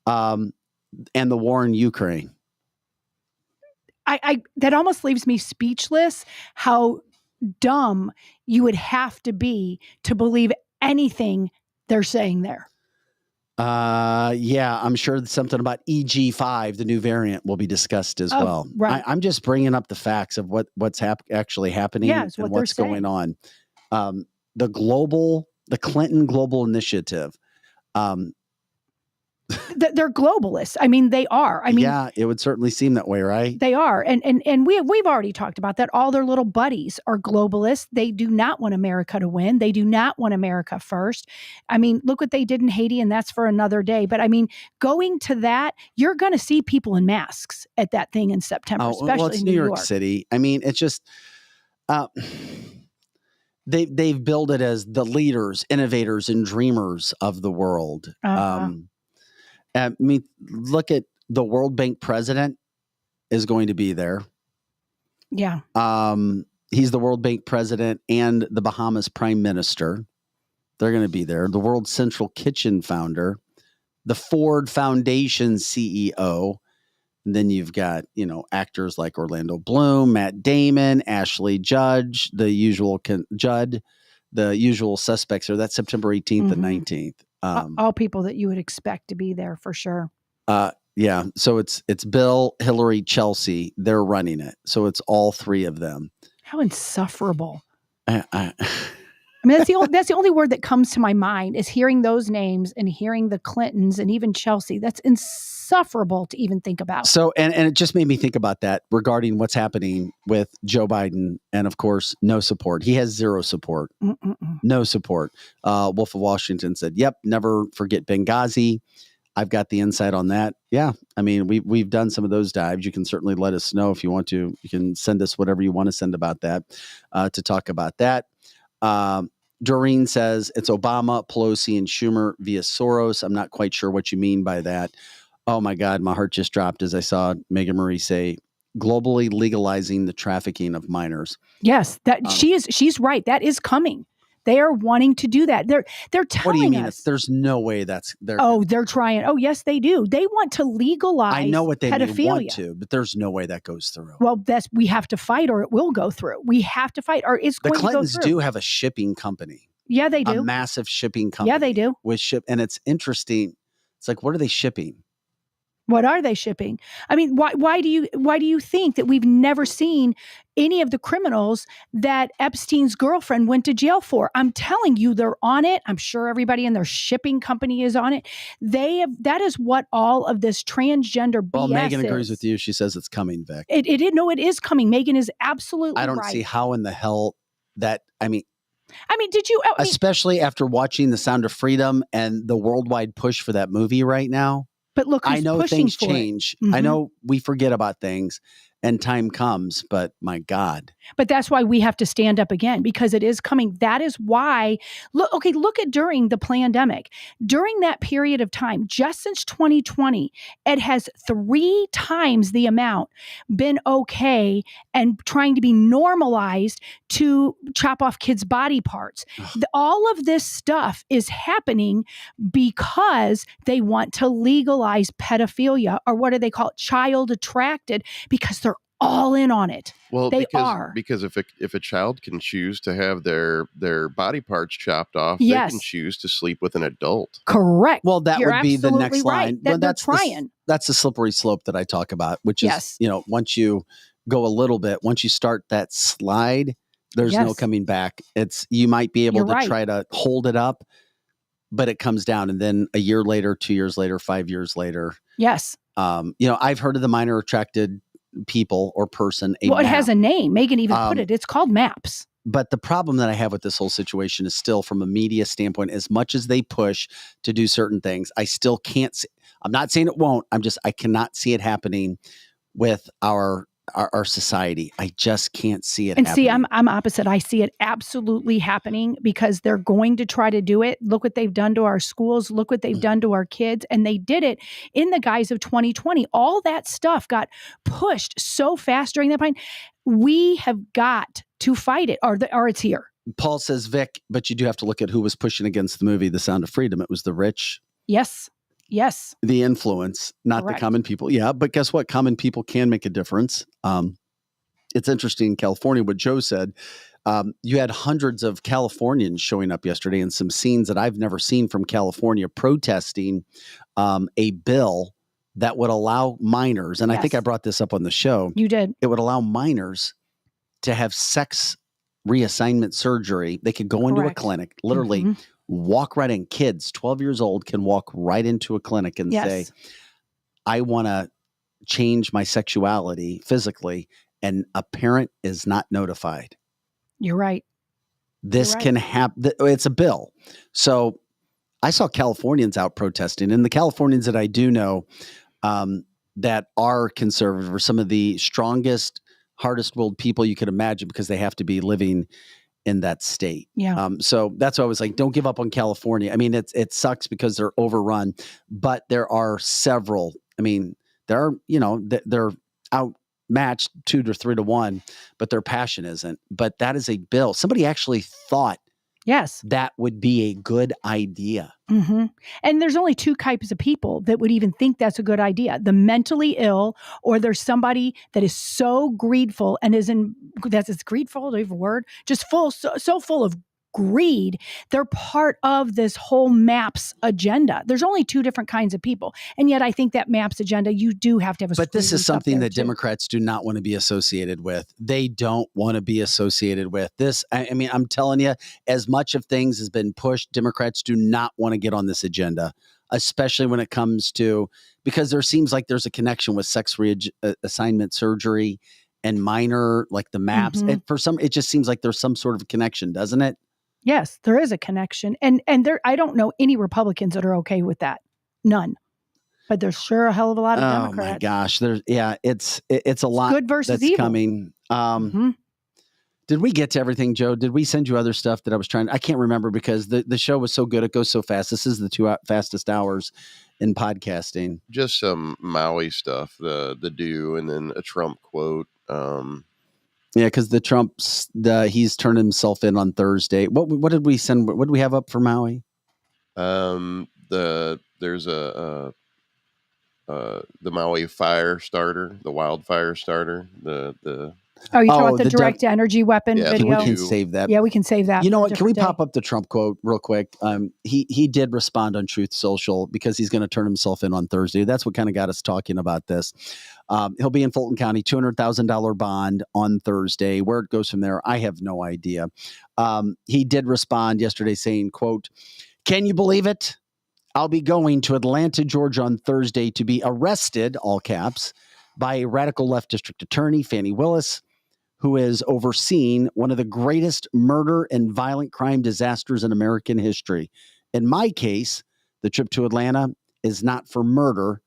and the war in Ukraine. I that almost leaves me speechless how dumb you would have to be to believe anything they're saying there. Yeah, I'm sure something about EG5, the new variant, will be discussed as well. Right. I'm just bringing up the facts of what's actually happening Yeah, it's what and they're what's going saying. on. The Clinton Global Initiative. They're globalists. I mean, they are. I mean, yeah, it would certainly seem that way, right? they are. And we've already talked about that. All their little buddies are globalists. They do not want America to win. They do not want America first. I mean, look what they did in Haiti, and that's for another day. But I mean, going to that, you're going to see people in masks at that thing in September, especially well, it's in New York City. I mean, it's just they've billed it as the leaders, innovators, and dreamers of the world. I mean, look at the World Bank president is going to be there. Yeah. He's the World Bank president and the Bahamas prime minister. They're going to be there. The World Central Kitchen founder, the Ford Foundation CEO. And then you've got, actors like Orlando Bloom, Matt Damon, Ashley Judd, the usual suspects are. That's September 18th and 19th. All people that you would expect to be there for sure. Yeah. So it's Bill, Hillary, Chelsea. They're running it. So it's all three of them. How insufferable. I mean, that's the only word that comes to my mind is hearing those names and hearing the Clintons and even Chelsea. That's insufferable to even think about. So, and it just made me think about that regarding what's happening with Joe Biden. And of course, no support. He has zero support. No support. Wolf of Washington said, yep, never forget Benghazi. I've got the insight on that. Yeah. I mean, we've done some of those dives. You can certainly let us know if you want to. You can send us whatever you want to send about that, to talk about that. Doreen says it's Obama, Pelosi, and Schumer via Soros. I'm not quite sure what you mean by that. Oh my God, my heart just dropped as I saw Megan Marie say globally legalizing the trafficking of minors. Yes, that she's right. That is coming. They are wanting to do that. They're telling What do you mean? us. There's no way that's there. Oh, they're trying. Oh, yes, they do. They want to legalize I know what they pedophilia. want to, but there's no way that goes through. Well, we have to fight, or it will go through. We have to fight, or it's The going Clintons to go through. do have a shipping company. Yeah, they do. A massive shipping company. Yeah, they do. And it's interesting. It's like, what are they shipping? What are they shipping? I mean, why do you think that we've never seen any of the criminals that Epstein's girlfriend went to jail for? I'm telling you, they're on it. I'm sure everybody in their shipping company is on it. That is what all of this transgender BS Well, Megan agrees is. with you. She says it's coming, Vic. It is coming. Megan is absolutely I don't right. see how in the hell that, I mean, did you? Especially after watching The Sound of Freedom and the worldwide push for that movie right now. But look, I know things change. Mm-hmm. I know we forget about things and time comes, but my God. But that's why we have to stand up again, because it is coming. That is why, look at during the pandemic. During that period of time, just since 2020, it has 3 times the amount been okay and trying to be normalized to chop off kids' body parts. All of this stuff is happening because they want to legalize pedophilia, or what do they call it? Child attracted, because they're all in on it. Well, they because if a child can choose to have their body parts chopped off, yes. they can choose to sleep with an adult. Correct. Well, that You're would be the next right. line. Well, that's trying. That's the slippery slope that I talk about, which is, yes. Once you go a little bit, once you start that slide, there's no coming back. You might be able to try to hold it up, but it comes down, and then a year later, 2 years later, 5 years later. Yes. I've heard of the minor attracted people or person. It has a name. Megan even put it. It's called MAPS. But the problem that I have with this whole situation is still, from a media standpoint, as much as they push to do certain things, I still can't see. I'm not saying it won't. I cannot see it happening with our society. I just can't see it happening. See, I'm opposite. I see it absolutely happening, because they're going to try to do it. Look what they've done to our schools. Look what they've done to our kids. And they did it in the guise of 2020. All that stuff got pushed so fast during that time. We have got to fight it, or it's here. Paul says, Vic, but you do have to look at who was pushing against the movie, The Sound of Freedom. It was the rich. Yes. The influence, not Correct. the common people. Yeah, but guess what? Common people can make a difference. It's interesting in California, what Joe said. You had hundreds of Californians showing up yesterday and some scenes that I've never seen from California protesting a bill that would allow minors, and I think I brought this up on the show. You did. It would allow minors to have sex reassignment surgery. They could go into a clinic, literally walk right in. Kids, 12 years old, can walk right into a clinic and say, I want to change my sexuality physically, and a parent is not notified. You're right. This can happen. It's a bill. So I saw Californians out protesting, and the Californians that I do know that are conservative are some of the strongest, hardest-willed people you could imagine, because they have to be living in that state. Yeah. So that's why I was like, don't give up on California. I mean, it sucks because they're overrun, but there are several. I mean, there are, they're outmatched 2 to 3 to 1, but their passion isn't. But that is a bill. Somebody actually thought that would be a good idea. Mm-hmm. And there's only 2 types of people that would even think that's a good idea: the mentally ill, or there's somebody that is so greedful and that's greedful, do you have a word? Just so full of greed. They're part of this whole MAPS agenda. There's only 2 different kinds of people. And yet I think that MAPS agenda, you do have to have a But this is something that Democrats do not want to be associated with. They don't want to be associated with this. I mean, I'm telling you, as much of things has been pushed, Democrats do not want to get on this agenda, especially when it comes to, because there seems like there's a connection with sex reassignment surgery and minor, like the MAPS. And for some, it just seems like there's some sort of connection, doesn't it? Yes, there is a connection. And there, I don't know any Republicans that are okay with that. None. But there's sure a hell of a lot of Democrats. Oh my gosh. It's a lot good versus that's evil. Coming. Did we get to everything, Joe? Did we send you other stuff that I can't remember, because the show was so good. It goes so fast. This is the 2 fastest hours in podcasting. Just some Maui stuff, the do, and then a Trump quote. Yeah, because he's turned himself in on Thursday. What did we send? What did we have up for Maui? There's the Maui fire starter, the wildfire starter, Oh, you talking about the direct energy weapon video? We can save that. Yeah, we can save that. You know what? Can we pop up the Trump quote real quick? He did respond on Truth Social, because he's going to turn himself in on Thursday. That's what kind of got us talking about this. He'll be in Fulton County, $200,000 bond on Thursday. Where it goes from there, I have no idea. He did respond yesterday saying, quote, "Can you believe it? I'll be going to Atlanta, Georgia on Thursday to be arrested," all caps, by a radical left district attorney, Fani Willis, who is overseeing one of the greatest murder and violent crime disasters in American history. In my case, the trip to Atlanta is not for murder,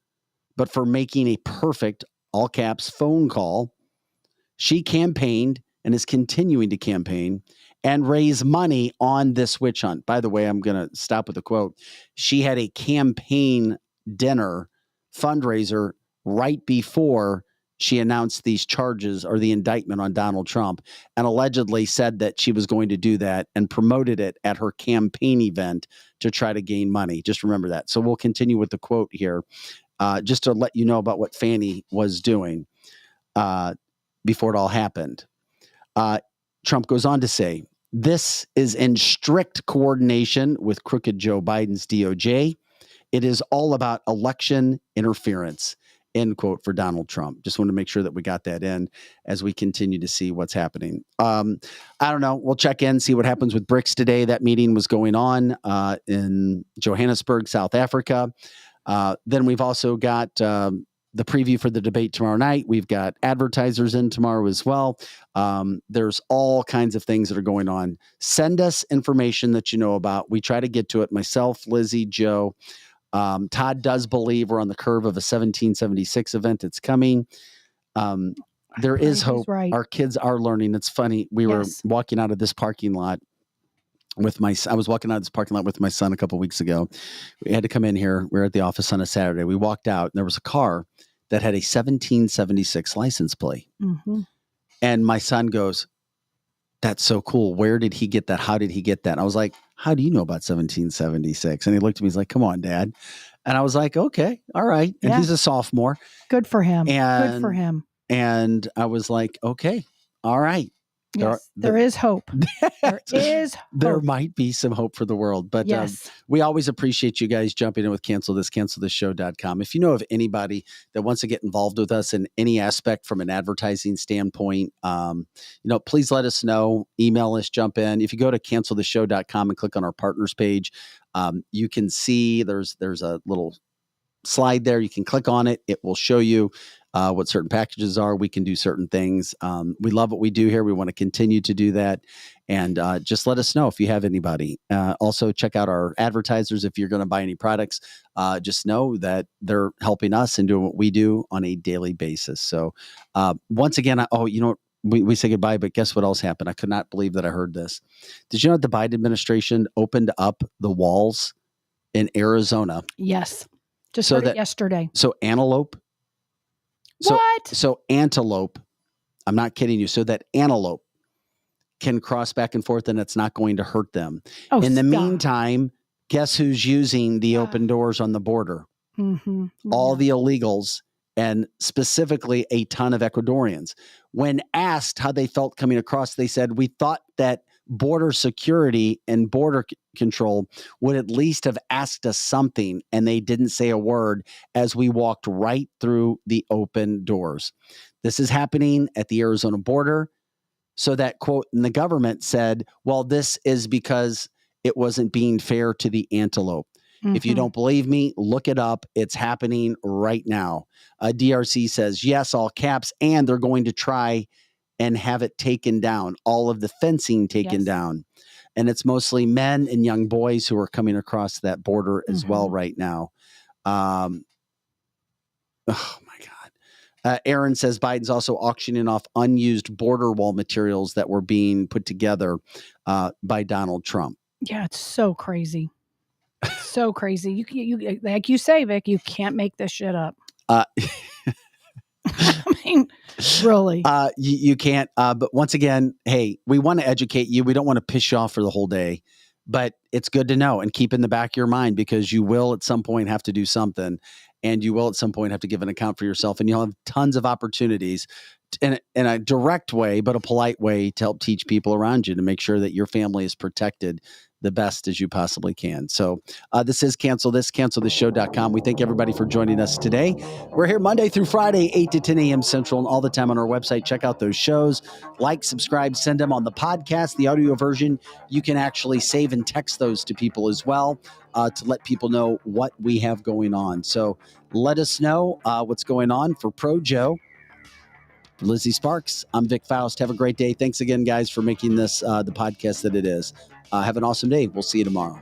but for making a perfect, all caps, phone call. She campaigned and is continuing to campaign and raise money on this witch hunt. By the way, I'm going to stop with a quote. She had a campaign dinner fundraiser right before she announced these charges, or the indictment on Donald Trump, and allegedly said that she was going to do that and promoted it at her campaign event to try to gain money. Just remember that. So we'll continue with the quote here, just to let you know about what Fani was doing before it all happened. Trump goes on to say, "This is in strict coordination with crooked Joe Biden's DOJ. It is all about election interference." End quote for Donald Trump. Just want to make sure that we got that in as we continue to see what's happening. I don't know. We'll check in, see what happens with BRICS today. That meeting was going on in Johannesburg, South Africa. Then we've also got the preview for the debate tomorrow night. We've got advertisers in tomorrow as well. There's all kinds of things that are going on. Send us information that you know about. We try to get to it. Myself, Lizzie, Joe. Todd does believe we're on the curve of a 1776 event. It's coming. There is hope. Right. Our kids are learning. It's funny. We were walking out of this parking lot I was walking out of this parking lot with my son a couple weeks ago. We had to come in here. We were at the office on a Saturday. We walked out and there was a car that had a 1776 license plate. Mm-hmm. And my son goes, That's so cool. Where did he get that? How did he get that? And I was like, how do you know about 1776? And he looked at me, he's like, come on, Dad. And I was like, okay, all right. And Yeah. he's a sophomore. Good for him. And, Good for him. And I was like, okay, all right. Yes, there is hope. There is hope. There might be some hope for the world. But yes. We always appreciate you guys jumping in with cancelthisshow.com. If you know of anybody that wants to get involved with us in any aspect from an advertising standpoint, please let us know. Email us, jump in. If you go to cancelthisshow.com and click on our partners page, you can see there's a little slide there. You can click on it. It will show you what certain packages are. We can do certain things. We love what we do here. We want to continue to do that. And just let us know if you have anybody. Also, check out our advertisers. If you're going to buy any products, just know that they're helping us and doing what we do on a daily basis. So once again, we say goodbye, but guess what else happened? I could not believe that I heard this. Did you know that the Biden administration opened up the walls in Arizona? Yes. Just heard it yesterday. So antelope. So antelope, I'm not kidding you. So that antelope can cross back and forth and it's not going to hurt them. Oh, in the meantime, guess who's using the open doors on the border? Mm-hmm. All the illegals, and specifically a ton of Ecuadorians. When asked how they felt coming across, they said, we thought that border security and border control would at least have asked us something, and they didn't say a word as we walked right through the open doors. This is happening at the Arizona border. So that quote in the government said, well, this is because it wasn't being fair to the antelope. Mm-hmm. If you don't believe me, look it up. It's happening right now. DRC says, yes, all caps, and they're going to try and have it taken down, all of the fencing taken down. And it's mostly men and young boys who are coming across that border as well right now. Oh, my God. Aaron says Biden's also auctioning off unused border wall materials that were being put together by Donald Trump. Yeah, it's so crazy. So crazy. You like you say, Vic, you can't make this shit up. I mean, really. You can't. But once again, hey, we want to educate you. We don't want to piss you off for the whole day, but it's good to know and keep in the back of your mind, because you will at some point have to do something, and you will at some point have to give an account for yourself, and you'll have tons of opportunities in a direct way, but a polite way to help teach people around you to make sure that your family is protected the best as you possibly can. So this is cancelthisshow.com. We thank everybody for joining us today. We're here Monday through Friday, 8 to 10 a.m. Central, and all the time on our website. Check out those shows. Like, subscribe, send them on the podcast, the audio version. You can actually save and text those to people as well to let people know what we have going on. So let us know what's going on. For Pro Joe, Lizzie Sparks, I'm Vic Faust. Have a great day. Thanks again, guys, for making this the podcast that it is. Have an awesome day. We'll see you tomorrow.